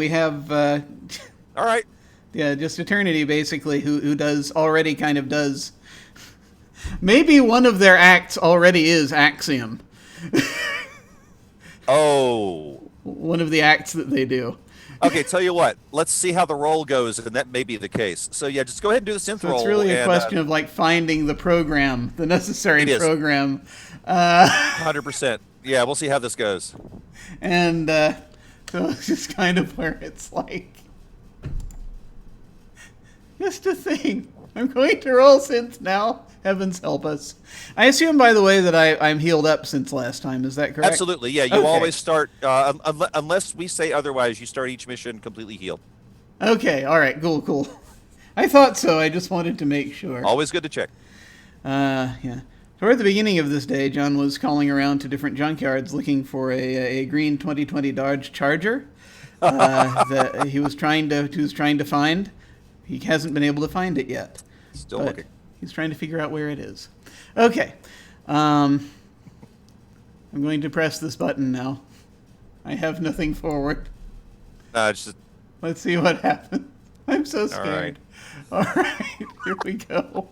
have, all right. Yeah, just Eternity basically, who does, maybe one of their acts already is Axiom. Oh. One of the acts that they do. Okay, tell you what. Let's see how the roll goes, and that may be the case. So yeah, just go ahead and do the synth So roll. it's really a and, question of like finding the program, the necessary It is. program. 100%. Yeah, we'll see how this goes. And so it's just kind of where it's like, just a thing. I'm going to roll synth now. Heavens help us. I assume, by the way, that I'm healed up since last time. Is that correct? Absolutely. Yeah, you Okay. always start, unless we say otherwise, you start each mission completely healed. Okay, all right, cool. I thought so. I just wanted to make sure. Always good to check. Yeah. So at the beginning of this day, John was calling around to different junkyards looking for a green 2020 Dodge Charger that he was trying to find. He hasn't been able to find it yet. Still but looking. He's trying to figure out where it is. Okay. I'm going to press this button now. I have nothing forward. Just Let's see what happens. I'm so scared. All right. Here we go.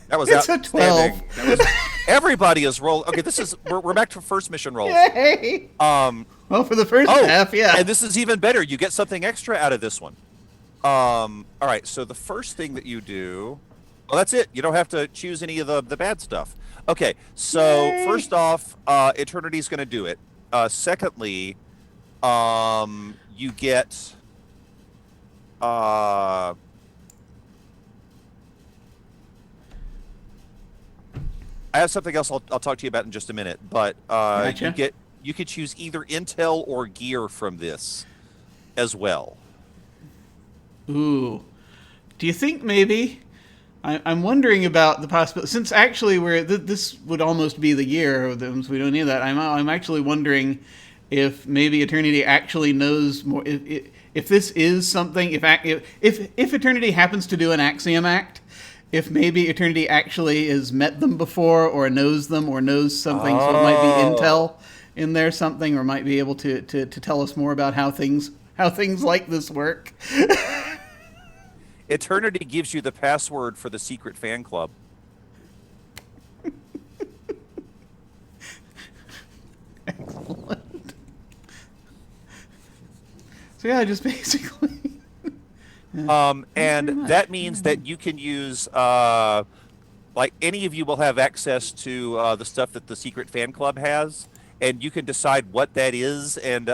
that was It's a outstanding. 12. That was, everybody is roll. Okay, we're back to first mission rolls. Yay! Well, for the first half, yeah. And this is even better. You get something extra out of this one. All right, so the first thing that you do, well, that's it. You don't have to choose any of the bad stuff. Okay, so Yay. First off, Eternity's going to do it. Secondly, you get I have something else I'll talk to you about in just a minute, but Gotcha. you could choose either intel or gear from this as well. Ooh. Do you think maybe? I'm wondering about the possibility, since actually this would almost be the year of them, so we don't need that. I'm actually wondering if maybe Eternity actually knows more. If this is something, if Eternity happens to do an Axiom act, if maybe Eternity actually has met them before or knows them or knows something, so it might be intel in there something, or might be able to tell us more about how things like this work. Eternity gives you the password for the secret fan club. Excellent. So yeah, just basically. And that means that you can use, like any of you will have access to the stuff that the secret fan club has, and you can decide what that is and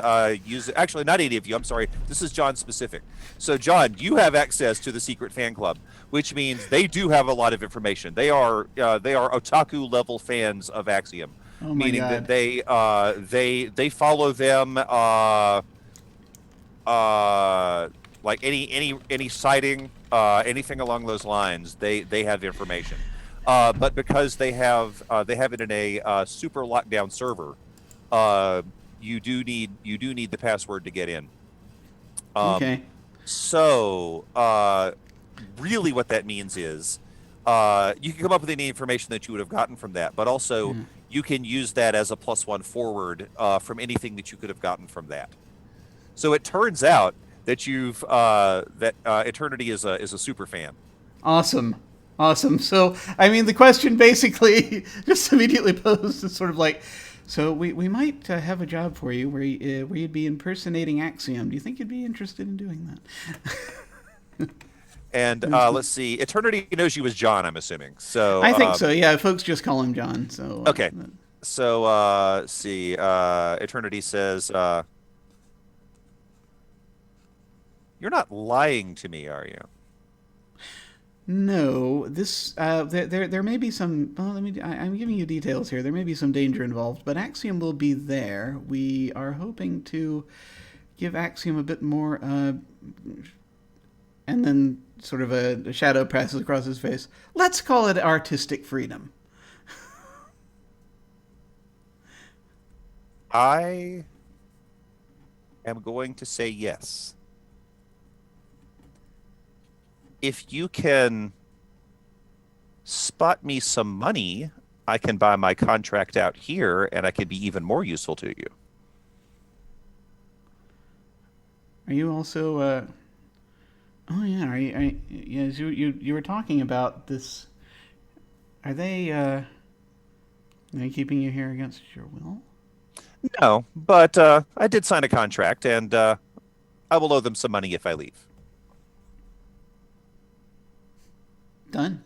use it. Actually, not any of you. I'm sorry. This is John specific. So, John, you have access to the secret fan club, which means they do have a lot of information. They are otaku level fans of Axiom, Oh my meaning God. that they follow them. Like any sighting, anything along those lines, they have information. But because they have it in a super lockdown server, you do need the password to get in. Okay. So really, what that means is you can come up with any information that you would have gotten from that, but also you can use that as a +1 forward from anything that you could have gotten from that. So it turns out that Eternity is a super fan. Awesome. So, I mean, the question basically just immediately posed is sort of like, so we might have a job for you where you'd be impersonating Axiom. Do you think you'd be interested in doing that? And let's see, Eternity knows you as John, I'm assuming. So I think so. Yeah, folks just call him John. So okay. So let's see, Eternity says, "You're not lying to me, are you?" No, this there may be some. Well, I'm giving you details here. There may be some danger involved, but Axiom will be there. We are hoping to give Axiom a bit more. And then sort of a shadow passes across his face. Let's call it artistic freedom. I am going to say yes. If you can spot me some money, I can buy my contract out here, and I can be even more useful to you. Are you also? Oh yeah. Are you were talking about this. Are they? Are they keeping you here against your will? No, but I did sign a contract, and I will owe them some money if I leave. Done.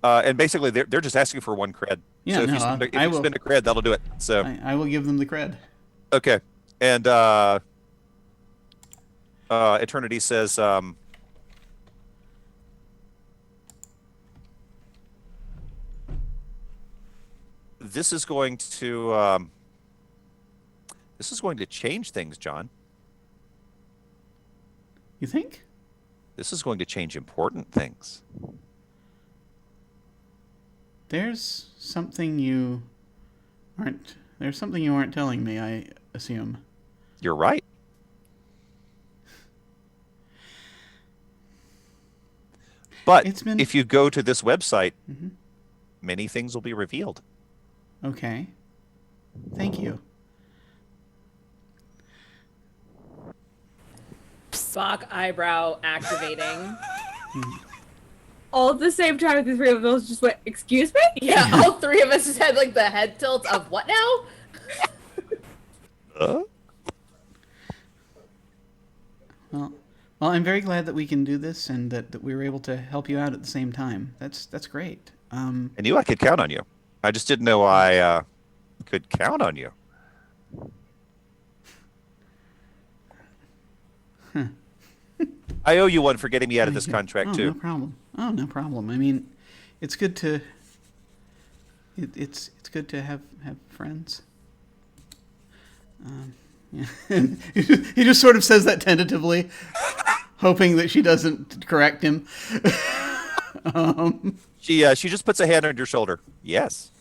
And basically, they're just asking for 1 cred. Yeah, So if no, you spend a, if I you will. spend a cred, that'll do it. So I will give them the cred. okay, and Eternity says, this is going to change things, John. You think? This is going to change important things. There's something you aren't. There's something you aren't telling me, I assume. You're right. But if you go to this website, many things will be revealed. Okay. Thank you. Spock eyebrow activating. All at the same time, the three of us just went, "Excuse me?" Yeah, all three of us just had like the head tilt of what now? Well, I'm very glad that we can do this and that we were able to help you out at the same time. That's great. I knew I could count on you. I just didn't know I could count on you. I owe you one for getting me out of this contract too. No problem. Oh, no problem. I mean, it's good to. It's good to have friends. Yeah. He just sort of says that tentatively, hoping that she doesn't correct him. She just puts a hand on your shoulder. Yes.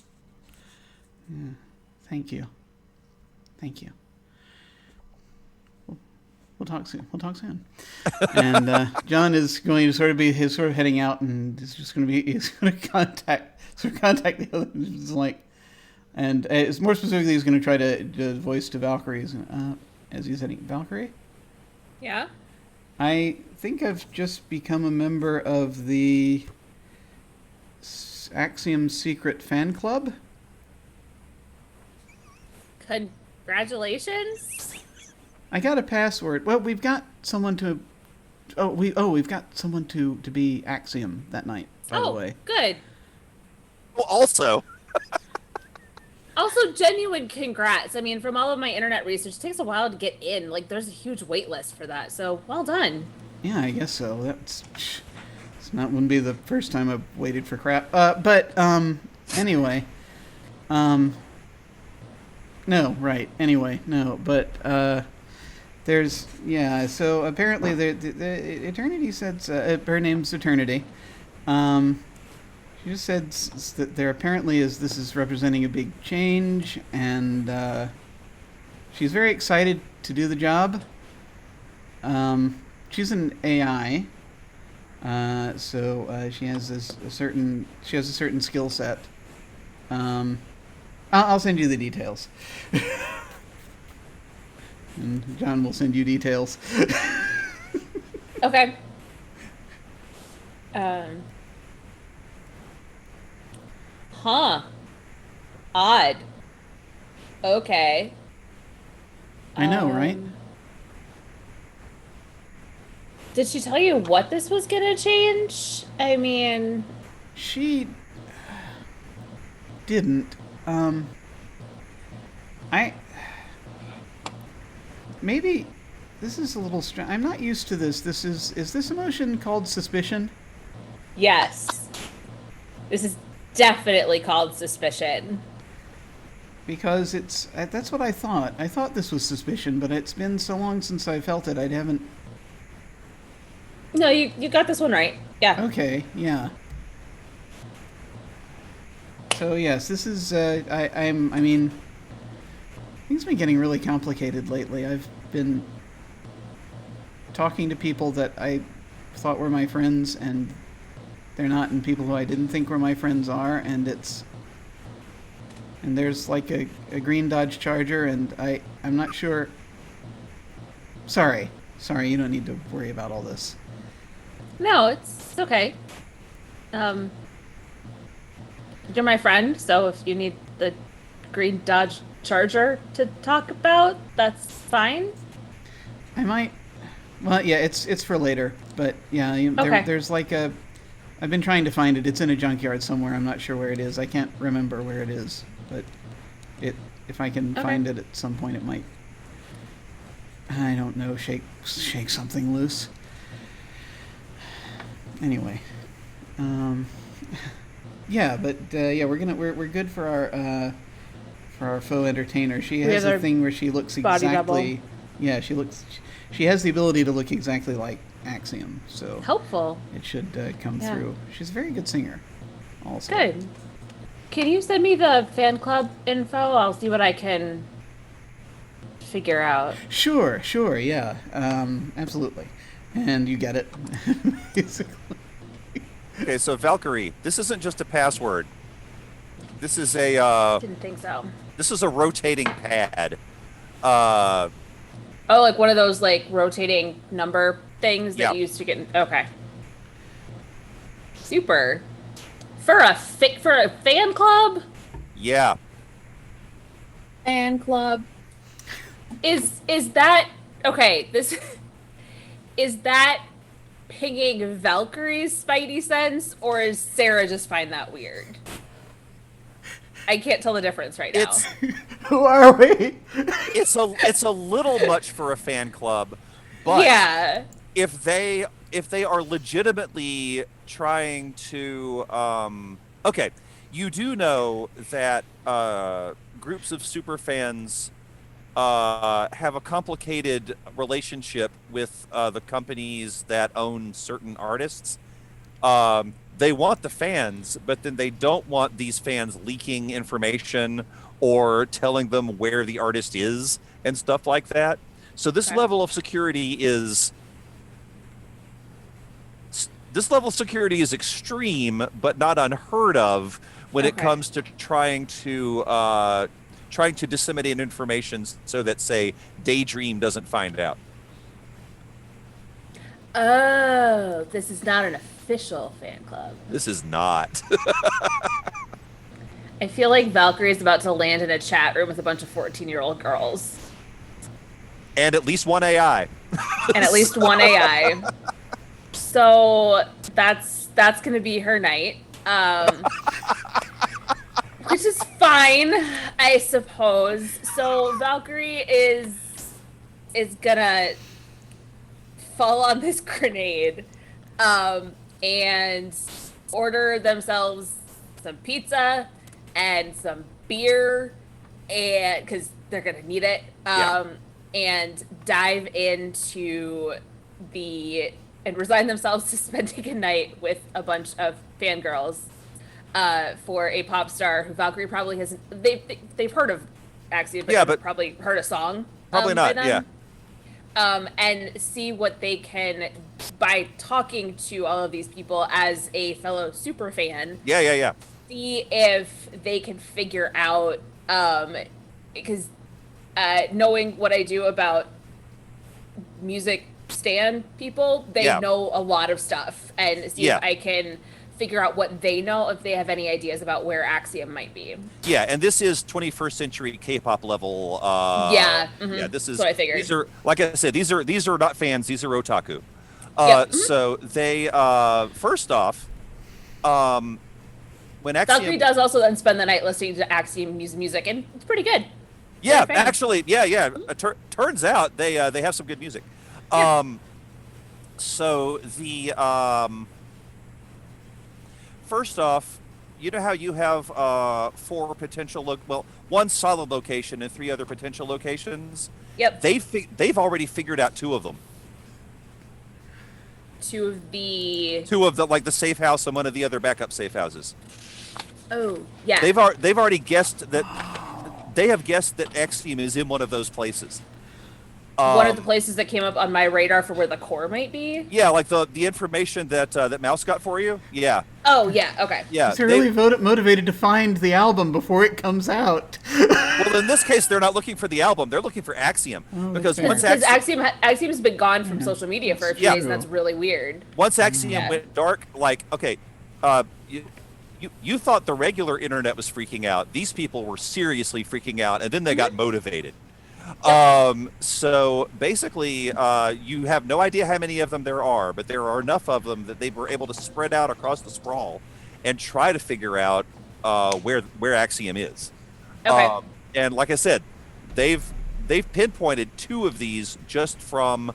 Yeah. Thank you. Thank you. We'll talk soon. And John is going to sort of heading out, and he's going to contact the others, like, and more specifically, he's going to try to voice to Valkyrie as he's heading. Valkyrie? Yeah. I think I've just become a member of the Axiom Secret Fan Club. Congratulations. I got a password. Well, we've got someone to. We've got someone to be Axiom that night. By the way. Good. Well, also, genuine congrats. I mean, from all of my internet research, it takes a while to get in. Like, there's a huge wait list for that. So, well done. Yeah, I guess so. Wouldn't be the first time I've waited for crap. But anyway, no, right. Anyway, no, but so apparently the Eternity said her name's Eternity. She just said that there apparently this is representing a big change, and she's very excited to do the job. She's an AI, so she has a certain skill set. I'll send you the details. And John will send you details. Okay. Odd. Okay. I know, right? Did she tell you what this was gonna change? I mean... She didn't. Maybe this is a little strange. I'm not used to this. Is this emotion called suspicion? Yes. This is definitely called suspicion. Because that's what I thought. I thought this was suspicion, but it's been so long since I felt it. I haven't. No, you got this one right. Yeah. Okay. Yeah. So yes, this is. I mean, things have been getting really complicated lately. I've been talking to people that I thought were my friends, and they're not, and people who I didn't think were my friends are, and there's like a green Dodge Charger, and I'm not sure. Sorry, you don't need to worry about all this. No, it's okay. You're my friend, so if you need the green Dodge Charger to talk about. That's fine. I might. Well, yeah, it's for later. But yeah, Okay. there's like a. I've been trying to find it. It's in a junkyard somewhere. I'm not sure where it is. I can't remember where it is. But if I can find it at some point, it might. I don't know. Shake something loose. Anyway. Yeah, but yeah, we're good for our faux entertainer. She has have a our thing where she looks body exactly. double. Yeah, she has the ability to look exactly like Axiom, so Helpful. it should come Yeah. through. She's a very good singer. Also. Good. Can you send me the fan club info? I'll see what I can figure out. Sure, yeah, absolutely, and you get it. Basically. Okay, so Valkyrie, this isn't just a password. This is a Didn't think so. this is a rotating pad. Oh, like one of those like rotating number things that Yeah. you used to get. Okay. Super. For a fan club? Yeah. Fan club. Is that okay? This is that pinging Valkyrie's spidey sense, or is Sara just find that weird? I can't tell the difference right now. It's Who are we? it's a little much for a fan club, but yeah. if they are legitimately trying to okay, you do know that groups of super fans have a complicated relationship with the companies that own certain artists. They want the fans, but then they don't want these fans leaking information or telling them where the artist is and stuff like that. So this Okay. level of security is extreme, but not unheard of when it Okay. comes to trying to disseminate information so that, say, Daydream doesn't find out. Oh, this is not an official fan club. This is not. I feel like Valkyrie is about to land in a chat room with a bunch of 14-year-old girls. And at least one AI. And at least one AI. So that's gonna be her night. Which is fine, I suppose. So Valkyrie is gonna fall on this grenade and order themselves some pizza and some beer, and because they're gonna need it, and dive into and resign themselves to spending a night with a bunch of fangirls for a pop star who Valkyrie probably hasn't. They've heard of Axiom, but, but probably heard a song. probably by not. them. Yeah. And see what they can, by talking to all of these people as a fellow super fan, Yeah. see if they can figure out, because knowing what I do about music stan people, they Yeah. know a lot of stuff, and see Yeah. if I can figure out what they know, if they have any ideas about where Axiom might be. Yeah, and this is 21st century K-pop level. Yeah, Yeah, this is. that's what I figured. These are, like I said, these are not fans. These are otaku. Yep. So they first off, when Axiom. Valkyrie does also then spend the night listening to Axiom music, and it's pretty good. Yeah, fan. actually, yeah. Turns out they have some good music. Yeah. So the first off, you know how you have four potential one solid location and three other potential locations. Yep. They've already figured out two of them. Two of the. Two of the, like, the safe house and one of the other backup safe houses. Oh, yeah. They've already guessed that. They have guessed that Axiom is in one of those places. One of the places that came up on my radar for where the core might be. Yeah, like the information that Mouse got for you. Yeah. Oh, yeah. Okay. Yeah. They're really motivated to find the album before it comes out. Well, in this case, they're not looking for the album; they're looking for Axiom, because fair. once Because Axiom, Axiom has been gone from social media for a few Yeah. days, and that's really weird. once Axiom Yeah. went dark, like, okay, you thought the regular internet was freaking out. These people were seriously freaking out, and then they got motivated. So basically, you have no idea how many of them there are, but there are enough of them that they were able to spread out across the sprawl and try to figure out where Axiom is. Okay. And like I said, they've pinpointed 2 of these just from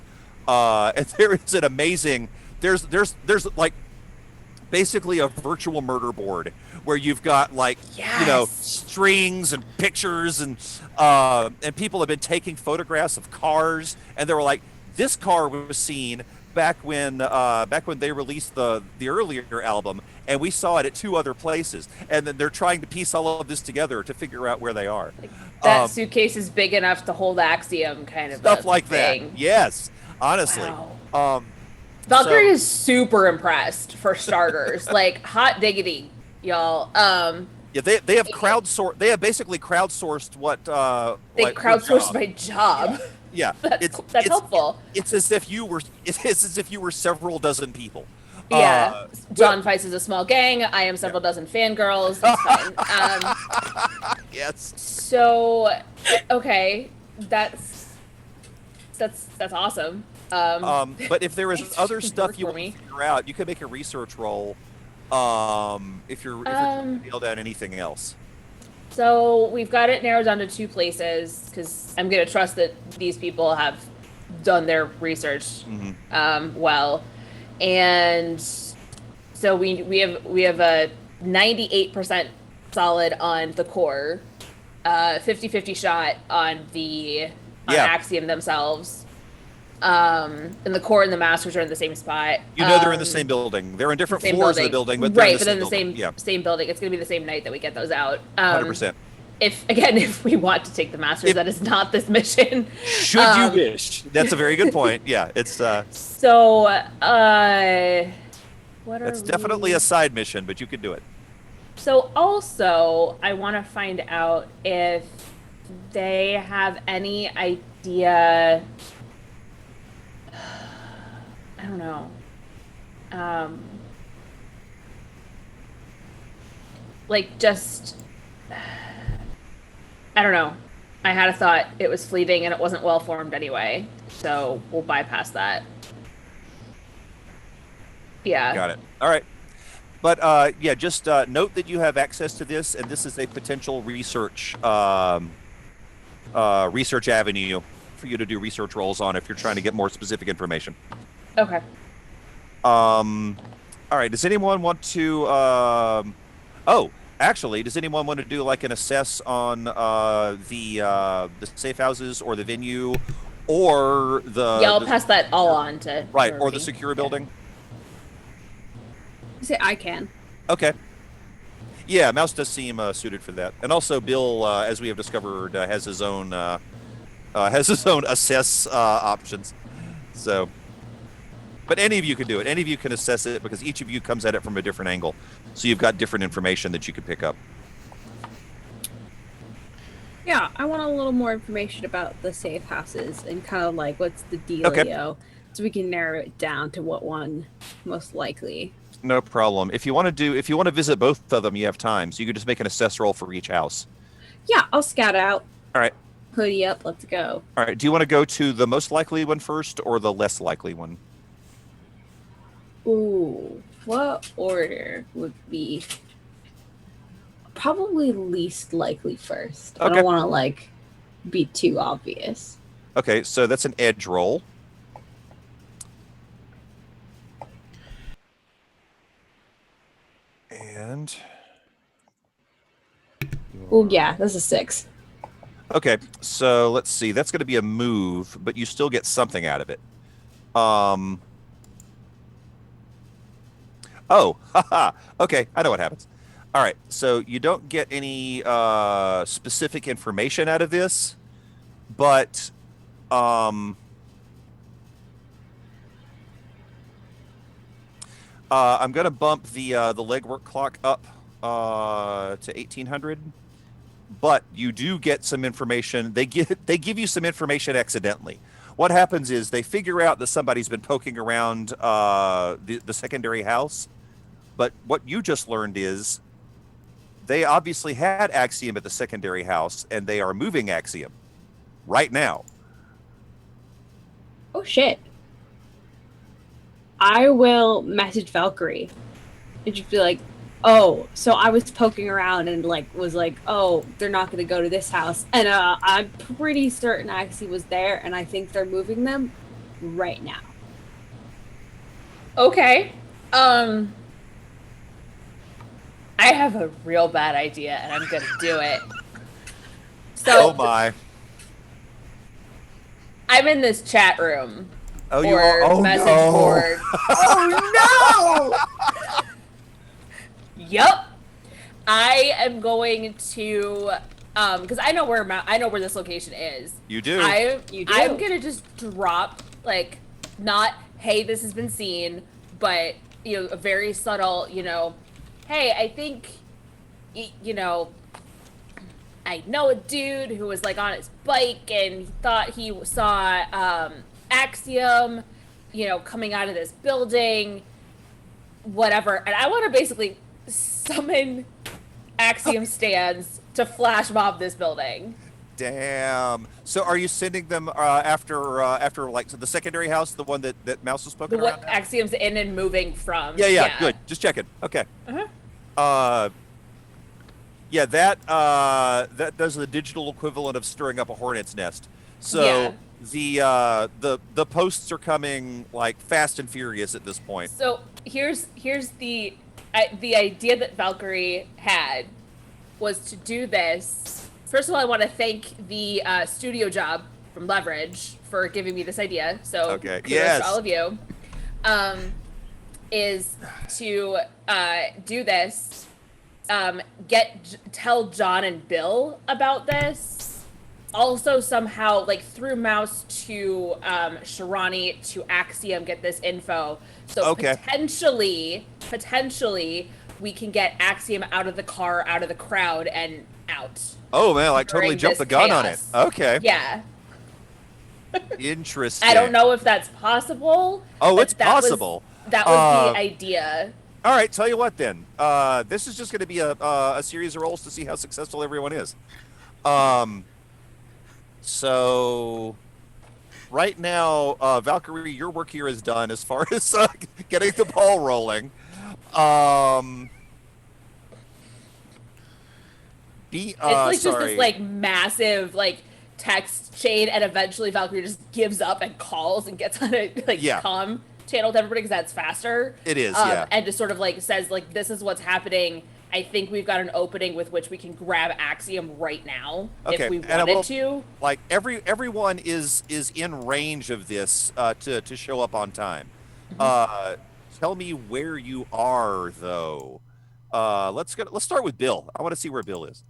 and there is an amazing there's like basically a virtual murder board where you've got like strings and pictures and people have been taking photographs of cars, and they were like, this car was seen back when they released the earlier album, and we saw it at 2 other places, and then they're trying to piece all of this together to figure out where they are. Like, that suitcase is big enough to hold Axiom, kind of stuff like thing. that. Yes, honestly. Wow. Valkyrie is super impressed, for starters. Like, hot diggity, y'all. Yeah, they have basically crowdsourced what they crowdsourced my job. Yeah, that's helpful. It's as if you were several dozen people. Yeah, John Weiss is a small gang. I am several dozen fangirls. It's fine. Yes. So, okay, that's awesome. But if there is other stuff you want to figure out, you can make a research roll. If you're trying to nail down anything else. So we've got it narrowed down to 2 places because I'm gonna trust that these people have done their research well, and so we have a 98% solid on the core, 50-50 shot on Axiom themselves. And the core and the masters are in the same spot. They're in the same building. They're in different floors of the building, but they're in the same building. It's going to be the same night that we get those out. 100%. If we want to take the masters, that is not this mission. Should you wish? That's a very good point. Yeah, it's So, it's definitely a side mission, but you could do it. So also, I want to find out if they have any idea. I don't know. I don't know. I had a thought. It was fleeting and it wasn't well formed anyway. So we'll bypass that. Yeah. Got it. All right. But just note that you have access to this, and this is a potential research avenue for you to do research rolls on if you're trying to get more specific information. Okay. All right. Does anyone want to? Does anyone want to do like an assess on the safe houses or the venue, or the? Yeah, I'll pass that all on to. Right, or the secure building. Say I can. Okay. Yeah, Mouse does seem suited for that, and also Bill, as we have discovered, has his own assess options. So, but any of you can do it. Any of you can assess it because each of you comes at it from a different angle, so you've got different information that you can pick up. Yeah, I want a little more information about the safe houses and kind of like what's the dealio, so we can narrow it down to what one most likely. No problem. If you want to visit both of them, you have time, so you could just make an assess roll for each house. Yeah, I'll scout out. All right. Hoodie up, let's go. All right. Do you want to go to the most likely one first or the less likely one? Ooh, what order would be probably least likely first? Okay. I don't want to be too obvious. Okay, so that's an edge roll. And Oh yeah, that's a 6. okay, so let's see. That's going to be a move, but you still get something out of it. Okay, I know what happens. All right, so you don't get any specific information out of this, but I'm going to bump the legwork clock up to 1800. But you do get some information. They give you some information accidentally. What happens is they figure out that somebody's been poking around the secondary house. But what you just learned is they obviously had Axiom at the secondary house, and they are moving Axiom right now. Oh shit. I will message Valkyrie and just be like, oh, so I was poking around and was like, oh, they're not gonna go to this house. And I'm pretty certain Axiom was there, and I think they're moving them right now. Okay. I have a real bad idea, and I'm gonna do it. So, Oh my. I'm in this chat room. Oh, you or are. Oh message no. board. Oh no! Yup. I am going to, because I know where this location is. You do. I'm gonna just drop not, hey, this has been seen, but a very subtle, hey, I think, I know a dude who was on his bike and he thought he saw Axiom, coming out of this building, whatever. And I want to basically summon Axiom stands to flash mob this building. Damn. So are you sending them after so the secondary house, the one that Mouse was poking around? Axiom's in and moving from. Yeah, good. Just checking. Okay. Yeah, that does the digital equivalent of stirring up a hornet's nest. So the posts are coming fast and furious at this point. So here's the idea that Valkyrie had was to do this. First of all, I want to thank the studio job from Leverage for giving me this idea. So kudos to all of you. Is to do this. Tell John and Bill about this. Also somehow through Mouse to Shirani to Axiom get this info. So potentially we can get Axiom out of the car, out of the crowd, and out. Oh man, totally jump the gun on it. Okay. Yeah. Interesting. I don't know if that's possible. Oh, it's possible. That was the idea. All right, tell you what then. This is just going to be a series of rolls to see how successful everyone is. So right now, Valkyrie, your work here is done as far as getting the ball rolling. It's just this massive text chain, and eventually Valkyrie just gives up and calls and gets on a comm channel to everybody because that's faster. It is, and just sort of says this is what's happening. I think we've got an opening with which we can grab Axiom right now if we wanted to. Everyone is in range of this to show up on time. Tell me where you are though. Let's start with Bill. I want to see where Bill is.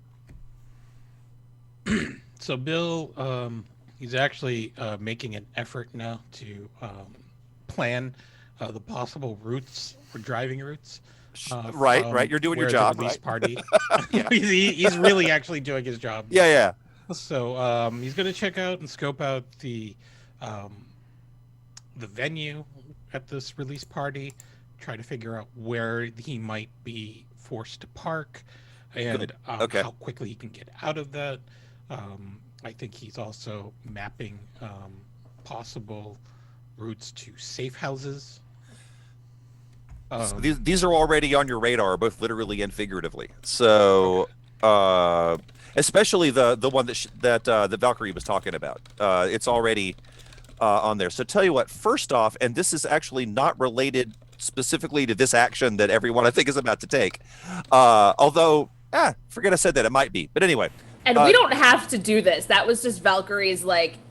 So Bill, he's actually making an effort now to plan the possible routes for driving routes. Right. You're doing your job. Release party. He's really actually doing his job. Yeah. So he's going to check out and scope out the venue at this release party, try to figure out where he might be forced to park, and how quickly he can get out of that. I think he's also mapping possible routes to safe houses. So these are already on your radar, both literally and figuratively. So, especially the one that Valkyrie was talking about, it's already on there. So tell you what, first off, and this is actually not related specifically to this action that everyone I think is about to take. Although, forget I said that, it might be. But anyway. And we don't have to do this. That was just Valkyrie's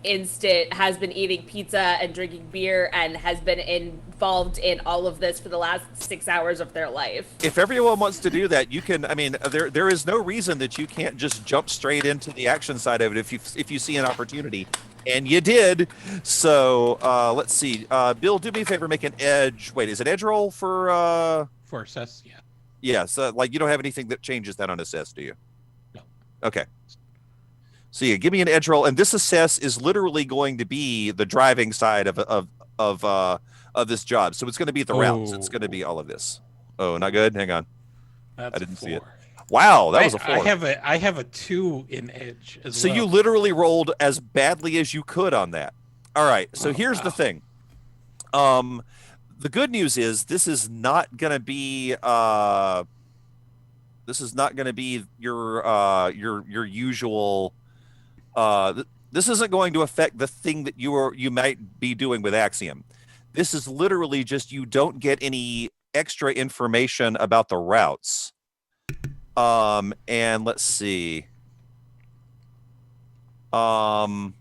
instant, has been eating pizza and drinking beer and has been involved in all of this for the last 6 hours of their life. If everyone wants to do that, you can. I mean, there is no reason that you can't just jump straight into the action side of it if you see an opportunity. And you did. So let's see. Bill, do me a favor, make an edge. Wait, is it edge roll for assess? Yeah. Yeah. So you don't have anything that changes that on assess, do you? No. Okay. So yeah, give me an edge roll, and this assess is literally going to be the driving side of this job. So it's going to be the routes. It's going to be all of this. Oh, not good. Hang on. That's I didn't see it. Wow, that was a 4. I have a 2 in edge as So well. you literally rolled as badly as you could on that. All right. So here's the thing. The good news is this is not going to be your usual this isn't going to affect the thing that you might be doing with Axiom. This is literally just you don't get any extra information about the routes. And let's see. Trying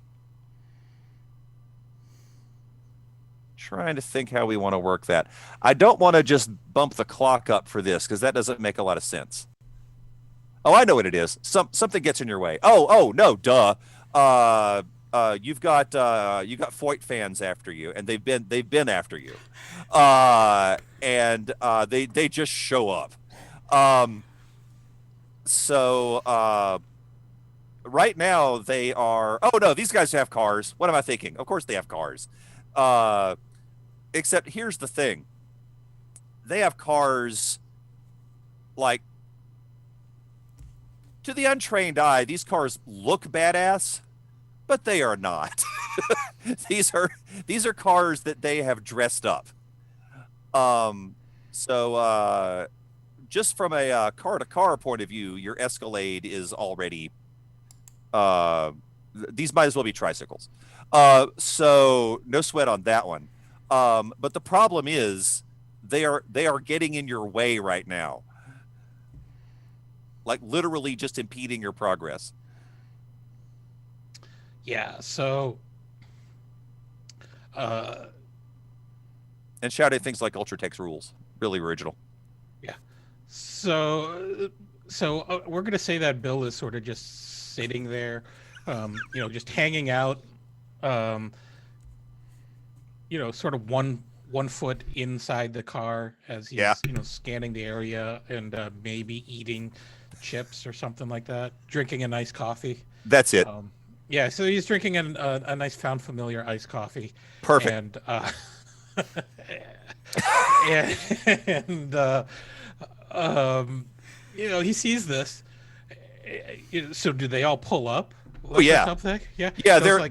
to think how we want to work that. I don't want to just bump the clock up for this because that doesn't make a lot of sense. Oh, I know what it is. Something gets in your way. Oh, no, duh. You've got Foyt fans after you, and they've been after you, and they just show up. So right now they are. Oh no, these guys have cars. What am I thinking? Of course they have cars. Except here's the thing. They have cars like. To the untrained eye, these cars look badass, but they are not. These are cars that they have dressed up. So just from a car-to-car point of view, your Escalade is already. These might as well be tricycles. So no sweat on that one. But the problem is they are getting in your way right now. Like literally just impeding your progress. Yeah, so and shouting things like Ultratex rules. Really original. Yeah. So we're gonna say that Bill is sort of just sitting there, just hanging out, sort of one foot inside the car as he's scanning the area and maybe eating chips or something like that, drinking a nice coffee. That's it. Yeah, so he's drinking a nice found familiar iced coffee. Perfect. And he sees this. So do they all pull up? Oh yeah. Something? Yeah. Yeah, so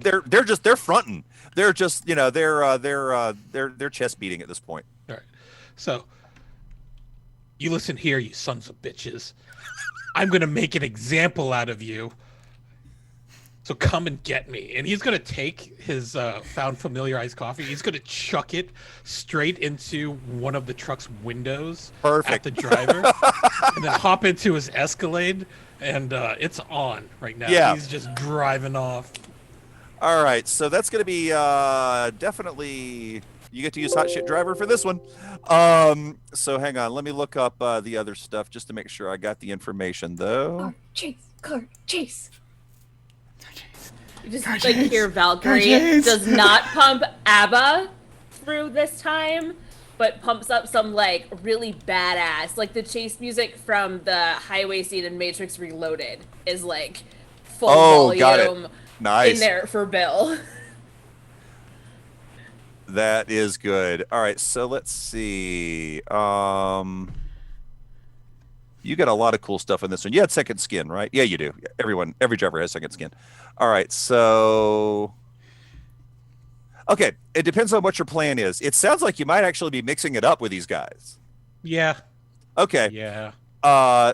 they're fronting. They're just they're chest beating at this point. All right. So you listen here, you sons of bitches. I'm gonna make an example out of you. So come and get me. And he's gonna take his found familiar iced coffee. He's gonna chuck it straight into one of the truck's windows. Perfect. At the driver, and then hop into his Escalade, and it's on right now. Yeah. He's just driving off. All right, so that's gonna be definitely. You get to use Hot Shit Driver for this one. So hang on, let me look up the other stuff just to make sure I got the information though. Car chase. You just hear Valkyrie does not pump ABBA through this time, but pumps up some really badass, the chase music from the highway scene in Matrix Reloaded is full volume. Got it. Nice. In there for Bill. That is good. All right, so let's see. You got a lot of cool stuff in this one. You had second skin, right? Yeah, you do. Every driver has second skin. All right, so okay, it depends on what your plan is. It sounds like you might actually be mixing it up with these guys. Yeah. Okay. Yeah.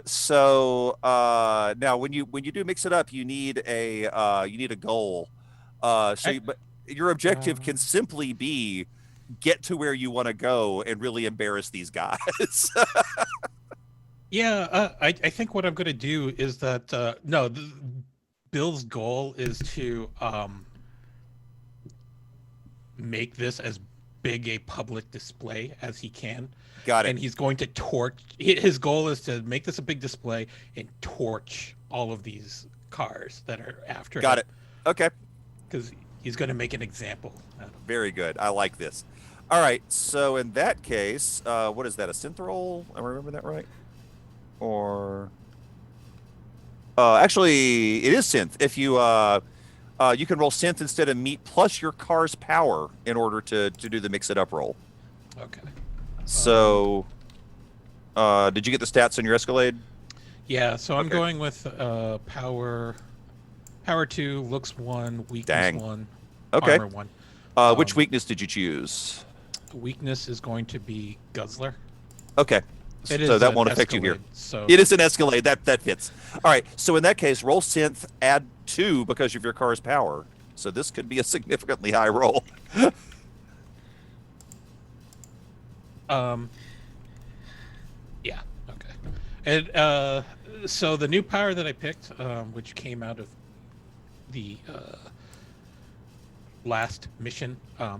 So now when you do mix it up, you need a goal. But your objective can simply be get to where you want to go and really embarrass these guys. Yeah, I think what I'm going to do is that Bill's goal is to make this as big a public display as he can. Got it. And he's going to torch. His goal is to make this a big display and torch all of these cars that are after him. Got it. Okay. Because he's going to make an example. Very good. I like this. All right. So in that case, what is that? A synth roll? Am I remember that right? Or actually, it is synth. If you you can roll synth instead of meat plus your car's power in order to do the mix it up roll. Okay. So, did you get the stats on your Escalade? Yeah, so I'm Okay. going with power 2, looks 1, weakness Dang. 1, Okay. armor 1. Which weakness did you choose? Weakness is going to be Guzzler. Okay. It So is that an won't affect you here. Escalade, so It is an Escalade. That fits. All right. So in that case, roll synth, add 2 because of your car's power. So this could be a significantly high roll. Yeah, okay. And so the new power that I picked, which came out of the last mission,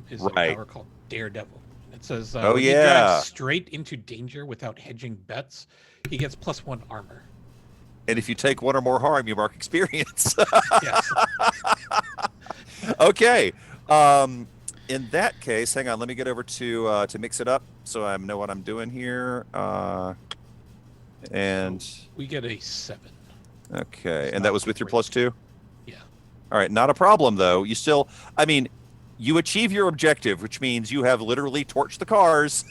is Right. a power called Daredevil. It says Oh, when he yeah. drives straight into danger without hedging bets, he gets +1 armor. And if you take 1 or more harm, you mark experience. Yes. Okay. In that case, hang on. Let me get over to mix it up so I know what I'm doing here. And We get a 7. okay, It's and not that was with your great. +2. Yeah. All right, not a problem though. You still, I mean, you achieve your objective, which means you have literally torched the cars.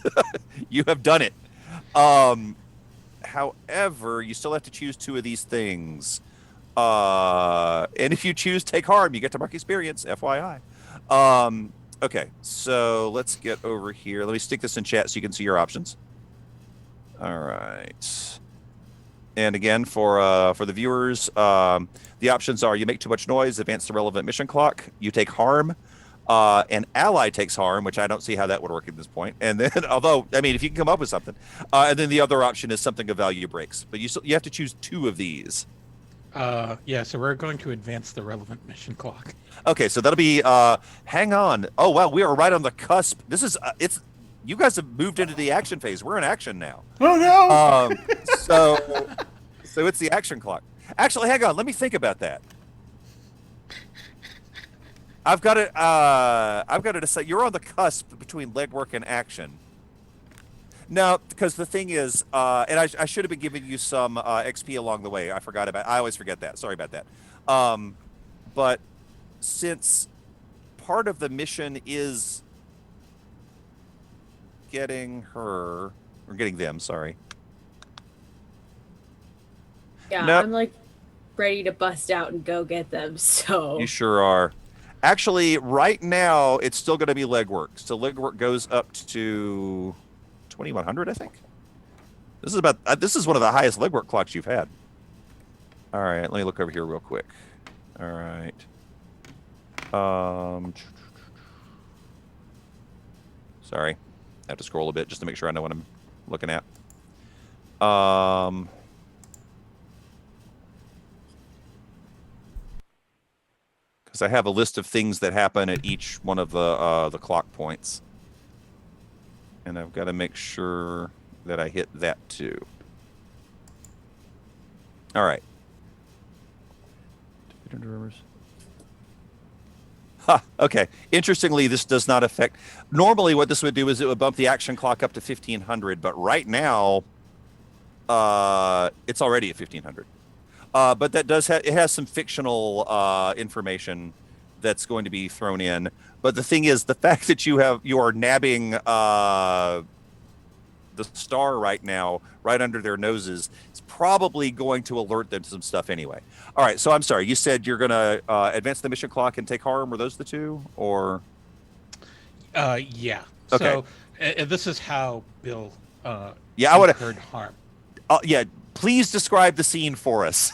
You have done it. However, you still have to choose 2 of these things. And if you choose take harm, you get to mark experience, FYI. Okay, so let's get over here. Let me stick this in chat so you can see your options. All right. And again, for the viewers, the options are: you make too much noise, advance the relevant mission clock, you take harm, an ally takes harm, which I don't see how that would work at this point. And then, although, I mean, if you can come up with something, and then the other option is something of value breaks. But you have to choose 2 of these. Yeah, so we're going to advance the relevant mission clock. Okay, so that'll be. Hang on. Oh wow, we are right on the cusp. This is it's. You guys have moved into the action phase. We're in action now. Oh no! So it's the action clock. Actually, hang on. Let me think about that. I've got it. I've got to decide. You're on the cusp between legwork and action. No, because the thing is, and I should have been giving you some XP along the way. I forgot about. I always forget that. Sorry about that. But since part of the mission is getting her or getting them, sorry. Yeah, Nope. I'm like ready to bust out and go get them. So You sure are. Actually, right now it's still going to be legwork. So legwork goes up to 2100, I think. This is about. This is one of the highest legwork clocks you've had. All right, let me look over here real quick. All right. Sorry, I have to scroll a bit just to make sure I know what I'm looking at. Because I have a list of things that happen at each one of the clock points, and I've got to make sure that I hit that too. All right. Ha, okay. Interestingly, this does not affect. Normally, what this would do is it would bump the action clock up to 1500, but right now, it's already at 1500. But that does it has some fictional information that's going to be thrown in. But the thing is, the fact that you are nabbing the star right now, right under their noses, is probably going to alert them to some stuff anyway. All right, so I'm sorry. You said you're going to advance the mission clock and take harm. Were those the 2, or? Yeah. Okay. So this is how Bill Yeah, I would incurred harm. Yeah, please describe the scene for us.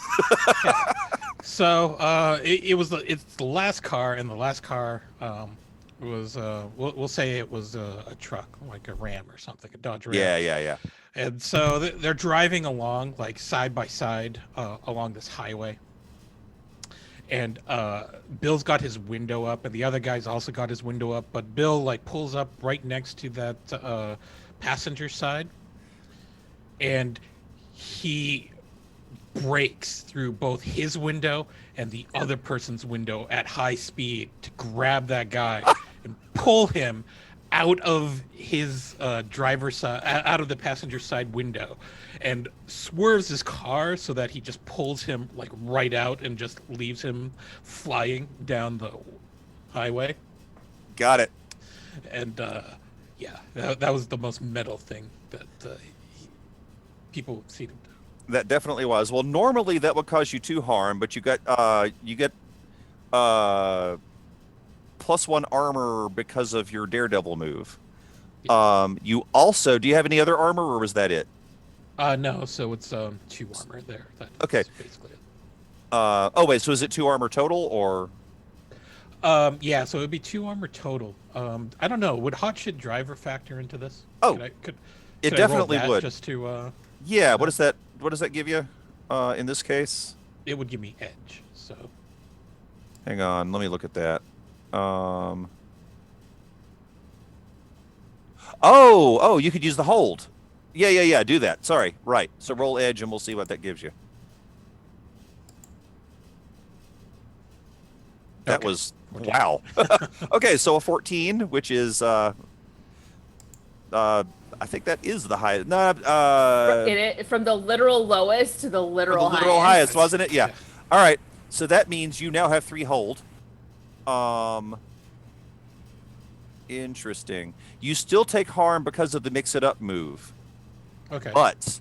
So it's the last car, and the last car was we'll say it was a truck, like a Ram or something, a Dodge Ram. Yeah. And so they're driving along, like side by side, along this highway. And Bill's got his window up, and the other guy's also got his window up. But Bill like pulls up right next to that passenger side, and he breaks through both his window and the other person's window at high speed to grab that guy and pull him out of his driver's side, out of the passenger side window, and swerves his car so that he just pulls him like right out and just leaves him flying down the highway. Got it. And yeah, that was the most metal thing that people have seen him do. That definitely was. Well, normally that would cause you 2 harm, but you get +1 armor because of your Daredevil move. You also, do you have any other armor, or was that it? No, so it's 2 armor there. That's Okay. basically it. Oh wait, so is it 2 armor total, or? Yeah, so it would be 2 armor total. I don't know. Would hot shit driver factor into this? Oh, could it I roll definitely that would. Just to Yeah. What does that give you? In this case, it would give me edge. So hang on, let me look at that. Oh, you could use the hold. Yeah. Do that. Sorry. Right. So roll edge, and we'll see what that gives you. That was wow. Okay, so a 14, which is I think that is the highest. No, From the literal lowest to the literal highest, wasn't it? Yeah. All right. So that means you now have 3 hold. Interesting. You still take harm because of the mix it up move. Okay. But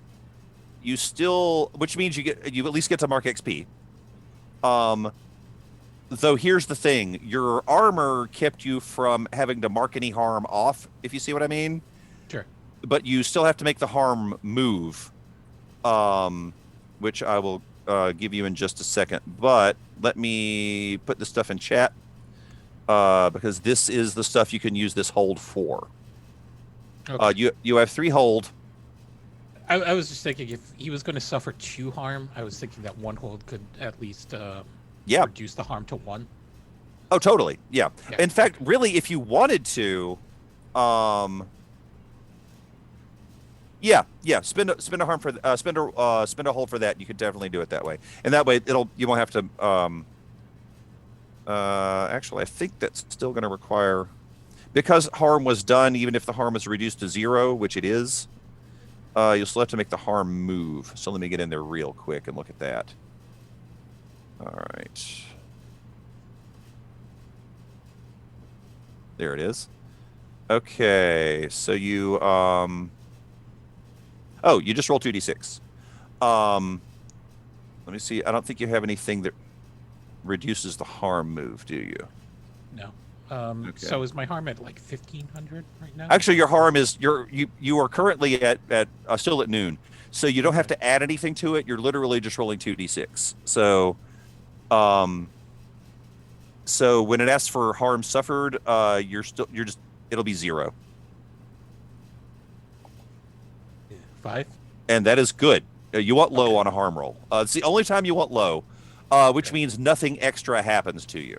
you still, which means you at least get to mark XP. Though here's the thing, your armor kept you from having to mark any harm off, if you see what I mean. Sure. But you still have to make the harm move, which I will give you in just a second. But let me put this stuff in chat, because this is the stuff you can use this hold for. Okay. You have 3 hold. I was just thinking if he was going to suffer 2 harm, I was thinking that 1 hold could at least reduce the harm to 1. Oh, totally. Yeah. In fact, really, if you wanted to, spend a harm for spend a hold for that. You could definitely do it that way, and that way you won't have to. Actually, I think that's still going to require, because harm was done, even if the harm is reduced to 0, which it is. You'll still have to make the harm move. So let me get in there real quick and look at that. All right. There it is. Okay, so you you just roll 2d6. Let me see. I don't think you have anything that reduces the harm move, do you? No. Okay. So is my harm at like 1500 right now? Actually, your harm is you are currently at still at noon, so you don't have to add anything to it. You're literally just rolling 2d6. So, so when it asks for harm suffered, it'll be 0. 5. And that is good. You want low on a harm roll. It's the only time you want low, which means nothing extra happens to you.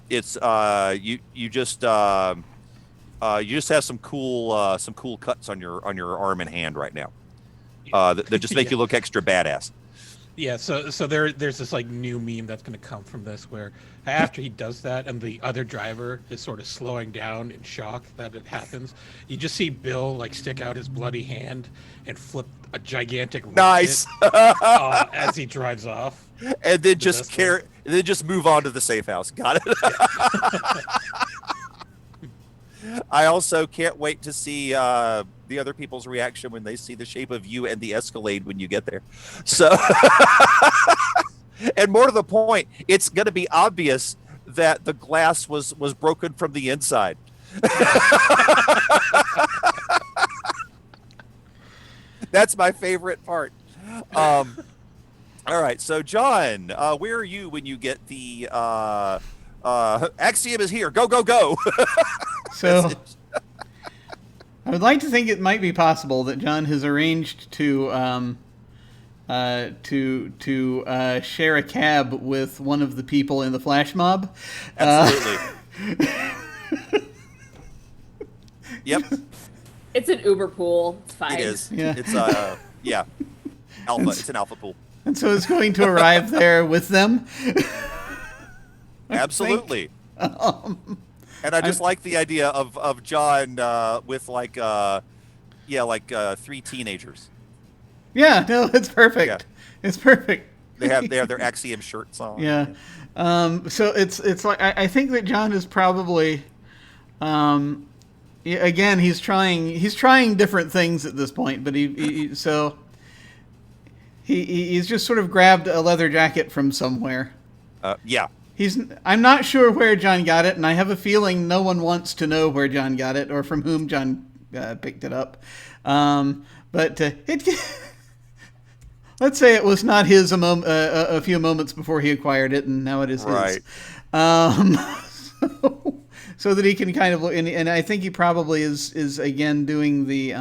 It's you just have some cool cuts on your arm and hand right now, that just make you look extra badass. Yeah, so there's this like new meme that's going to come from this, where after he does that and the other driver is sort of slowing down in shock that it happens, you just see Bill like stick out his bloody hand and flip a gigantic rocket, as he drives off, and then just move on to the safe house. Got it. I also can't wait to see the other people's reaction when they see the shape of you and the Escalade when you get there. So, and more to the point, it's going to be obvious that the glass was broken from the inside. That's my favorite part. All right, so John, where are you when you get the Axiom is here? Go, go, go. So I would like to think it might be possible that John has arranged to share a cab with one of the people in the flash mob. Absolutely. Yep. It's an Uber pool. It's fine. It is. Yeah. It's alpha. It's an alpha pool. And so it's going to arrive there with them. Absolutely. And I just like the idea of John with like 3 teenagers. Yeah, no, it's perfect. Yeah. It's perfect. They have their Axiom shirts on. Yeah. So it's like I think that John is probably again he's trying different things at this point, but he so He's just sort of grabbed a leather jacket from somewhere. Yeah. I'm not sure where John got it, and I have a feeling no one wants to know where John got it or from whom John picked it up. But let's say it was not his a few moments before he acquired it, and now it is his. So that he can kind of look, and I think he probably is again doing the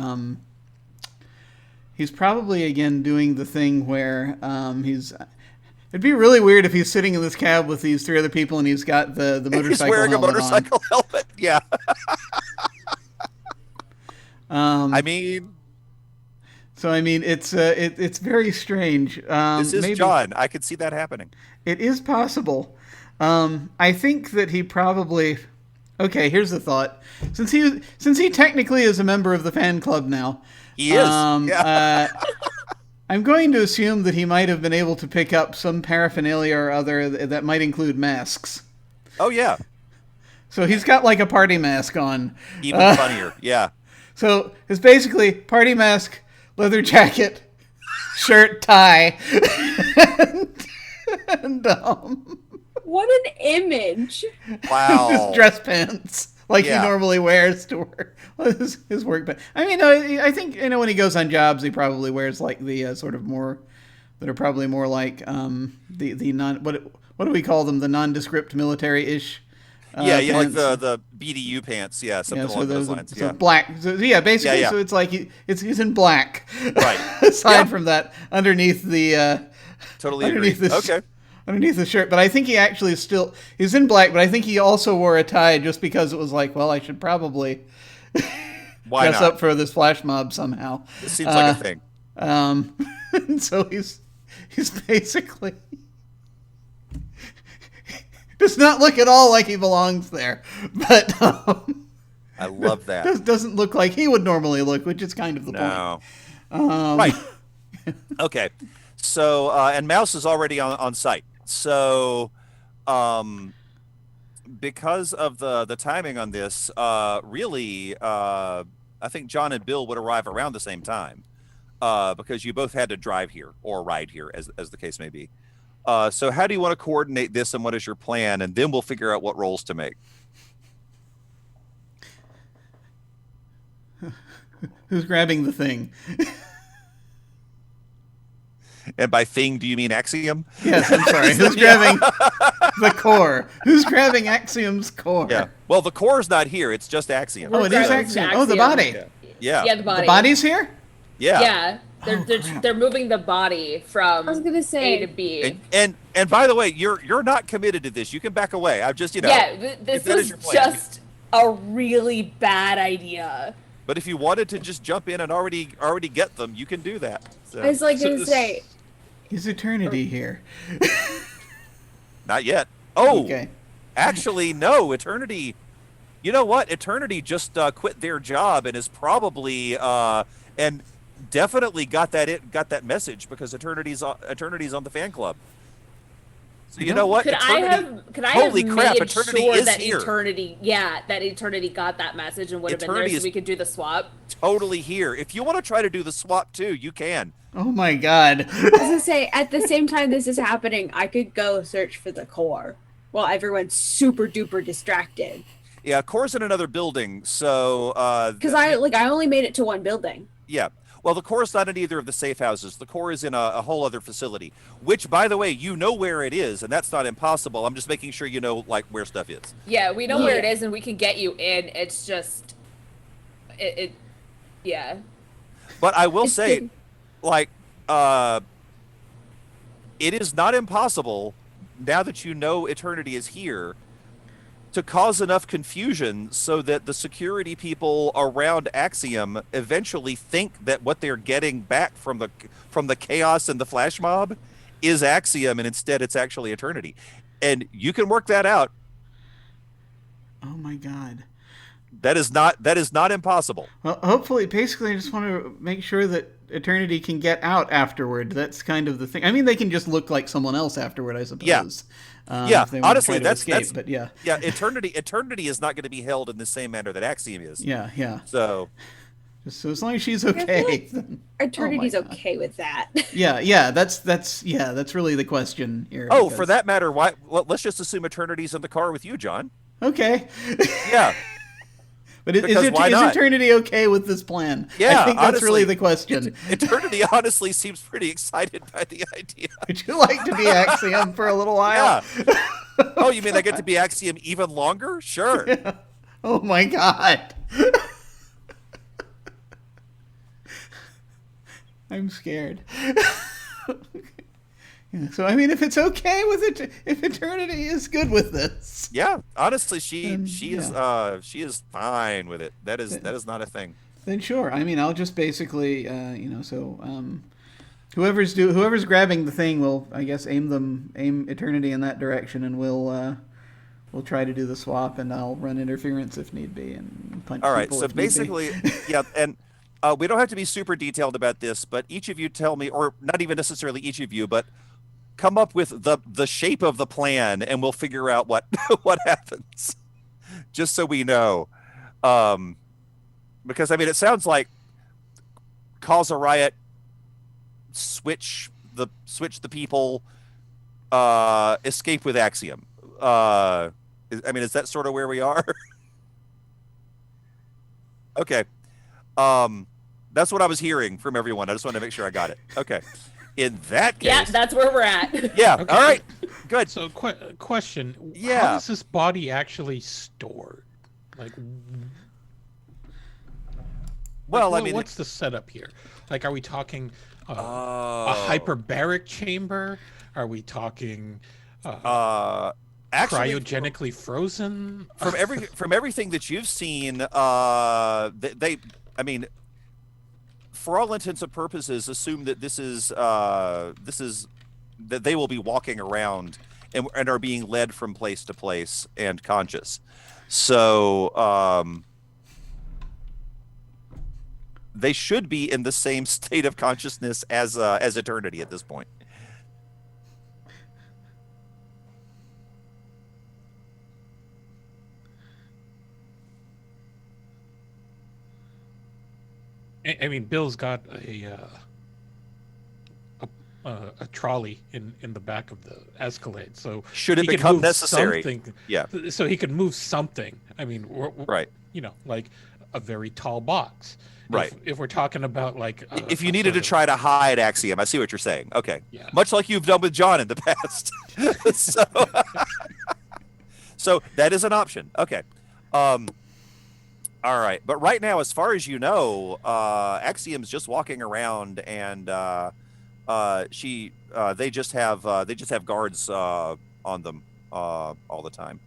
he's probably again doing the thing where it'd be really weird if he's sitting in this cab with these 3 other people and he's got the motorcycle he's wearing helmet a motorcycle helmet. Yeah. I mean, it's very strange. This is maybe, John. I could see that happening. It is possible. I think that he probably. Okay, here's the thought. Since he technically is a member of the fan club now, he is. Yeah. I'm going to assume that he might have been able to pick up some paraphernalia or other that might include masks. Oh yeah. So he's got like a party mask on. Even funnier. Yeah. So it's basically party mask, leather jacket, shirt, tie, and what an image! Wow. His dress pants, like he normally wears to work. His work pants. I mean, I think when he goes on jobs, he probably wears like the sort of more that are probably more like the non what do we call them? The nondescript military-ish. Yeah, like the BDU pants, something along those lines. So black, basically. Yeah. So it's like he's in black, right? Aside from that, underneath the totally underneath underneath the shirt. But I think he actually he's in black. But I think he also wore a tie just because it was like, well, I should probably dress up for this flash mob somehow. This seems like a thing. And so he's basically. Does not look at all like he belongs there, but I love that. Doesn't look like he would normally look, which is kind of the point. Right. Okay. So and Mouse is already on site. So because of the timing on this, really, I think John and Bill would arrive around the same time because you both had to drive here or ride here, as the case may be. So how do you want to coordinate this, and what is your plan? And then we'll figure out what roles to make. Who's grabbing the thing? And by thing, do you mean Axiom? Yes, I'm sorry. Who's grabbing the core? Who's grabbing Axiom's core? Yeah. Well, the core's not here. It's just Axiom. Oh, it is Axiom. Oh, the body. Yeah. The body. The body's here? Yeah. Yeah. They're moving the body from I was gonna say A to B. And by the way, you're not committed to this. You can back away. I'm just this is just a really bad idea. But if you wanted to just jump in and already get them, you can do that. So. I was like gonna say, is Eternity here? Not yet. Oh, okay. Actually, no. Eternity. You know what? Eternity just quit their job and is probably and definitely got that message because Eternity's on the fan club. So you know what? Could I have holy crap, made Eternity sure is that here. Eternity got that message and would have been there so we could do the swap? Totally here. If you want to try to do the swap too, you can. Oh my god. I was gonna say, at the same time this is happening, I could go search for the core while everyone's super duper distracted. Yeah, core's in another building, so because I only made it to one building. Yeah. Well, the core is not in either of the safe houses. The core is in a whole other facility, which, by the way, you know where it is, and that's not impossible. I'm just making sure you know, like, where stuff is. Yeah, we know where it is, and we can get you in. It's just, yeah. But I will say, like, it is not impossible, now that you know Eternity is here, to cause enough confusion so that the security people around Axiom eventually think that what they're getting back from the chaos and the flash mob is Axiom, and instead it's actually Eternity. And you can work that out. Oh my god. That is not impossible. Well, hopefully, basically, I just want to make sure that Eternity can get out afterward. That's kind of the thing. I mean, they can just look like someone else afterward, I suppose. Yeah. If they want to try to escape, but yeah. Eternity is not going to be held in the same manner that Axiom is. Yeah. So, So as long as she's I feel okay, like then, Eternity's God. okay with that. yeah, that's really the question here. Oh, because- for that matter, why? Well, let's just assume Eternity's in the car with you, John. Okay. Yeah. But is Because why not? Eternity okay with this plan? Yeah, I think that's really honestly, the question. Eternity honestly seems pretty excited by the idea. Would you like to be Axiom for a little while? Yeah. Oh, you mean I get to be Axiom even longer? Sure. Yeah. Oh my God. I'm scared. Yeah, so I mean, if it's okay with it, if Eternity is good with this, Yeah, honestly, she Then, is fine with it. That is not a thing. then sure. I mean, I'll just basically, whoever's grabbing the thing will, I guess, aim Eternity in that direction, and we'll try to do the swap, and I'll run interference if need be, and punch All right, people so if need be. basically, yeah, and we don't have to be super detailed about this, but each of you tell me, or not even necessarily each of you, but come up with the shape of the plan, and we'll figure out what what happens, just so we know. Because I mean, it sounds like cause a riot, switch the people, escape with Axiom. I mean, is that sort of where we are? Okay. That's what I was hearing from everyone. I just wanted to make sure I got it. Okay. In that case. Yeah, that's where we're at. Yeah. Okay. All right. Good. So, question: Yeah. How is this body actually stored? Like, Well, like, I mean, what's the setup here? Like, are we talking a oh, hyperbaric chamber? Are we talking actually, cryogenically frozen? from everything that you've seen, I mean, for all intents and purposes, assume that this is that they will be walking around and are being led from place to place and conscious. So they should be in the same state of consciousness as Eternity at this point. I mean, Bill's got a trolley in the back of the Escalade, so Should it he could become move necessary? something. Yeah. So he could move something. I mean, Right. You know, like a very tall box. Right. If we're talking about like, If you needed to try to hide Axiom, I see what you're saying. Okay. Yeah. Much like you've done with John in the past. So that is an option. Okay. All right. But right now, as far as you know, Axiom's just walking around, and they just have guards on them all the time.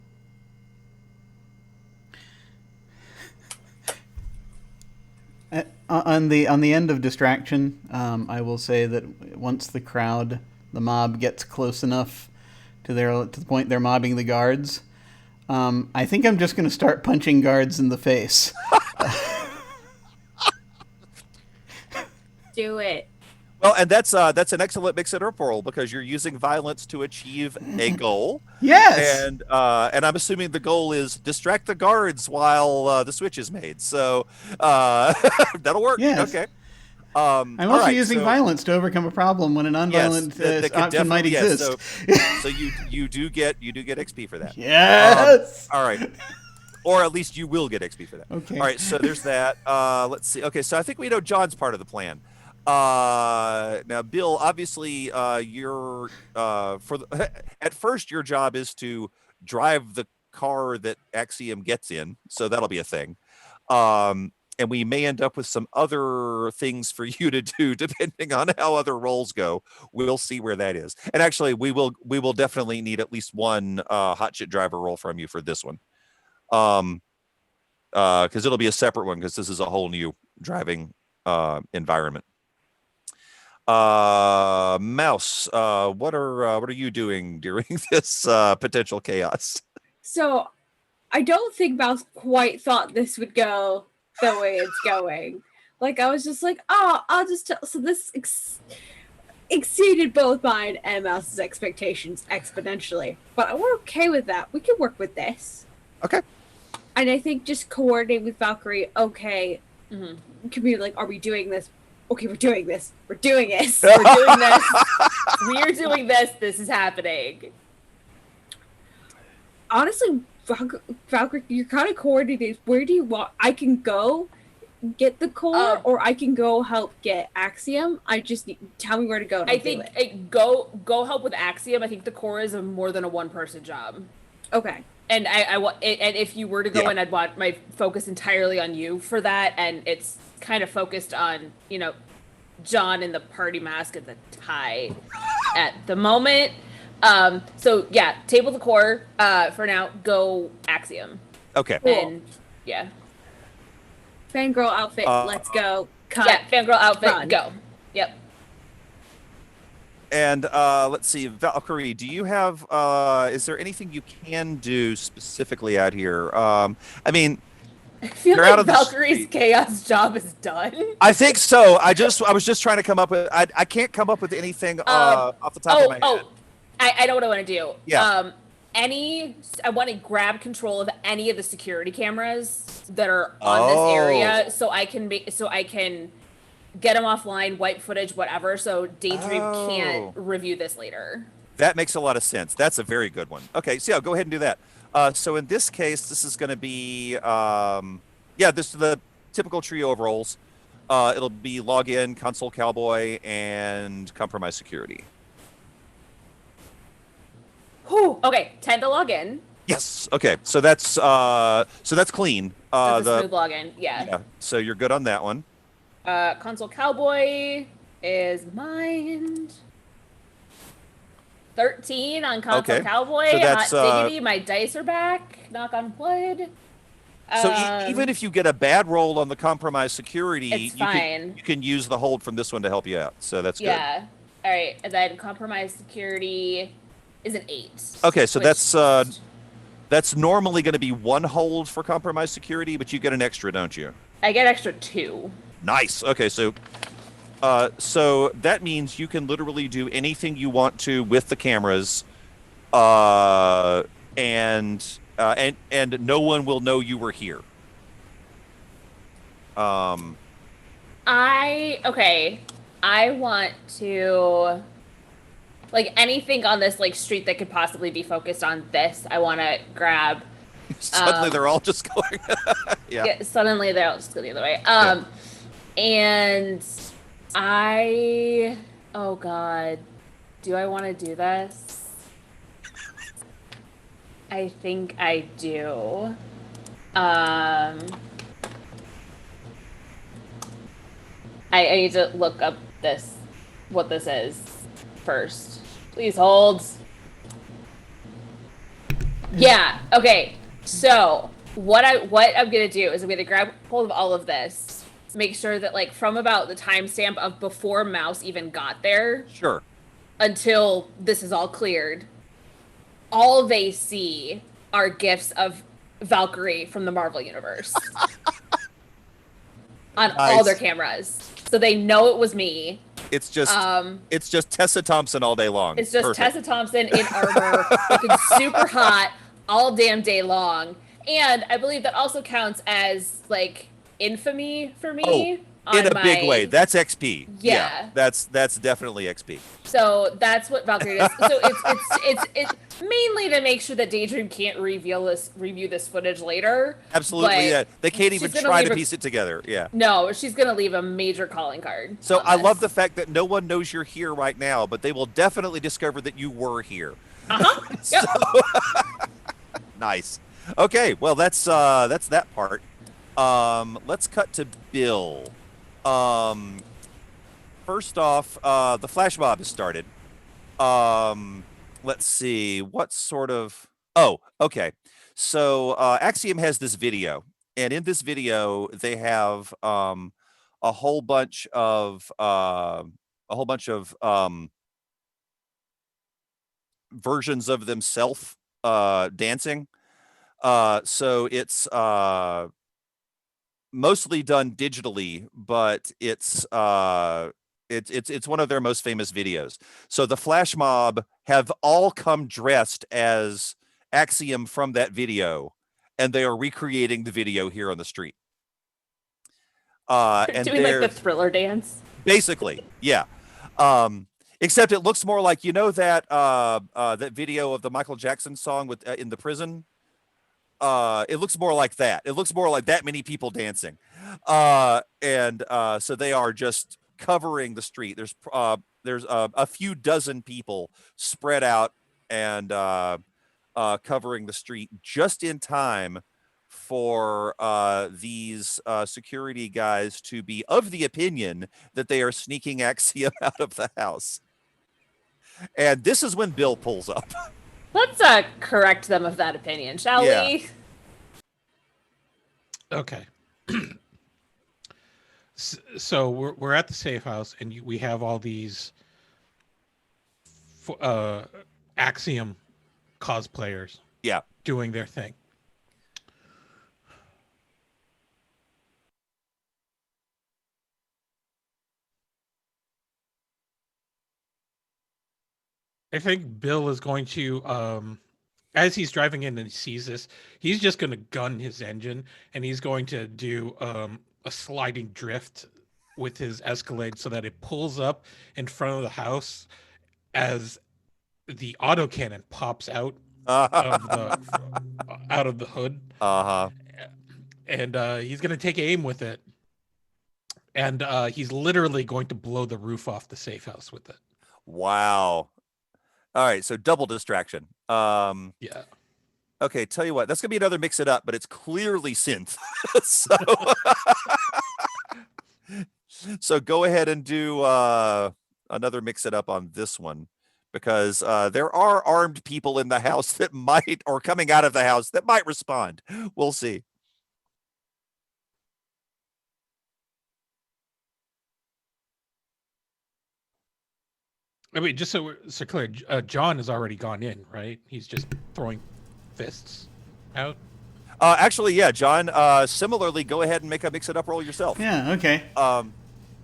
On the end of distraction, I will say that once the mob gets close enough to the point they're mobbing the guards, I think I'm just going to start punching guards in the face. Do it. Well, and that's an excellent mix-it-up roll because you're using violence to achieve a goal. Yes. And I'm assuming the goal is distract the guards while the switch is made. So that'll work. Yes. Okay. I'm also using violence to overcome a problem when a nonviolent that could option might definitely- exist. So you do get XP for that. Yes. All right. Or at least you will get XP for that. Okay. All right. So there's that. Let's see. Okay. So I think we know John's part of the plan. Now, Bill, obviously, you're at first your job is to drive the car that Axiom gets in, so that'll be a thing. And we may end up with some other things for you to do depending on how other roles go. We'll see where that is. And actually, we will definitely need at least one hot shit driver role from you for this one, because it'll be a separate one because this is a whole new driving environment. Mouse, what are you doing during this potential chaos? So, I don't think Mouse quite thought this would go the way it's going. Like, I was just like, oh, I'll just tell. So this exceeded both mine and Mouse's expectations exponentially. But we're okay with that. We can work with this. Okay. And I think just coordinating with Valkyrie, okay, community, like, are we doing this? Okay, we're doing this. We're doing it. We're doing this. We're doing this. This is happening. Honestly, Valkyrie, you're kind of coordinated. Where do you want? I can go get the core, or I can go help get Axiom. I just need, tell me where to go. I think go help with Axiom. I think the core is more than a one-person job. Okay. And and if you were to go in, I'd want my focus entirely on you for that, and it's kind of focused on, you know, John in the party mask and the tie at the moment. So yeah, table the core for now. Go Axiom. Okay. Cool. And yeah. Fangirl outfit. Let's go. Cut. Yeah, fangirl outfit. Run. Go. Yep. And let's see, Valkyrie, do you have, is there anything you can do specifically out here? I mean, I feel you're like out of the Valkyrie's street. chaos job is done. I think so. I was just trying to come up with, I can't come up with anything off the top of my head. I know what I want to do. Yeah. I want to grab control of any of the security cameras that are on this area, so I can get them offline, wipe footage, whatever, so Daydream can't review this later. That makes a lot of sense. That's a very good one. Okay, so yeah, go ahead and do that. So in this case, this is going to be, this is the typical trio of roles. It'll be login, console cowboy, and compromise security. Whew. Okay, 10 to log in. Yes. Okay. So that's clean. That's a smooth login. Yeah. So you're good on that one. Console cowboy is mine. 13 on console cowboy. So that's, hot diggity, my dice are back. Knock on wood. So even if you get a bad roll on the compromise security, you can use the hold from this one to help you out. So that's good. Yeah. All right. And then compromise security is an 8. Okay, so that's normally going to be 1 hold for compromise security, but you get an extra, don't you? I get extra 2. Nice. Okay, so that means you can literally do anything you want to with the cameras, and no one will know you were here. I want to, like, anything on this, like, street that could possibly be focused on this, I want to grab. Suddenly they're all just going. Yeah. Suddenly they're all just going the other way. And oh God, do I want to do this? I think I do. I need to look up what this is first. Please hold. Yeah, okay. So what I'm gonna do is I'm gonna grab hold of all of this, make sure that, like, from about the timestamp of before Mouse even got there, Sure. until this is all cleared, all they see are gifs of Valkyrie from the Marvel Universe on all their cameras, so they know it was me. It's just Tessa Thompson all day long. It's just Perfect. Tessa Thompson in armor, looking super hot all damn day long. And I believe that also counts as, like, infamy for me. In a big way. That's XP. Yeah. That's definitely XP. So that's what Valkyrie does. So it's mainly to make sure that Daydream can't review this footage later. Absolutely. Yeah. They can't even try to piece it together. Yeah. No, she's gonna leave a major calling card. So I love the fact that no one knows you're here right now, but they will definitely discover that you were here. Yep. Nice. Okay. Well, that's that part. Let's cut to Bill. First off, the flash mob has started. Let's see, what sort of... Oh, okay. So Axiom has this video, and in this video, they have a whole bunch of versions of themselves dancing. So it's mostly done digitally, but it's one of their most famous videos. So the flash mob have all come dressed as Axiom from that video, and they are recreating the video here on the street. And Doing like the Thriller dance. basically, yeah. Except it looks more like, you know, that video of the Michael Jackson song with in the prison. It looks more like that. It looks more like that many people dancing, and so they are just covering the street. There's a few dozen people spread out and covering the street just in time for these security guys to be of the opinion that they are sneaking Axiom out of the house. And this is when Bill pulls up. Let's correct them of that opinion, shall we? Okay. So we're at the safe house, and we have all these Axiom cosplayers. Yeah. Doing their thing. I think Bill is going to, as he's driving in and he sees this, he's just going to gun his engine, and he's going to do a sliding drift with his Escalade so that it pulls up in front of the house as the autocannon pops out of the hood. And he's going to take aim with it, and he's literally going to blow the roof off the safe house with it. Wow. All right, so double distraction. Yeah. Okay, tell you what, that's gonna be another mix it up, but it's clearly synth. So go ahead and do another mix it up on this one, because there are armed people in the house that might, or coming out of the house that might respond. We'll see. I mean, just so we're clear, John has already gone in, right? He's just throwing fists out. Actually, yeah, John. Similarly, go ahead and make a mix it up roll yourself. Yeah. Okay.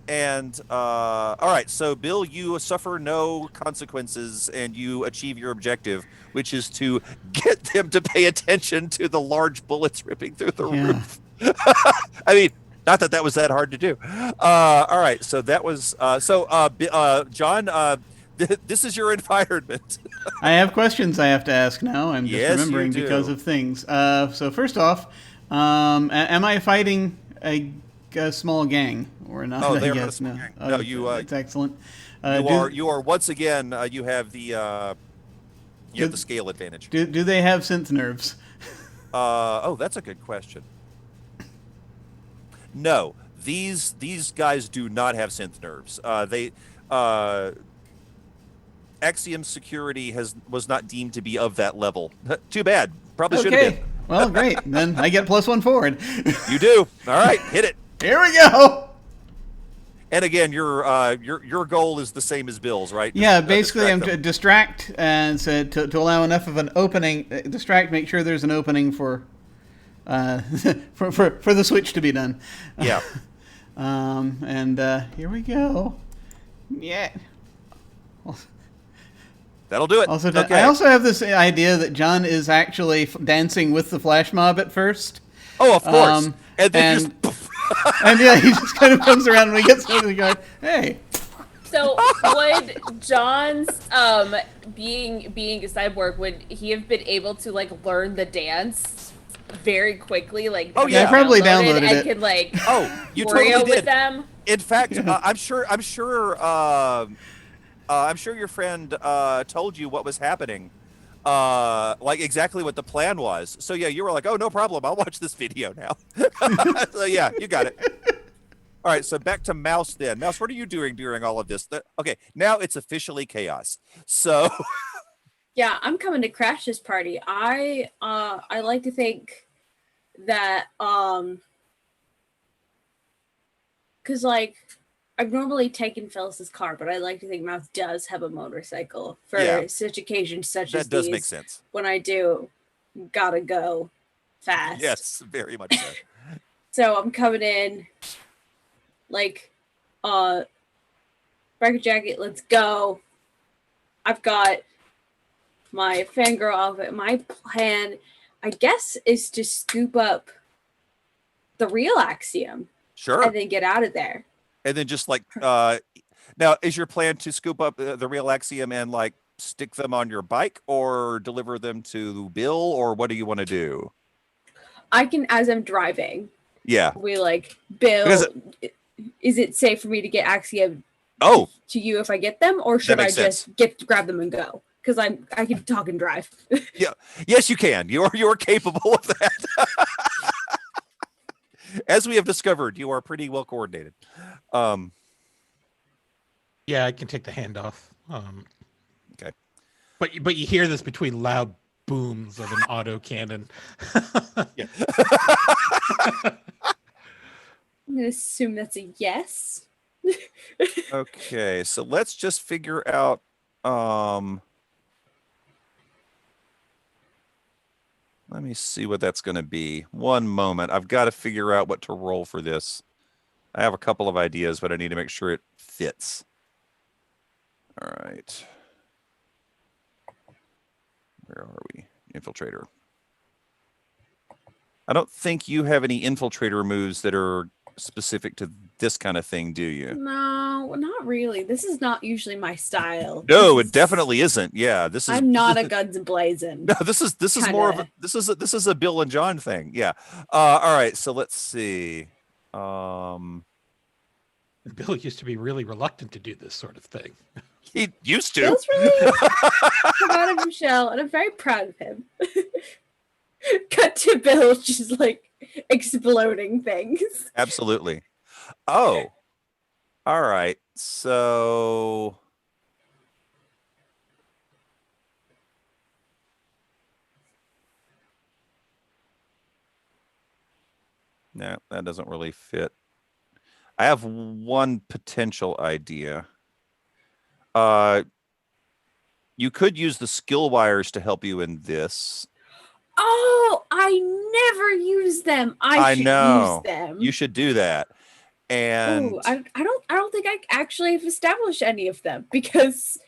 And all right, so Bill, you suffer no consequences, and you achieve your objective, which is to get them to pay attention to the large bullets ripping through the roof. I mean, not that was that hard to do. All right, so that was John. This is your environment. I have questions I have to ask now. I'm just remembering you do. because of things. So first off, am I fighting a small gang or not? Oh, they're I not a guess small no. gang. Oh, No, you. It's excellent. You are once again. You have the. You have the scale advantage. Do they have synth nerves? Oh, that's a good question. No, these guys do not have synth nerves. Axiom security was not deemed to be of that level. Too bad. Probably should have been. Well, great. Then I get +1 forward. You do. All right, hit it. Here we go. And again, your goal is the same as Bill's, right? Yeah, basically, I'm to to distract and so to allow enough of an opening. Distract, make sure there's an opening for the switch to be done. Yeah. And here we go. Yeah. That'll do it. Also, okay. I also have this idea that John is actually dancing with the flash mob at first. Oh, of course. And then and yeah, he just kind of comes around when he gets to the guy. Hey. So would John's being a cyborg, would he have been able to like learn the dance very quickly? Like, oh yeah, I probably downloaded and it. could like you choreo totally did. with them. In fact, I'm sure your friend told you what was happening, like exactly what the plan was. So yeah, you were like, oh, no problem, I'll watch this video now. So yeah, you got it. All right, so back to Mouse then. Mouse, what are you doing during all of this? Okay, now it's officially chaos. So yeah, I'm coming to crash this party. I like to think that because like I've normally taken Phyllis's car, but I like to think Mouse does have a motorcycle for such occasions such as these. That does make sense. When I do, gotta go fast. Yes, very much so. So I'm coming in, like, Breaker Jacket, let's go. I've got my fangirl outfit. My plan, I guess, is to scoop up the real Axiom. Sure. and then get out of there. And then just like now, is your plan to scoop up the real Axiom and like stick them on your bike, or deliver them to Bill, or what do you want to do? I can, as I'm driving, Yeah. we like, Bill, Because is it safe for me to get Axiom oh, to you if I get them, or should I makes sense. just grab them and go? Because I can talk and drive. yes, you can. You're capable of that. As we have discovered, you are pretty well coordinated. Yeah, I can take the handoff. Okay. But you hear this between loud booms of an auto cannon. Yeah. I'm gonna assume that's a yes. Okay, so let's just figure out. Let me see what that's going to be. One moment. I've got to figure out what to roll for this. I have a couple of ideas, but I need to make sure it fits. All right. Where are we? Infiltrator. I don't think you have any infiltrator moves that are specific to this kind of thing, do you? No, not really. This is not usually my style. No, it definitely isn't. Yeah, this is. I'm not a guns blazing. No, this is more of a, this is a Bill and John thing. Yeah. All right. So let's see. Bill used to be really reluctant to do this sort of thing. He used to. Bill's really proud of Michelle, and I'm very proud of him. Cut to Bill just like exploding things. Absolutely. Oh. All right. So no, that doesn't really fit. I have one potential idea. You could use the skill wires to help you in this. Oh, I never use them. I should know. use them. You should do that. And I don't think I actually have established any of them because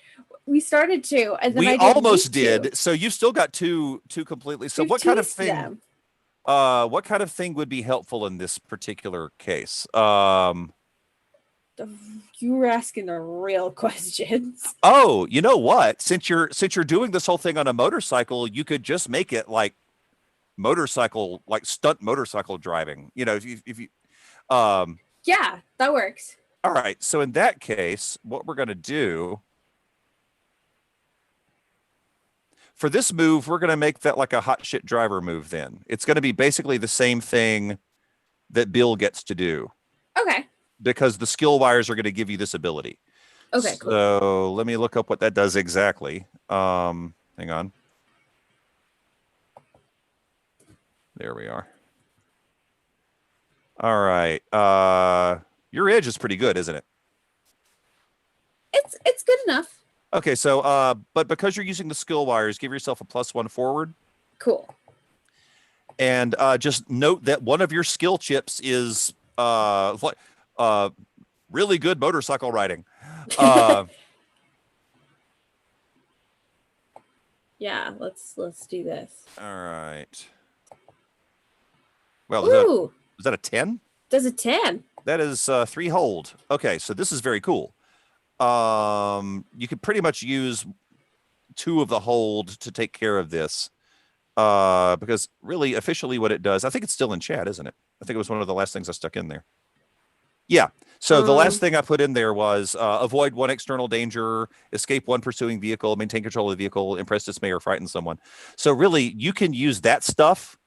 we started to, and then we I almost did. So you've still got two completely. So what kind of thing? Them. What kind of thing would be helpful in this particular case? You were asking the real questions. Oh, you know what? Since you're doing this whole thing on a motorcycle, you could just make it like motorcycle, like stunt motorcycle driving. You know, if you yeah, that works. All right. So in that case, what we're going to do for this move, we're going to make that like a hot shit driver move. Then it's going to be basically the same thing that Bill gets to do. Okay. Because the skill wires are going to give you this ability. Okay, cool. So let me look up what that does exactly. Hang on. There we are. All right. Your edge is pretty good, isn't it? It's good enough. Okay, so but because you're using the skill wires, give yourself a +1 forward. Cool. And just note that one of your skill chips is really good motorcycle riding. Yeah, let's do this. All right. Well, ooh, is that a 10? Does a 10? That is 3 hold. Okay, so this is very cool. You could pretty much use 2 of the hold to take care of this. Because really, officially, what it does, I think it's still in chat, isn't it? I think it was one of the last things I stuck in there. Yeah. So the last thing I put in there was avoid 1 external danger, escape 1 pursuing vehicle, maintain control of the vehicle, impress, dismay, or frighten someone. So really, you can use that stuff.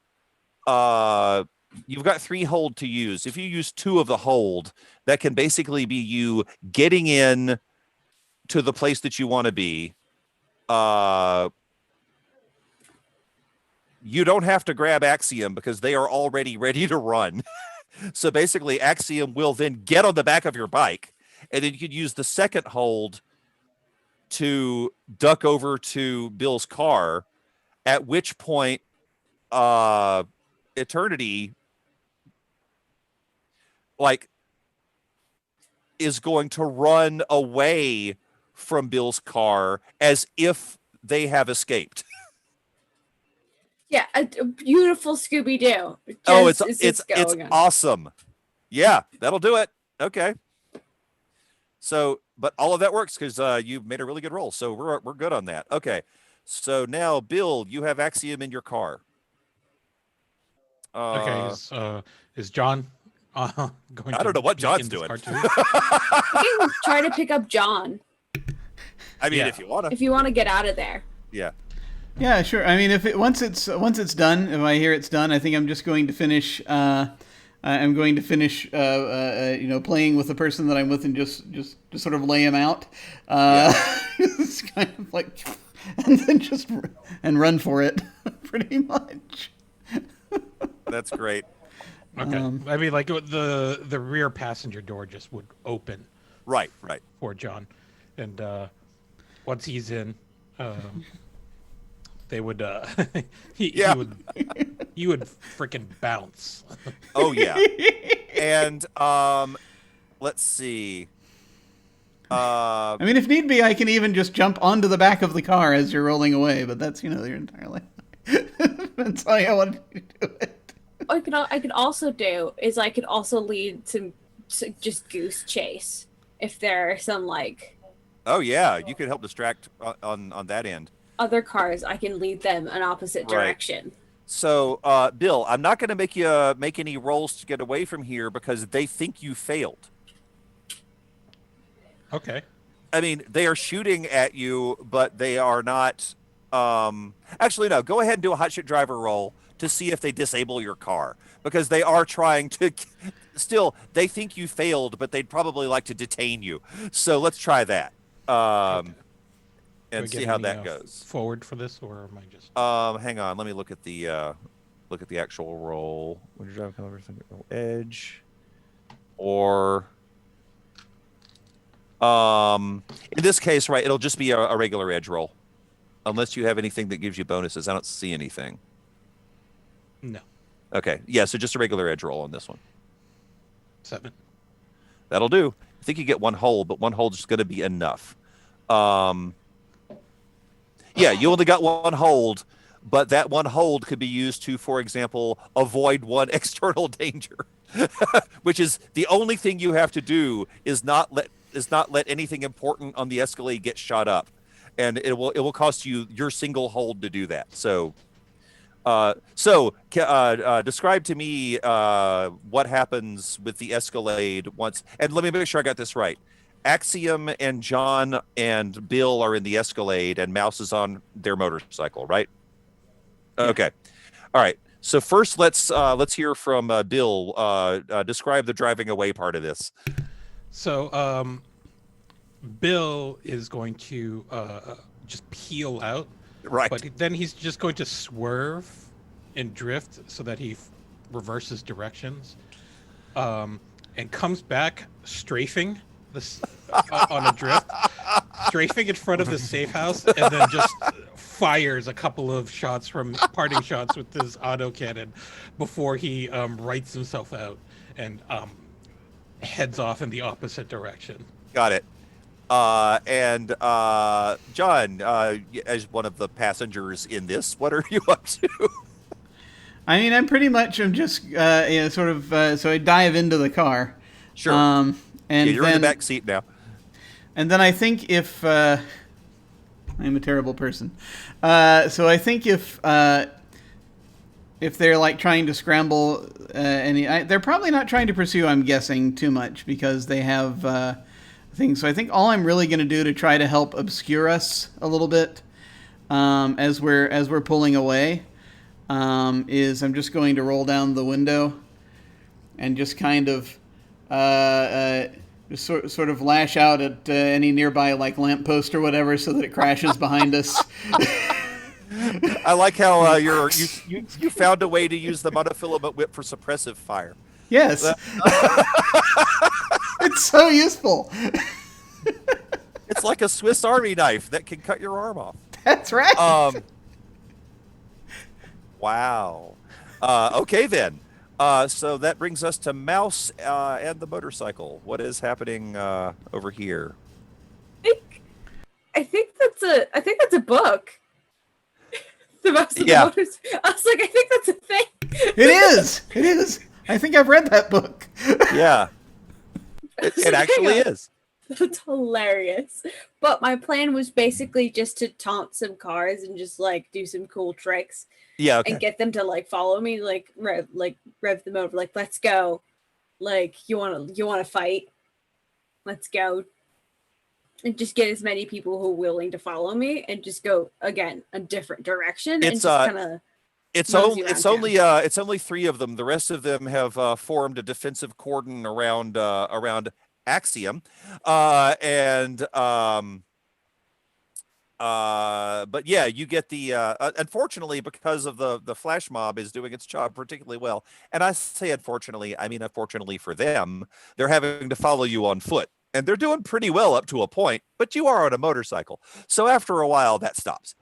You've got 3 hold to use. If you use 2 of the hold, that can basically be you getting in to the place that you want to be. You don't have to grab Axiom because they are already ready to run. So basically, Axiom will then get on the back of your bike, and then you can use the second hold to duck over to Bill's car, at which point Eternity is going to run away from Bill's car as if they have escaped. Yeah, a beautiful Scooby-Doo. It's awesome. Yeah, that'll do it. Okay. So, but all of that works because you've made a really good roll. So we're good on that. Okay. So now, Bill, you have Axiom in your car. Okay, is John going to I don't know what be John's in this doing. car too? You can try to pick up John I mean, Yeah. if you want to. if you want to get out of there. Yeah. Yeah, sure. I mean, once it's done, if I hear it's done, I think I'm just going to finish. I'm going to finish, playing with the person that I'm with, and just sort of lay him out. It's kind of like, and then just run for it, pretty much. That's great. Okay. I mean, like the rear passenger door just would open Right. for John, and once he's in, they would he would freaking bounce. Oh yeah. And let's see. I mean, if need be, I can even just jump onto the back of the car as you're rolling away. But that's your entirely. That's how I want to do it. What I could also do is I could also lead to just goose chase if there are some like Oh yeah, you could help distract on that end. other cars. I can lead them an opposite Right. direction. So, Bill, I'm not going to make you make any rolls to get away from here because they think you failed. Okay. I mean, they are shooting at you, but they are not. Actually, no. Go ahead and do a hot shit driver roll to see if they disable your car because they are trying to. Still, they think you failed, but they'd probably like to detain you. So let's try that. Do I And get see how any, that goes. Forward for this, or am I just? Hang on. Let me look at the actual roll. When you drive cover edge, or in this case, right? It'll just be a regular edge roll, unless you have anything that gives you bonuses. I don't see anything. No. Okay. Yeah. So just a regular edge roll on this one. 7. That'll do. I think you get one hold, but one hold is going to be enough. Yeah, you only got one hold, but that one hold could be used to, for example, avoid one external danger, which is the only thing you have to do is not let anything important on the Escalade get shot up, and it will cost you your single hold to do that. So, describe to me what happens with the Escalade once, and let me make sure I got this right. Axiom and John and Bill are in the Escalade, and Mouse is on their motorcycle, right? Okay. All right. So first, let's hear from Bill. Describe the driving away part of this. So, Bill is going to just peel out, Right. but then he's just going to swerve and drift so that he reverses directions, and comes back strafing this on a drift, strafing in front of the safe house, and then just fires a couple of shots from parting shots with his auto cannon before he rights himself out and heads off in the opposite direction. Got it. And John, as one of the passengers in this, what are you up to? I mean, I'm just so I dive into the car. Sure. And yeah, you're then, in the back seat now. And then I think if I'm a terrible person, so I think if they're like trying to scramble, they're probably not trying to pursue. I'm guessing too much because they have things. So I think all I'm really going to do to try to help obscure us a little bit as we're pulling away is I'm just going to roll down the window and just kind of just sort of lash out at any nearby like lamppost or whatever so that it crashes behind us. I like how you found a way to use the monofilament whip for suppressive fire. Yes. It's so useful. It's like a Swiss Army knife that can cut your arm off. That's right. Wow. Okay then. So that brings us to Mouse and the motorcycle. What is happening over here? I think that's a book. The Mouse and Yeah. the Motors. I was like, I think that's a thing. It is. I think I've read that book. Yeah, it actually is. That's hilarious. But my plan was basically just to taunt some cars and just like do some cool tricks Yeah, okay. and get them to like follow me, like rev them over, like let's go. Like you wanna fight? Let's go. And just get as many people who are willing to follow me and just go again a different direction and It's just kind of it's mosey only around it's only 3 of them. The rest of them have formed a defensive cordon around Axiom, and but yeah, you get the unfortunately, because of the flash mob is doing its job particularly well, and I say unfortunately, I mean unfortunately for them, they're having to follow you on foot, and they're doing pretty well up to a point, but you are on a motorcycle, so after a while that stops.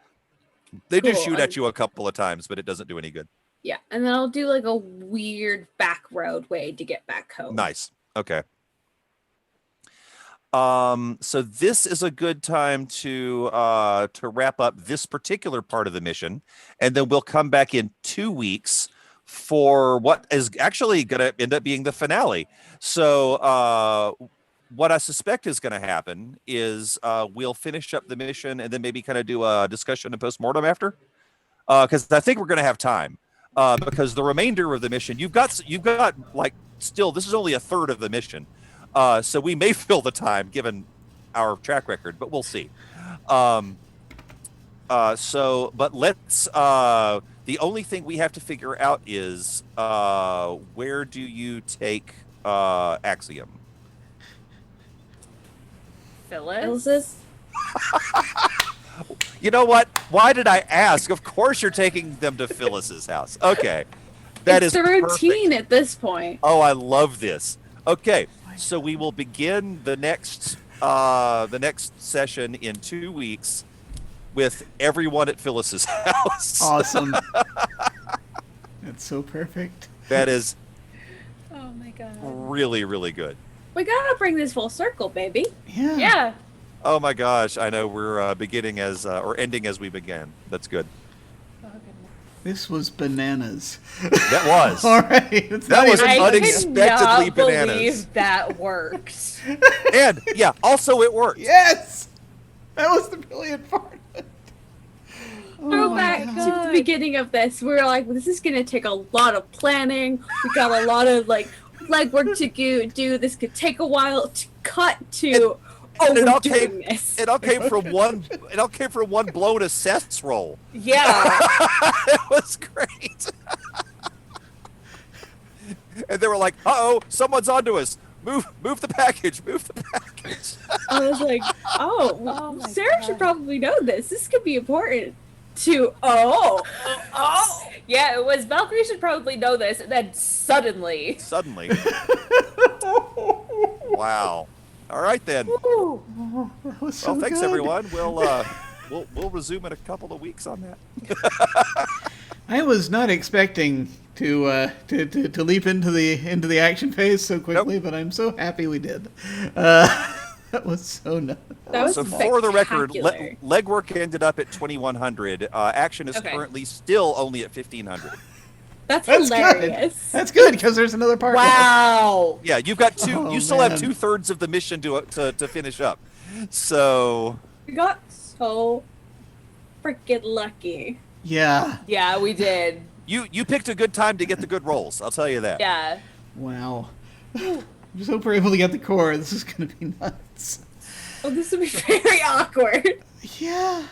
They do Cool. shoot at you a couple of times, but it doesn't do any good. Yeah, and then I'll do like a weird back road way to get back home. Nice. Okay. So this is a good time to wrap up this particular part of the mission, and then we'll come back in 2 weeks for what is actually going to end up being the finale. So what I suspect is going to happen is we'll finish up the mission and then maybe kind of do a discussion and postmortem after, because I think we're going to have time. Because the remainder of the mission, you've got like still, this is only a third of the mission. So we may fill the time given our track record, but we'll see. But let's, the only thing we have to figure out is, where do you take, Axiom? Phyllis? You know what? Why did I ask? Of course you're taking them to Phyllis's house. Okay. That it's is the routine perfect. at this point. Oh, I love this. Okay. So we will begin the next session in 2 weeks with everyone at Phyllis's house. Awesome. That's so perfect. That is Oh my god. really, really good. We gotta bring this full circle, baby. Yeah. Yeah. Oh my gosh. I know we're beginning as or ending as we began. That's good. Oh, goodness. This was bananas. That was. All right. It's That not was even- unexpectedly cannot bananas. believe that worked. And yeah, also it worked. Yes. That was the brilliant part. Oh Go my back God. to the beginning of this. We were like, this is gonna take a lot of planning. We got a lot of like legwork to do. This could take a while to cut to. And it we're all doing this. It all came from one. It all came from one blown assess roll. Yeah. It was great. And they were like, "Uh-oh, someone's onto us. Move the package. Move the package." I was like, oh, Oh my Sarah God. should probably know this. This could be important. To Yeah, it was Valkyrie should probably know this, and then suddenly. Suddenly. Wow. All right then. Ooh. That was so Well, thanks good. everyone. We'll resume in a couple of weeks on that. I was not expecting to leap into the action phase so quickly, but I'm so happy we did. That was so nice. that was So for the record, spectacular. legwork ended up at 2100. Action is Okay. currently still only at 1500. That's That's hilarious. good. That's good because there's another part. Wow. Yeah, you've got two. Oh, you still have man. 2/3 of the mission to finish up. So We got so freaking lucky. Yeah. Yeah, we did. you picked a good time to get the good rolls. I'll tell you that. Yeah. Wow. I just hope we're able to get the core. This is going to be nuts. Oh, this would be very awkward. Yeah.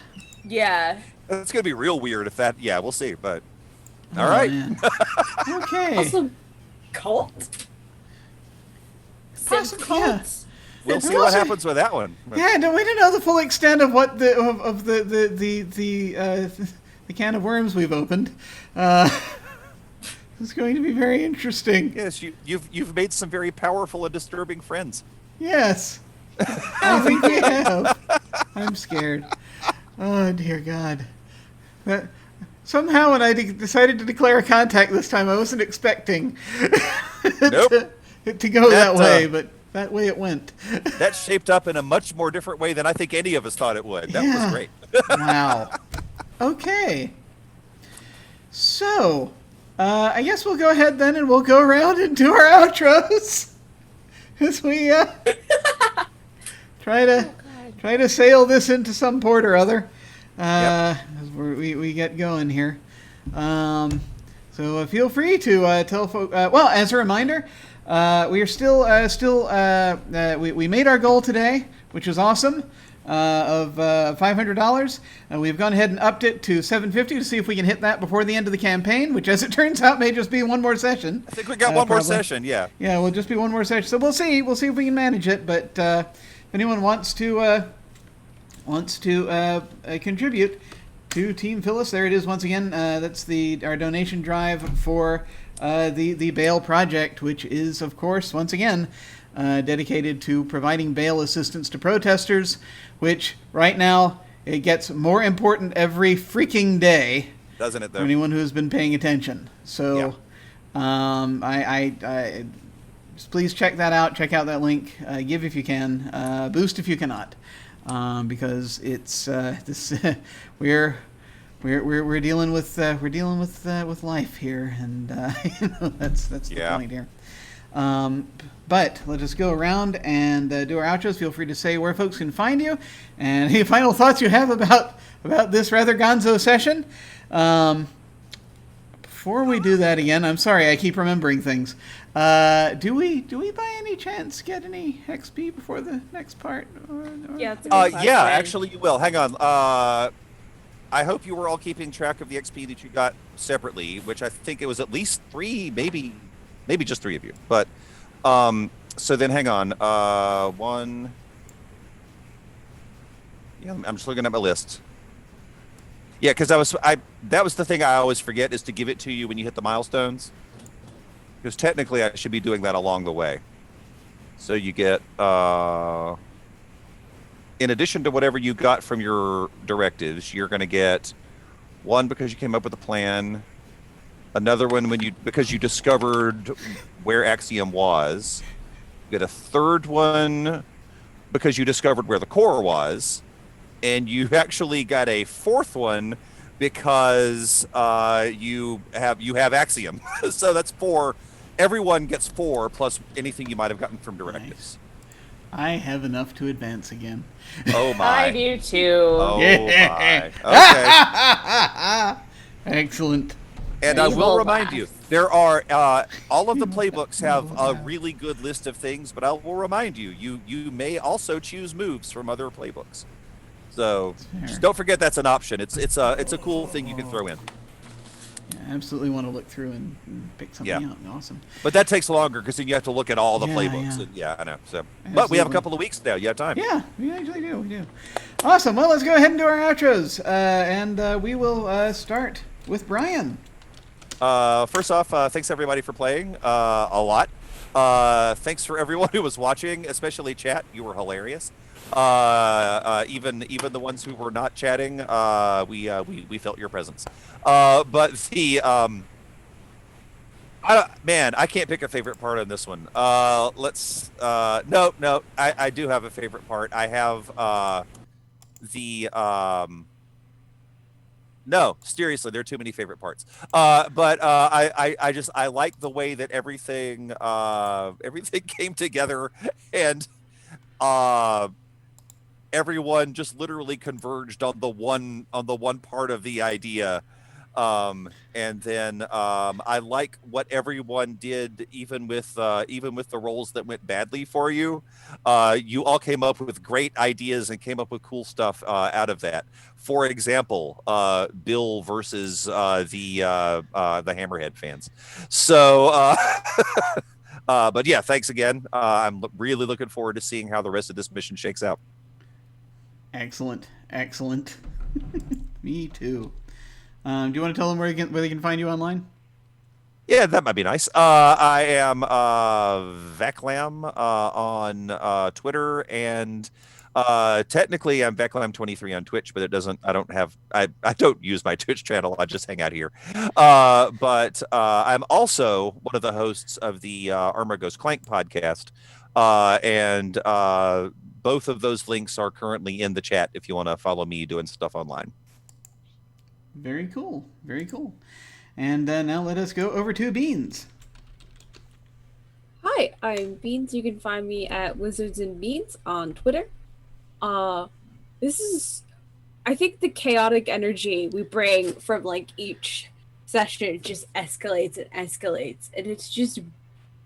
Yeah. It's gonna be real weird if that. Yeah, we'll see. But all Oh, right. man. Okay. Also, cult. Possibly, Cult. yeah. We'll It's see what also- happens with that one. Yeah, no, we don't know the full extent of what the can of worms we've opened. It's going to be very interesting. Yes, you've made some very powerful and disturbing friends. Yes, I think we have. I'm scared. Oh dear God. Somehow, when I decided to declare a contact this time, I wasn't expecting Nope. to go that That, way, but that way it went. That shaped up in a much more different way than I think any of us thought it would. That Yeah. was great. Wow. Okay. So, I guess we'll go ahead then and we'll go around and do our outros. as we try to sail this into some port or other. As we get going here. So feel free to tell folks. Well, as a reminder, we are still we made our goal today, which is awesome, of $500. We've gone ahead and upped it to $750 to see if we can hit that before the end of the campaign, which, as it turns out, may just be one more session. I think we got one more session. Yeah. Yeah, we'll just be one more session. So we'll see. We'll see if we can manage it. But if anyone wants to contribute to Team Phyllis, there it is once again. That's our donation drive for the bail project, which is, of course, once again, dedicated to providing bail assistance to protesters, which right now it gets more important every freaking day. Doesn't it, though? For anyone who's been paying attention. So, I just please check that out. Check out that link. Give if you can. Boost if you cannot. Because it's we're dealing with life here, and that's the point here. But let's just go around and do our outros. Feel free to say where folks can find you, and any final thoughts you have about this rather gonzo session. Before we do that again, I'm sorry, I keep remembering things. Do we by any chance get any XP before the next part? Yeah, it's a good question. Yeah, actually you will. Hang on. I hope you were all keeping track of the XP that you got separately, which I think it was at least 3, maybe just 3 of you. But so then hang on. 1. Yeah, I'm just looking at my list. Yeah, because that was the thing I always forget, is to give it to you when you hit the milestones. Because technically I should be doing that along the way. So you get, in addition to whatever you got from your directives, you're going to get 1 because you came up with a plan, another one because you discovered where Axiom was, you get a 3rd one because you discovered where the core was, and you actually got a 4th one because you have Axiom. So that's 4. Everyone gets 4 plus anything you might have gotten from directives. Nice. I have enough to advance again. Oh my! I do too. Oh my! Okay. Excellent. And I will remind you, there are all of the playbooks have a really good list of things, but I will remind you, you may also choose moves from other playbooks. So just don't forget that's an option. It's a cool thing you can throw in. Yeah, I absolutely want to look through and pick something out. Awesome. But that takes longer because then you have to look at all the playbooks. Yeah. And, I know. So, Absolutely. but we have a couple of weeks now. You have time. Yeah, we actually do. We do. Awesome. Well, let's go ahead and do our outros, and we will start with Brian. First off, thanks everybody for playing a lot. Thanks for everyone who was watching, especially chat. You were hilarious. Even the ones who were not chatting, we felt your presence. But the I can't pick a favorite part on this one. Let's no, I do have a favorite part. I have no, seriously, there are too many favorite parts. But I like the way that everything came together, and everyone just literally converged on the one part of the idea. And then I like what everyone did, even with the roles that went badly for you. You all came up with great ideas and came up with cool stuff out of that. For example, Bill versus the Hammerhead fans. So, but yeah, thanks again. I'm really looking forward to seeing how the rest of this mission shakes out. Excellent. Me too. Do you want to tell them where they can find you online? Yeah, that might be nice. I am Veclam on Twitter, and technically I'm Veclam23 on Twitch, but it doesn't. I don't use my Twitch channel. I just hang out here. But I'm also one of the hosts of the Armor Goes Clank podcast, and both of those links are currently in the chat if you want to follow me doing stuff online. Very cool. Very cool. And now let us go over to Beans. Hi, Hi, I'm Beans. You can find me at Wizards and Beans on Twitter. This is, I think, the chaotic energy we bring from like each session just escalates and escalates, and it's just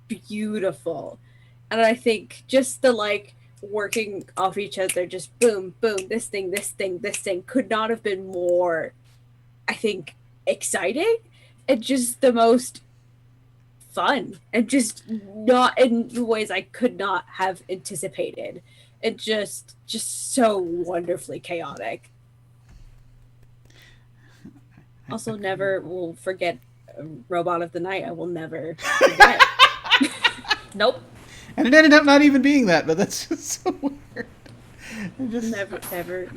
beautiful. And I think just the like working off each other, just boom, boom, this thing, this thing, this thing, could not have been more, I think, exciting and just the most fun and just not in ways I could not have anticipated. It just so wonderfully chaotic. Also, never will forget Robot of the Night. I will never forget. Nope. And it ended up not even being that, but that's just so weird. Never.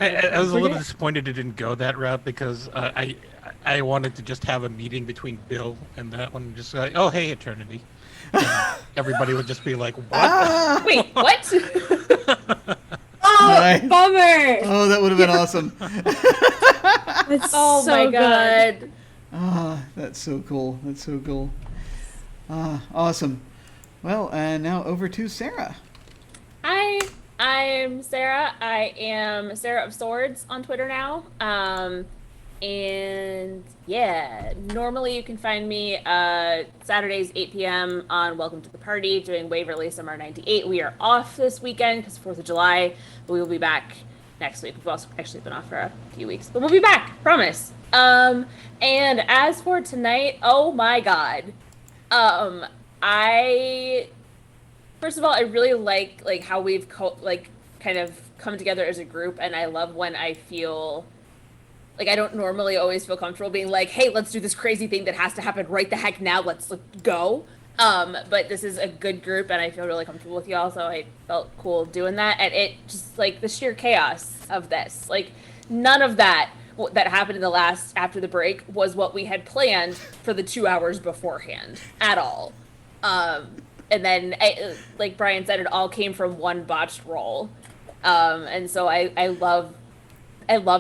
I was a little forget. disappointed it didn't go that route because I wanted to just have a meeting between Bill and that one, just like, oh hey Eternity, and everybody would just be like, what? Ah! Wait, what? Oh, Nice. bummer! Oh, that would have been awesome. That's Oh so my god. Ah, that's so cool. That's so cool. Ah, awesome. Well, now over to Sarah. Hi, I'm Sara. I am Sara of Swords on Twitter now. And yeah, normally you can find me Saturdays 8 p.m. on Welcome to the Party doing Waverly Summer 98. We are off this weekend because 4th of July, but we will be back next week. We've also actually been off for a few weeks, but we'll be back, promise. And as for tonight, oh my god. I First of all, I really like how we've kind of come together as a group, and I love when I feel like I don't normally always feel comfortable being like, hey, let's do this crazy thing that has to happen right the heck now. Let's go. But this is a good group, and I feel really comfortable with y'all, so I felt cool doing that. And it just like the sheer chaos of this, like none of that happened in after the break was what we had planned for the 2 hours beforehand at all. And then, like Brian said, it all came from one botched roll. And so I love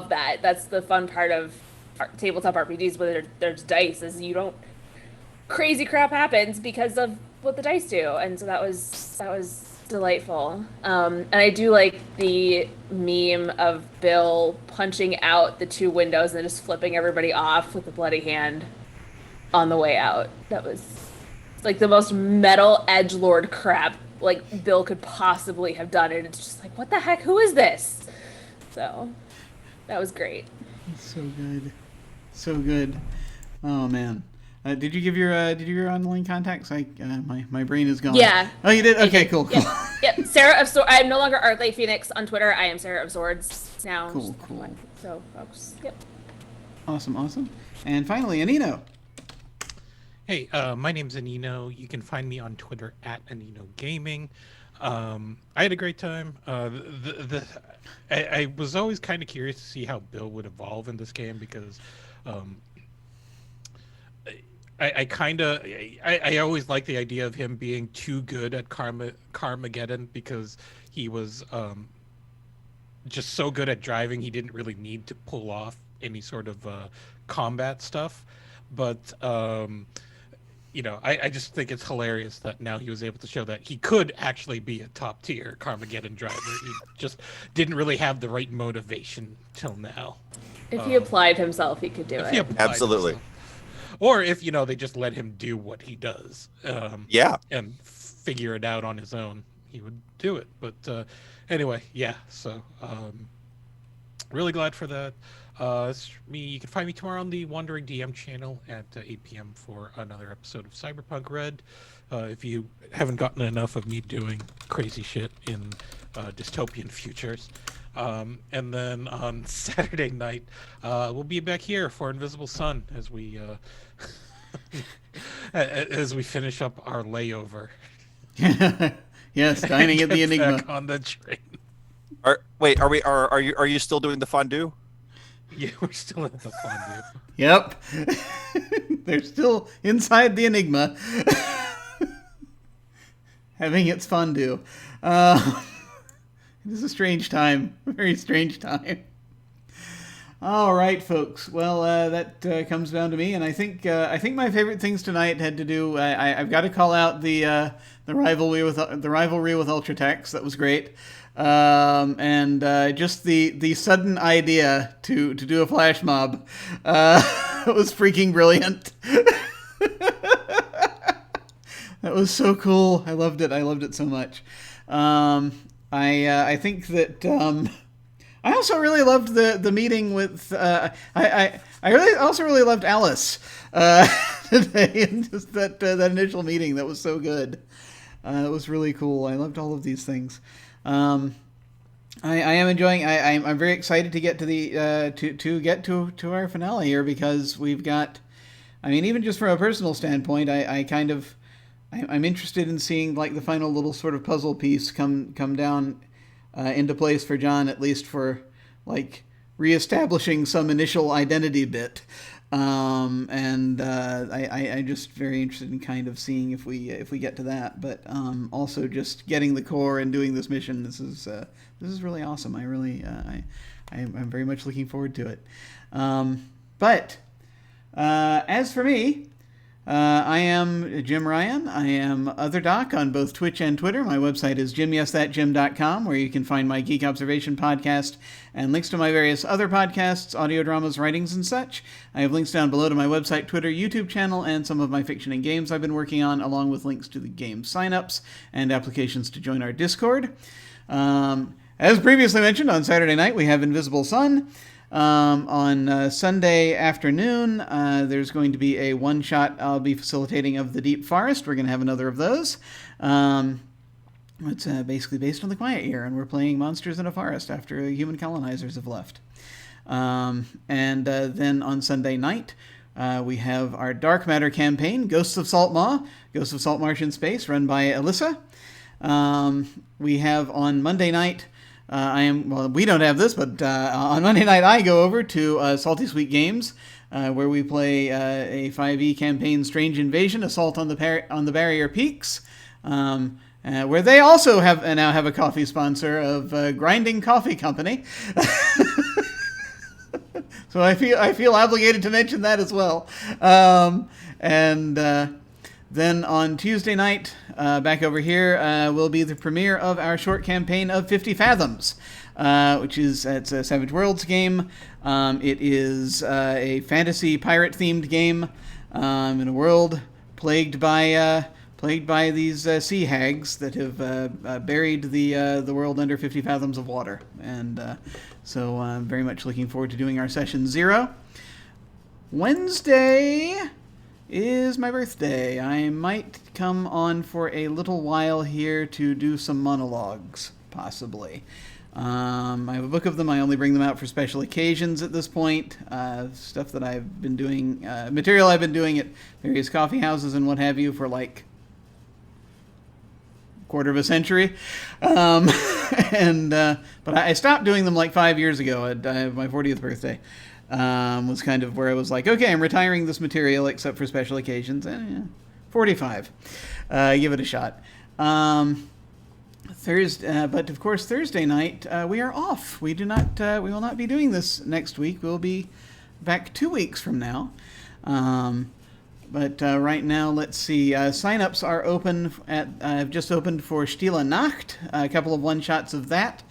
that. That's the fun part of tabletop RPGs, where there's dice, is you don't, crazy crap happens because of what the dice do. And so that was delightful. And I do like the meme of Bill punching out the 2 windows and then just flipping everybody off with a bloody hand on the way out. That was like the most metal edgelord crap like Bill could possibly have done, and it's just like, what the heck? Who is this? So that was great. So good. So good. Oh man. Did you give your online contacts? My brain is going. Yeah. Oh, you did? Okay, cool. Yep. Yep. Sara of Swords. I'm no longer Arclight Phoenix on Twitter. I am Sara of Swords now. Cool. So folks, yep. Awesome. And finally, Anino. Hey, my name's Anino. You can find me on Twitter at Anino Gaming. I had a great time. I was always kind of curious to see how Bill would evolve in this game, because I always liked the idea of him being too good at Carmageddon, because he was just so good at driving, he didn't really need to pull off any sort of combat stuff. But I just think it's hilarious that now he was able to show that he could actually be a top tier Carmageddon driver. He just didn't really have the right motivation till now. If he applied himself, he could do it. Absolutely. Or if, they just let him do what he does. Yeah. And figure it out on his own, he would do it. But anyway, yeah. So really glad for that. You can find me tomorrow on the Wandering DM channel at 8 p.m. for another episode of Cyberpunk Red. If you haven't gotten enough of me doing crazy shit in dystopian futures. And then on Saturday night, we'll be back here for Invisible Sun as we finish up our layover. Yes, dining at the Enigma. Back on the train. Are you still doing the fondue? Yeah, we're still at the fondue. Yep. They're still inside the Enigma. Having its fondue. It is a strange time. A very strange time. All right, folks. Well, that comes down to me, and I think my favorite things tonight had to do. I've got to call out the rivalry with Ultratex. That was great, and just the sudden idea to do a flash mob was freaking brilliant. That was so cool. I loved it. I loved it so much. I think that. I also really loved the meeting with I also really loved Alice today, and just that initial meeting that was so good. It was really cool. I loved all of these things. I am enjoying. I'm very excited to get to the to get to our finale here, because we've got. I mean, even just from a personal standpoint, I'm interested in seeing like the final little sort of puzzle piece come down. Into place for John, at least for like reestablishing some initial identity bit, and I'm just very interested in kind of seeing if we get to that. But also just getting the core and doing this mission. This is really awesome. I'm very much looking forward to it. But as for me. I am Jim Ryan. I am OtherDoc on both Twitch and Twitter. My website is jimyesthatjim.com, where you can find my Geek Observation podcast and links to my various other podcasts, audio dramas, writings, and such. I have links down below to my website, Twitter, YouTube channel, and some of my fiction and games I've been working on, along with links to the game signups and applications to join our Discord. As previously mentioned, on Saturday night we have Invisible Sun. On Sunday afternoon, there's going to be a one-shot I'll be facilitating of the Deep Forest. We're going to have another of those. It's basically based on the Quiet Year, and we're playing monsters in a forest after human colonizers have left. And then on Sunday night, we have our Dark Matter campaign, Ghosts of Salt Marsh in Space, run by Alyssa. We have on Monday night... we don't have this, but on Monday night I go over to Salty Sweet Games, where we play a 5e campaign, Strange Invasion, Assault on the Barrier Peaks, where they also now have a coffee sponsor of Grinding Coffee Company. So I feel obligated to mention that as well. Then on Tuesday night, back over here, will be the premiere of our short campaign of 50 Fathoms, which is it's a Savage Worlds game. It is a fantasy pirate-themed game in a world plagued by these sea hags that have buried the world under 50 fathoms of water. And so I'm very much looking forward to doing our session 0. Wednesday is my birthday. I might come on for a little while here to do some monologues, possibly. I have a book of them. I only bring them out for special occasions at this point. Stuff that I've been doing, material I've been doing at various coffee houses and what have you for like quarter of a century. But I stopped doing them like 5 years ago at my 40th birthday. Was kind of where I was like, okay, I'm retiring this material except for special occasions. 45. Give it a shot. But of course, Thursday night, we are off. We will not be doing this next week. We'll be back 2 weeks from now. But right now, let's see. Sign-ups are open I've just opened for Stille Nacht, a couple of one-shots of that.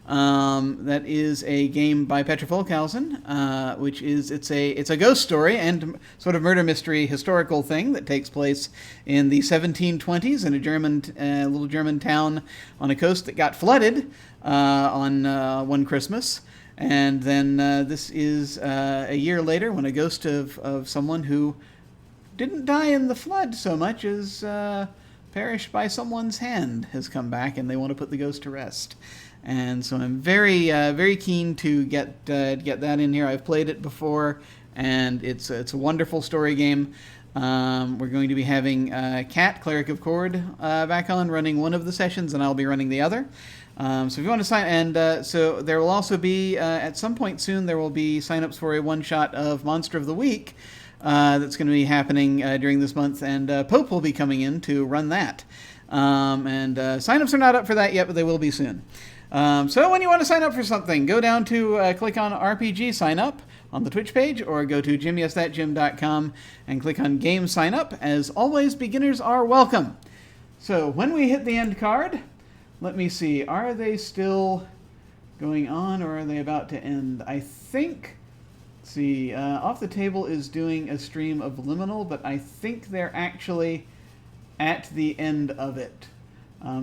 That is a game by Petra Folkhausen, which is it's a ghost story and sort of murder mystery historical thing that takes place in the 1720s in a little German town on a coast that got flooded on one Christmas, and then this is a year later when a ghost of someone who didn't die in the flood so much as perished by someone's hand has come back, and they want to put the ghost to rest. And so I'm very, very keen to get that in here. I've played it before, and it's a wonderful story game. We're going to be having Kat, Cleric of Cord, back on running one of the sessions, and I'll be running the other. So if you want to sign, and so there will also be at some point soon there will be signups for a one-shot of Monster of the Week that's going to be happening during this month, and Pope will be coming in to run that. And signups are not up for that yet, but they will be soon. So when you want to sign up for something, go down to click on RPG Sign Up on the Twitch page, or go to jimyesthatjim.com and click on Game Sign Up. As always, beginners are welcome. So when we hit the end card, let me see, are they still going on or are they about to end? I think, let's see, Off the Table is doing a stream of Liminal, but I think they're actually at the end of it.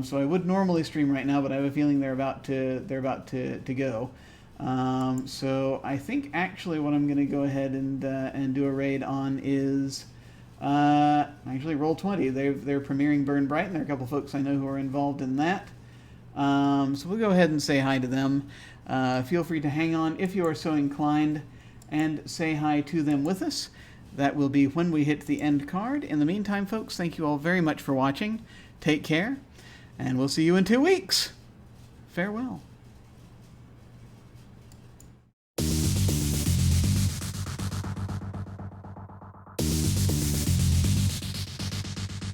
So I would normally stream right now, but I have a feeling they're about to go. So I think actually what I'm going to go ahead and do a raid on is actually Roll20. They're premiering Burn Bright, and there are a couple folks I know who are involved in that. So we'll go ahead and say hi to them. Feel free to hang on if you are so inclined and say hi to them with us. That will be when we hit the end card. In the meantime, folks, thank you all very much for watching. Take care, and we'll see you in 2 weeks. Farewell.